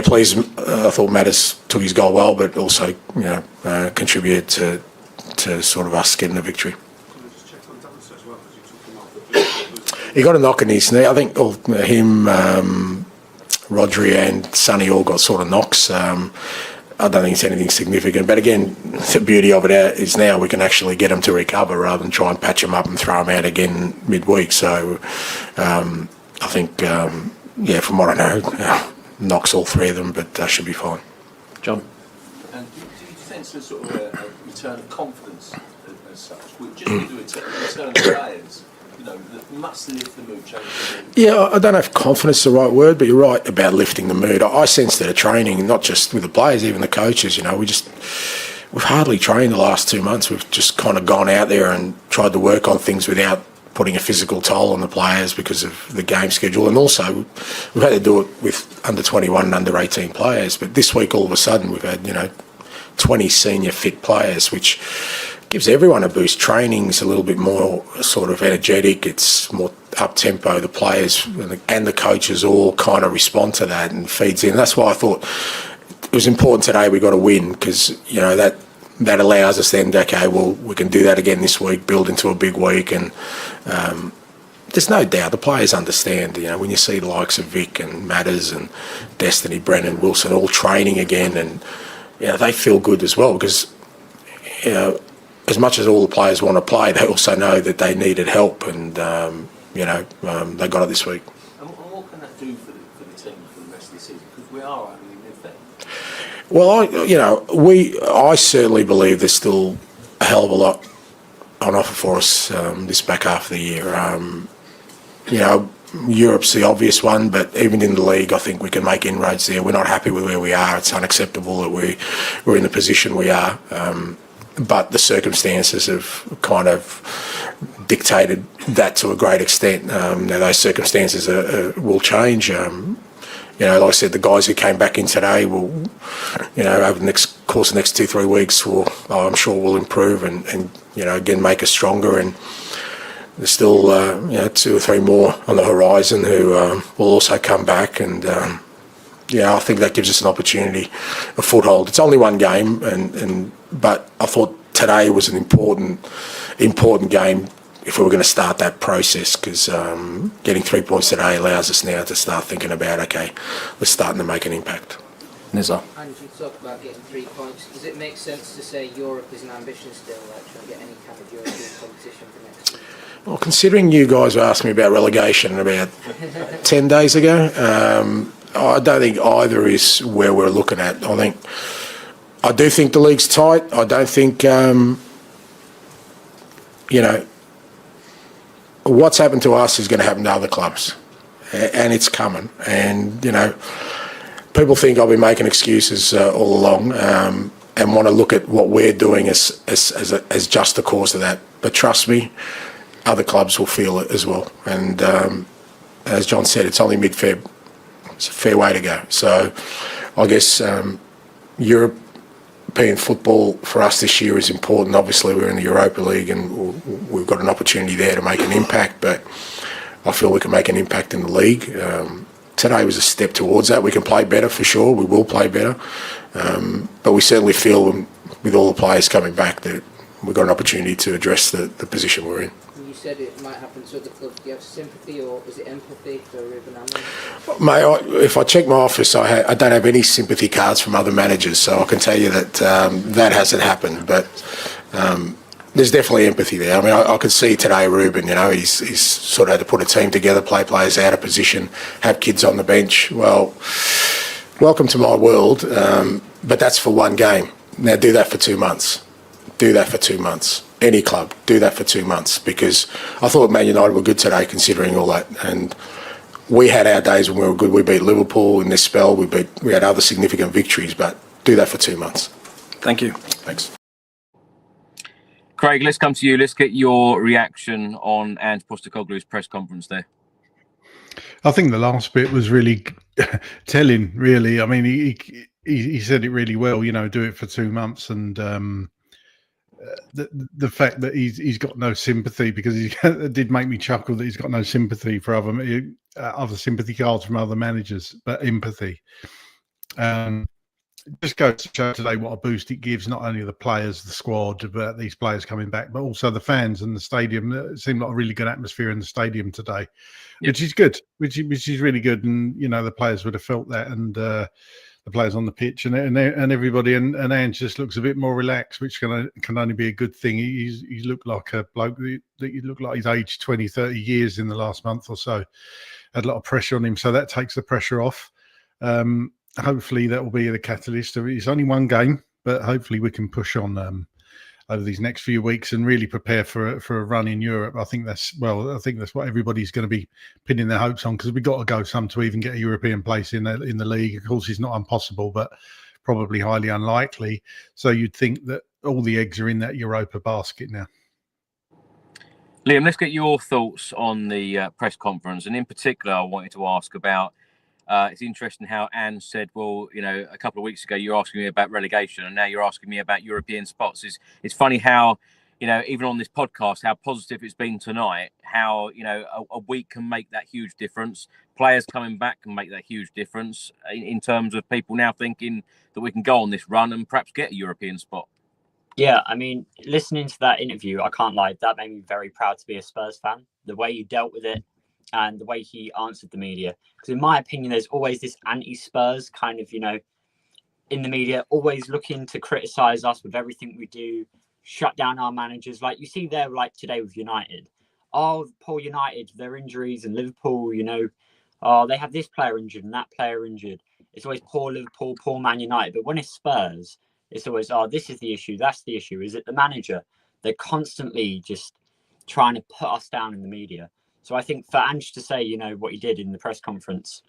please, I thought Maddis took his goal well, but also, contributed to sort of us getting the victory. He got a knock in his knee. I think him, Rodri and Sonny all got sort of knocks. I I don't think it's anything significant. But again, the beauty of it is now we can actually get them to recover rather than try and patch them up and throw them out again midweek. So I think, from what I know, knocks all three of them, but should be fine. John? And do you sense a sort of a return of confidence as such? Just with the return of players, that must lift the mood, change the mood? Yeah, I don't know if confidence is the right word, but you're right about lifting the mood. I sense that at training, not just with the players, even the coaches, we've hardly trained the last 2 months. We've just kind of gone out there and tried to work on things without putting a physical toll on the players because of the game schedule. And also, we've had to do it with under 21 and under 18 players. But this week, all of a sudden, we've had, 20 senior fit players, which gives everyone a boost. Training's a little bit more sort of energetic. It's more up-tempo. The players and the coaches all kind of respond to that and feeds in. That's why I thought it was important today we got a win because, that allows us then, okay, well, we can do that again this week, build into a big week. And there's no doubt the players understand, when you see the likes of Vic and Maddison and Destiny, Brennan, Wilson all training again, and, they feel good as well because, as much as all the players want to play, they also know that they needed help, and they got it this week. And what can that do for the team for the rest of the season? Because we are only mid-Feb. Well, I certainly believe there's still a hell of a lot on offer for us this back half of the year. Europe's the obvious one, but even in the league, I think we can make inroads there. We're not happy with where we are. It's unacceptable that we're in the position we are. But the circumstances have kind of dictated that to a great extent. Now those circumstances will change. Like I said, the guys who came back in today will, over the course of the next 2-3 weeks, I'm sure will improve and again make us stronger. And there's still 2 or 3 more on the horizon who will also come back. And I think that gives us an opportunity, a foothold. It's only one game, but I thought today was an important game if we were going to start that process, because getting 3 points today allows us now to start thinking about, okay, we're starting to make an impact. Nizar? And you talk about getting 3 points. Does it make sense to say Europe is an ambition still, trying to get any kind of European competition for next season? Well, considering you guys were asking me about relegation about 10 days ago, I don't think either is where we're looking at. I do think the league's tight. I don't think, what's happened to us is going to happen to other clubs, and it's coming. And, people think I'll be making excuses all along and want to look at what we're doing as just the cause of that. But trust me, other clubs will feel it as well. And as John said, it's only mid-Feb. It's a fair way to go. So I guess European football for us this year is important. Obviously, we're in the Europa League and we've got an opportunity there to make an impact, but I feel we can make an impact in the league. Today was a step towards that. We can play better for sure. We will play better. But we certainly feel with all the players coming back that we've got an opportunity to address the position we're in. You said it might happen to other clubs. Do you have sympathy or is it empathy for Ruben Amorim? Mate, if I check my office, I don't have any sympathy cards from other managers, so I can tell you that that hasn't happened. But there's definitely empathy there. I mean, I could see today Ruben, he's sort of had to put a team together, play players out of position, have kids on the bench. Well, welcome to my world, but that's for one game. Now do that for 2 months. Do that for 2 months. Any club, do that for 2 months, because I thought Man United were good today considering all that. And we had our days when we were good. We beat Liverpool in this spell. We had other significant victories, but do that for 2 months. Thank you. Thanks. Craig, let's come to you. Let's get your reaction on Ange Postecoglou's press conference there. I think the last bit was really telling, really. I mean, he said it really well, do it for 2 months. And the fact that he's got no sympathy, because it did make me chuckle that he's got no sympathy for other sympathy cards from other managers, but empathy. Just goes to show today what a boost it gives, not only the players, the squad, but these players coming back, but also the fans and the stadium. It seemed like a really good atmosphere in the stadium today, which is good, which is really good. And, the players would have felt that. And the players on the pitch and everybody, and Ange just looks a bit more relaxed, which can only be a good thing. He's looked like a bloke that you look like he's aged 20, 30 years in the last month or so. Had a lot of pressure on him, so that takes the pressure off. Hopefully that will be the catalyst. It's only one game, but hopefully we can push on over these next few weeks and really prepare for a run in Europe. I think that's what everybody's going to be pinning their hopes on, because we've got to go some to even get a European place in the league. Of course, it's not impossible, but probably highly unlikely. So you'd think that all the eggs are in that Europa basket now. Liam, let's get your thoughts on the press conference, and in particular, I wanted to ask about. It's interesting how Anne said, well, a couple of weeks ago you're asking me about relegation, and now you're asking me about European spots. It's funny how, even on this podcast, how positive it's been tonight, how, a week can make that huge difference. Players coming back can make that huge difference in terms of people now thinking that we can go on this run and perhaps get a European spot. Yeah, I mean, listening to that interview, I can't lie, that made me very proud to be a Spurs fan. The way you dealt with it, and the way he answered the media. Because in my opinion, there's always this anti-Spurs kind of, in the media, always looking to criticise us with everything we do, shut down our managers. Like you see there, like today with United. Oh, poor United, their injuries, and Liverpool, oh, they have this player injured and that player injured. It's always poor Liverpool, poor Man United. But when it's Spurs, it's always, oh, this is the issue, that's the issue. Is it the manager? They're constantly just trying to put us down in the media. So I think for Ange to say, what he did in the press conference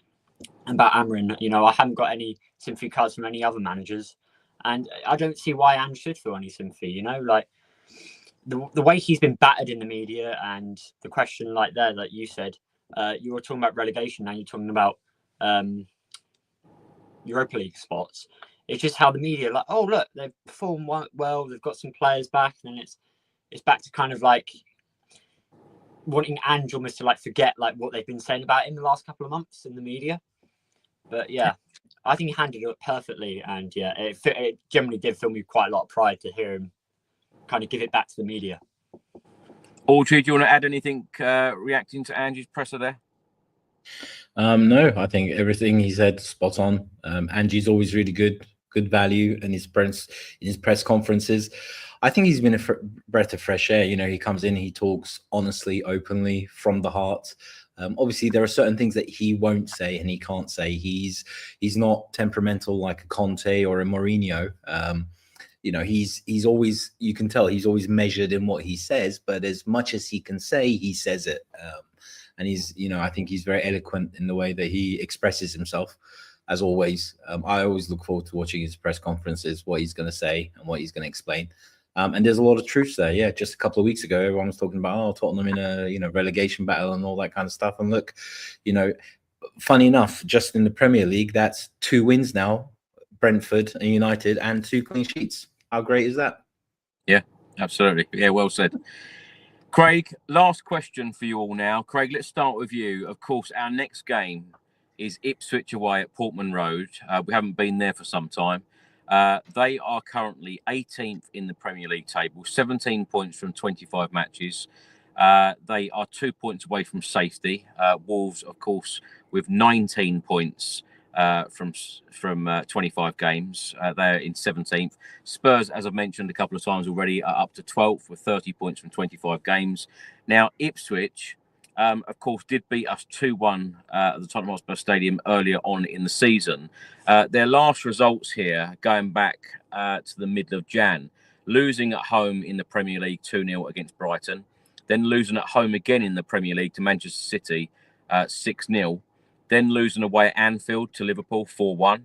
about Amrin, I haven't got any sympathy cards from any other managers. And I don't see why Ange should feel any sympathy, like the way he's been battered in the media, and the question like there that you said, you were talking about relegation, now you're talking about Europa League spots. It's just how the media, like, oh, look, they've performed well, they've got some players back, and then it's back to kind of like wanting Ange almost to forget what they've been saying about him the last couple of months in the media. But yeah, I think he handled it perfectly, and yeah, it generally did fill me quite a lot of pride to hear him kind of give it back to the media. Audrey, do you want to add anything reacting to Ange's presser there? No, I think everything he said spot on. Ange's always really good value in his press conferences. I think he's been a breath of fresh air. He comes in, he talks honestly, openly, from the heart. Obviously, there are certain things that he won't say and he can't say. He's not temperamental like a Conte or a Mourinho. He's always, you can tell he's always measured in what he says, but as much as he can say, he says it. And he's, I think he's very eloquent in the way that he expresses himself. As always, I always look forward to watching his press conferences, what he's going to say and what he's going to explain. And there's a lot of truth there. Yeah, just a couple of weeks ago, everyone was talking about Tottenham in a relegation battle and all that kind of stuff. And look, funny enough, just in the Premier League, that's 2 wins now, Brentford and United, and 2 clean sheets. How great is that? Yeah, absolutely. Yeah, well said. Craig, last question for you all now. Craig, let's start with you. Of course, our next game is Ipswich away at Portman Road. We haven't been there for some time. They are currently 18th in the Premier League table, 17 points from 25 matches. They are 2 points away from safety. Wolves, of course, with 19 points from 25 games. They're in 17th. Spurs, as I've mentioned a couple of times already, are up to 12th with 30 points from 25 games. Now, Ipswich, of course, did beat us 2-1 at the Tottenham Hotspur Stadium earlier on in the season. Their last results here, going back to the middle of Jan, losing at home in the Premier League 2-0 against Brighton, then losing at home again in the Premier League to Manchester City 6-0, then losing away at Anfield to Liverpool 4-1,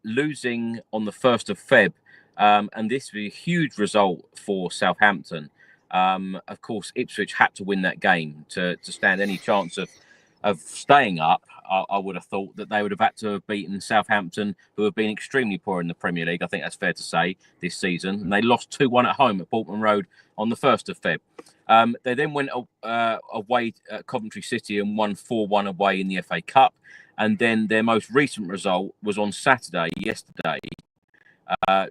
losing on the 1st of Feb, and this was a huge result for Southampton. Of course, Ipswich had to win that game to stand any chance of staying up. I would have thought that they would have had to have beaten Southampton, who have been extremely poor in the Premier League. I think that's fair to say this season. And they lost 2-1 at home at Portman Road on the 1st of Feb. They then went away at Coventry City and won 4-1 away in the FA Cup. And then their most recent result was on yesterday,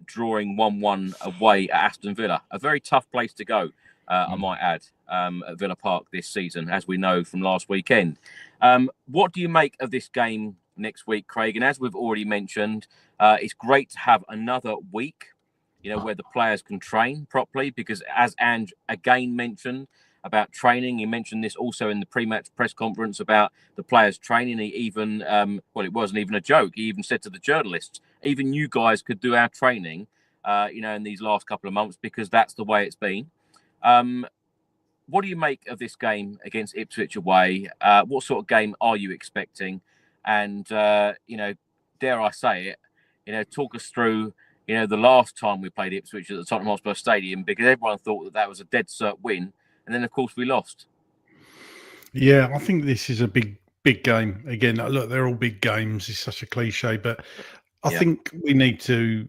drawing 1-1 away at Aston Villa. A very tough place to go, I might add, at Villa Park this season, as we know from last weekend. What do you make of this game next week, Craig. And as we've already mentioned, it's great to have another week, where the players can train properly, because as Ange again mentioned about training, he mentioned this also in the pre-match press conference about the players training. He even, it wasn't even a joke. He even said to the journalists, even you guys could do our training, in these last couple of months, because that's the way it's been. What do you make of this game against Ipswich away? What sort of game are you expecting? And, dare I say it, talk us through, the last time we played Ipswich at the Tottenham Hotspur Stadium, because everyone thought that was a dead cert win. And then, of course, we lost. Yeah, I think this is a big game. Again, look, they're all big games. It's such a cliche, but I think we need to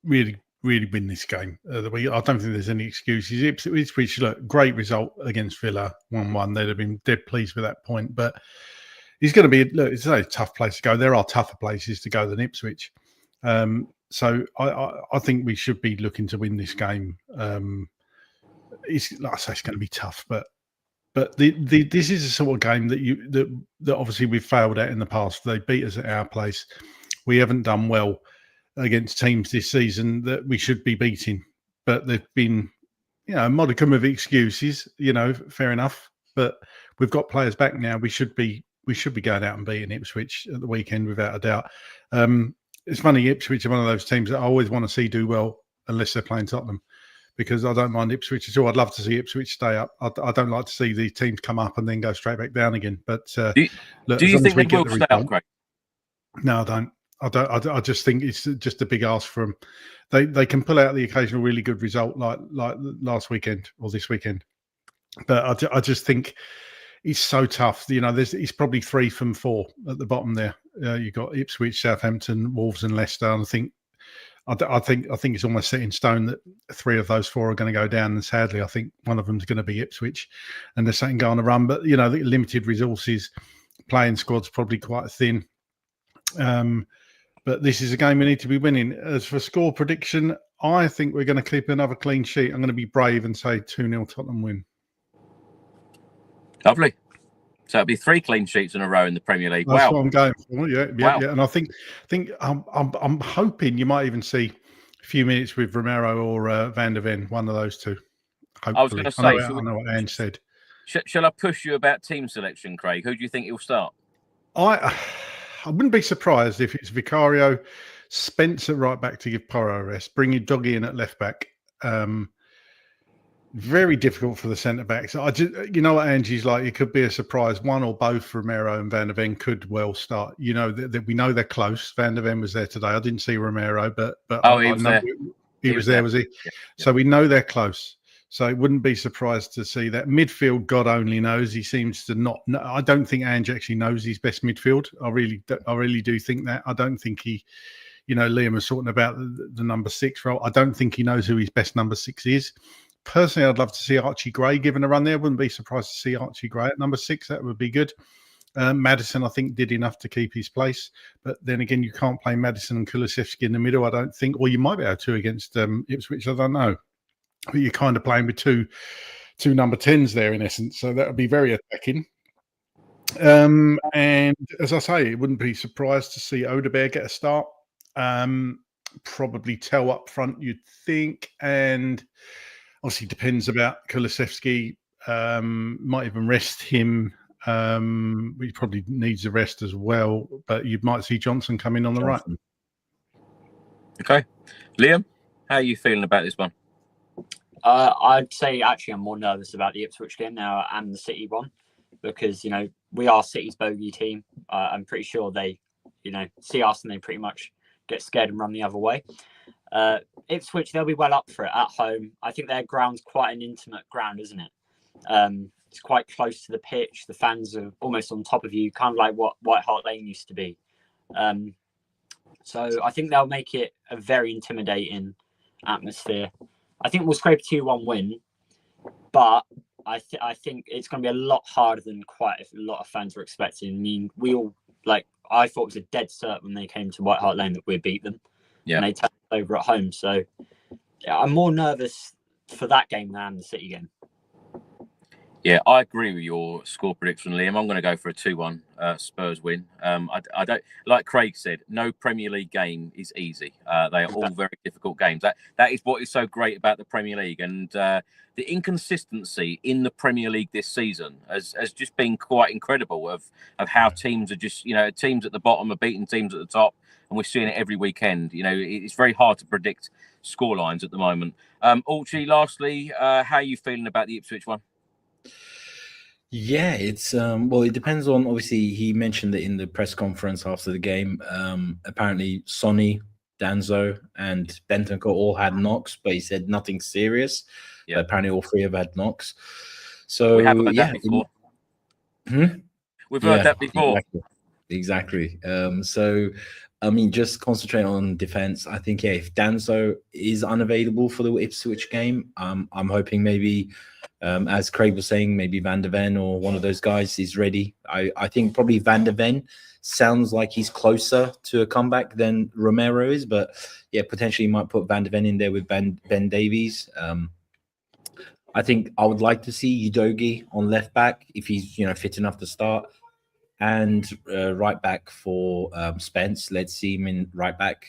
really win this game. I don't think there's any excuses. Ipswich, look, great result against Villa, 1-1. They'd have been dead pleased with that point. But it's going to be, look, it's a tough place to go. There are tougher places to go than Ipswich. So I think we should be looking to win this game. It's, like I say, it's going to be tough, but this is a sort of game that obviously we've failed at in the past. They beat us at our place. We haven't done well against teams this season that we should be beating, but they've been, a modicum of excuses. Fair enough. But we've got players back now. We should be going out and beating Ipswich at the weekend without a doubt. It's funny, Ipswich are one of those teams that I always want to see do well unless they're playing Tottenham, because I don't mind Ipswich at all. I'd love to see Ipswich stay up. I don't like to see the teams come up and then go straight back down again. But do you think they will stay up, Craig? No, I don't. I just think it's just a big ask from them. They can pull out the occasional really good result like last weekend or this weekend, but I just think it's so tough. It's probably 3 from 4 at the bottom there. You've got Ipswich, Southampton, Wolves, and Leicester. And I think it's almost set in stone that 3 of those 4 are going to go down. And sadly, I think one of them is going to be Ipswich, and there's something going to run. But the limited resources, playing squad's probably quite thin. But this is a game we need to be winning. As for score prediction, I think we're going to keep another clean sheet. I'm going to be brave and say 2-0 Tottenham win. Lovely. So it'll be 3 clean sheets in a row in the Premier League. That's wow. what I'm going for. Yeah. Wow. And I think I'm hoping you might even see a few minutes with Romero or Van der Ven, one of those two. Hopefully. I was going to say, I know what Ange said. Shall I push you about team selection, Craig? Who do you think he'll start? I wouldn't be surprised if it's Vicario, Spence at right back to give Porro a rest, bring your doggy in at left back. Very difficult for the centre backs. I just, what Angie's like. It could be a surprise. One or both Romero and Van der Ven could well start. We know they're close. Van der Ven was there today. I didn't see Romero, but he was there. He was there, was he? Yeah. So we know they're close. So it wouldn't be surprised to see that midfield. God only knows. He seems to not. I don't think Ange actually knows his best midfield. I really do think that. I don't think he. Liam was talking about the number 6 role. I don't think he knows who his best number 6 is. Personally, I'd love to see Archie Gray given a run there. Wouldn't be surprised to see Archie Gray at number 6. That would be good. Maddison, I think, did enough to keep his place. But then again, you can't play Maddison and Kulusevski in the middle, I don't think. Or you might be able to against Ipswich, I don't know. But you're kind of playing with two number 10s there, in essence. So that would be very attacking. And as I say, it wouldn't be surprised to see Odebear get a start. Probably Tell up front, you'd think. And obviously depends about Kulusevski. Might even rest him. He probably needs a rest as well. But you might see Johnson come in on the right. Okay. Liam, how are you feeling about this one? I'd say actually I'm more nervous about the Ipswich game now and the City one, because we are City's bogey team. I'm pretty sure they see us and they pretty much get scared and run the other way. Ipswich, they'll be well up for it at home. I think their ground's quite an intimate ground, isn't it? It's quite close to the pitch. The fans are almost on top of you, kind of like what White Hart Lane used to be. So I think they'll make it a very intimidating atmosphere. I think we'll scrape a 2-1 win, but I think it's going to be a lot harder than quite a lot of fans were expecting. I mean, I thought it was a dead cert when they came to White Hart Lane that we'd beat them. Yeah. And they turned over at home. So yeah, I'm more nervous for that game than the City game. Yeah, I agree with your score prediction, Liam. I'm going to go for a 2-1 Spurs win. I don't, like Craig said, no Premier League game is easy. They are all very difficult games. That is what is so great about the Premier League, and the inconsistency in the Premier League this season has just been quite incredible. Of how teams are just, teams at the bottom are beating teams at the top, and we're seeing it every weekend. It's very hard to predict scorelines at the moment. Archie, lastly, how are you feeling about the Ipswich one? Yeah, it's well, it depends on, obviously he mentioned that in the press conference after the game. Apparently Sonny, Danzo and Bentancur all had knocks, but he said nothing serious. Yeah. But apparently all three have had knocks. So we have heard that before. We've heard that before. Exactly. So I mean, just concentrate on defense. I think, yeah, if Danzo is unavailable for the Ipswich game, I'm hoping maybe, as Craig was saying, maybe Van der Ven or one of those guys is ready. I think probably Van der Ven sounds like he's closer to a comeback than Romero is, but yeah, potentially might put Van der Ven in there with Ben Davies. I think I would like to see Udogie on left back if he's fit enough to start. And right back for Spence. Let's see him in right back,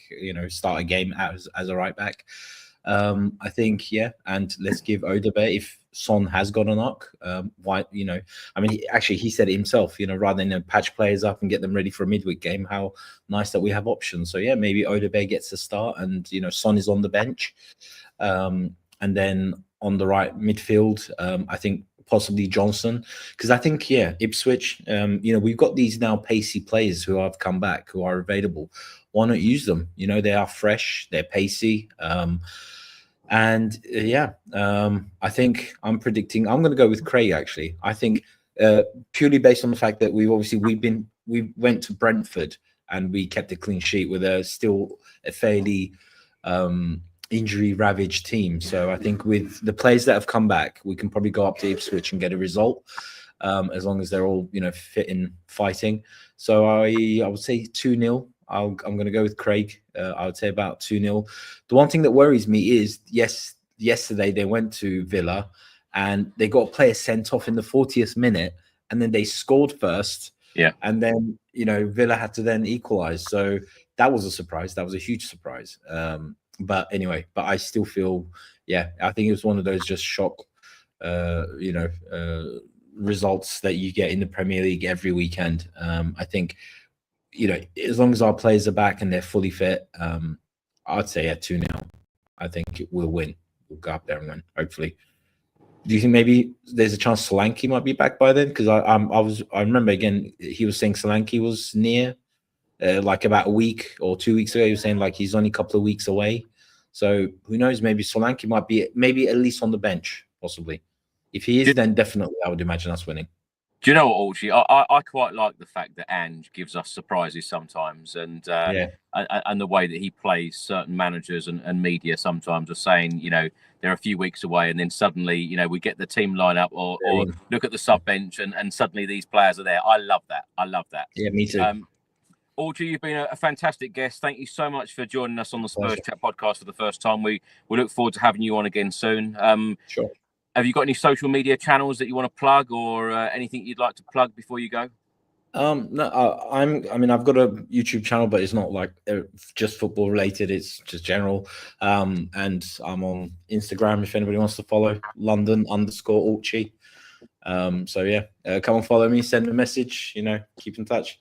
start a game as a right back. I think, yeah, and let's give Odegaard, if Son has got a knock, why, I mean, he said it himself, rather than patch players up and get them ready for a midweek game, how nice that we have options. So, yeah, maybe Odegaard gets a start and, Son is on the bench. And then on the right midfield, I think, possibly Johnson, because I think, yeah, Ipswich, we've got these now pacey players who have come back, who are available. Why not use them? They are fresh, they're pacey. I think I'm going to go with Craig, actually. I think purely based on the fact that we went to Brentford and we kept a clean sheet with still a fairly injury ravaged team. So I think with the players that have come back, we can probably go up to Ipswich and get a result, as long as they're all fit and fighting. So I would say 2-0. I'm going to go with Craig. I would say about 2-0. The one thing that worries me is, yesterday they went to Villa and they got a player sent off in the 40th minute, and then they scored first. Yeah, and then Villa had to then equalize. So that was a surprise. That was a huge surprise. But anyway, I still feel, yeah, I think it was one of those just shock, results that you get in the Premier League every weekend. I think, as long as our players are back and they're fully fit, I'd say at 2-0. I think we'll win. We'll go up there and win, hopefully. Do you think maybe there's a chance Solanke might be back by then? Because I remember, again, he was saying Solanke was near. Like about a week or 2 weeks ago, he was saying like he's only a couple of weeks away. So who knows? Maybe Solanke might be at least on the bench, possibly. If he is, then definitely I would imagine us winning. Do you know what, Archie? I quite like the fact that Ange gives us surprises sometimes, and the way that he plays certain managers and media sometimes are saying, they're a few weeks away, and then suddenly, we get the team lineup or look at the sub bench, and suddenly these players are there. I love that. Yeah, me too. Archie, you've been a fantastic guest. Thank you so much for joining us on the Spurs Chat podcast for the first time. We look forward to having you on again soon. Sure. Have you got any social media channels that you want to plug, or anything you'd like to plug before you go? No, I've got a YouTube channel, but it's not like just football related. It's just general. And I'm on Instagram if anybody wants to follow, London_Archie. So yeah, come and follow me, send me a message, keep in touch.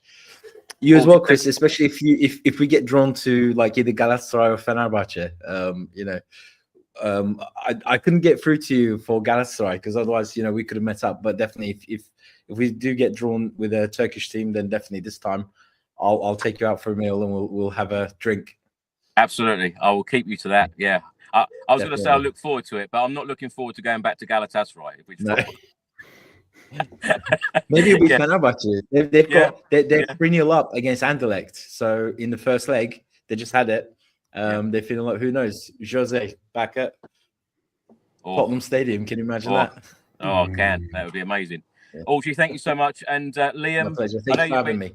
You as well, Chris, especially if we get drawn to like either Galatasaray or Fenerbahce, I couldn't get through to you for Galatasaray because otherwise, we could have met up. But definitely, if we do get drawn with a Turkish team, then definitely this time I'll take you out for a meal and we'll have a drink. Absolutely, I will keep you to that. Yeah, I was going to say I look forward to it, but I'm not looking forward to going back to Galatasaray. Maybe it'll be Fenerbahce. They're 3-0 up against Anderlecht. So in the first leg, they just had it. They're feeling like, who knows? Jose back at Tottenham Stadium. Can you imagine that? Oh, I can. That would be amazing. Yeah. Archie, thank you so much. And Liam, my pleasure. Thanks for having me.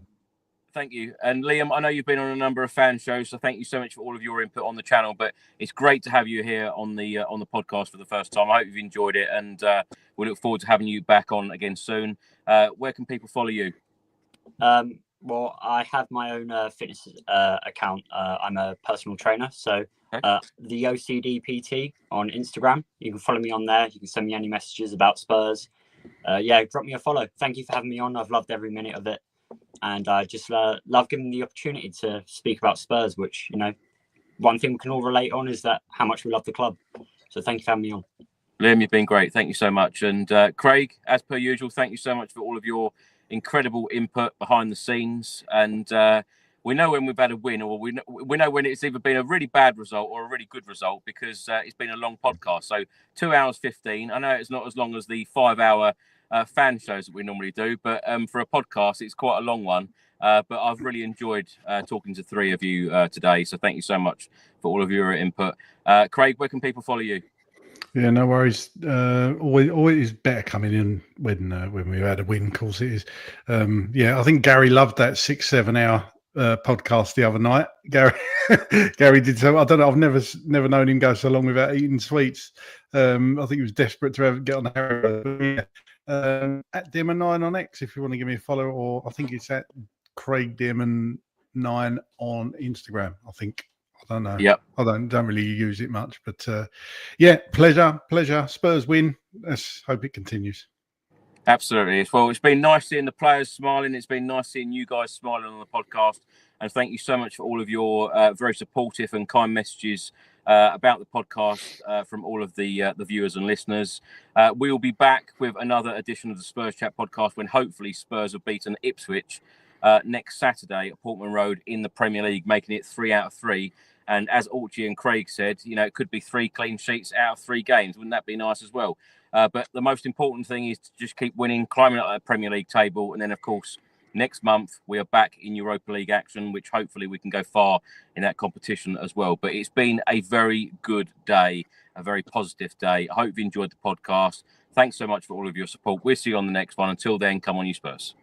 Thank you. And Liam, I know you've been on a number of fan shows, so thank you so much for all of your input on the channel. But it's great to have you here on the podcast for the first time. I hope you've enjoyed it, and we look forward to having you back on again soon. Where can people follow you? Well, I have my own fitness account. I'm a personal trainer, so the OCD PT on Instagram. You can follow me on there. You can send me any messages about Spurs. Drop me a follow. Thank you for having me on. I've loved every minute of it, and I just love giving the opportunity to speak about Spurs, which, you know, one thing we can all relate on is that how much we love the club. So thank you for having me on. Liam, you've been great. Thank you so much. And Craig, as per usual, thank you so much for all of your incredible input behind the scenes. And we know when we've had a win, or we know when it's either been a really bad result or a really good result, because it's been a long podcast. So 2 hours 15. I know it's not as long as the 5 hour fan shows that we normally do, but for a podcast, it's quite a long one. But I've really enjoyed talking to three of you today. So thank you so much for all of your input. Craig, where can people follow you? Yeah, no worries. Always better coming in when we've had a win. Of course, it is. I think Gary loved that 6-7 hour podcast the other night. Gary did so. I don't know. I've never known him go so long without eating sweets. I think he was desperate to get on the Harrow. At Dearman9 on X, if you want to give me a follow, or I think it's at Craig Dearman9 on Instagram. I think. I don't know. Yep. I don't really use it much, but pleasure. Spurs win. Let's hope it continues. Absolutely. Well, it's been nice seeing the players smiling. It's been nice seeing you guys smiling on the podcast. And thank you so much for all of your very supportive and kind messages about the podcast from all of the viewers and listeners. We will be back with another edition of the Spurs Chat podcast when hopefully Spurs have beaten Ipswich next Saturday at Portman Road in the Premier League, making it 3 out of 3. And as Orchie and Craig said, you know, it could be 3 clean sheets out of 3 games. Wouldn't that be nice as well? But the most important thing is to just keep winning, climbing up that Premier League table. And then, of course, next month we are back in Europa League action, which hopefully we can go far in that competition as well. But it's been a very good day, a very positive day. I hope you enjoyed the podcast. Thanks so much for all of your support. We'll see you on the next one. Until then, come on, you Spurs.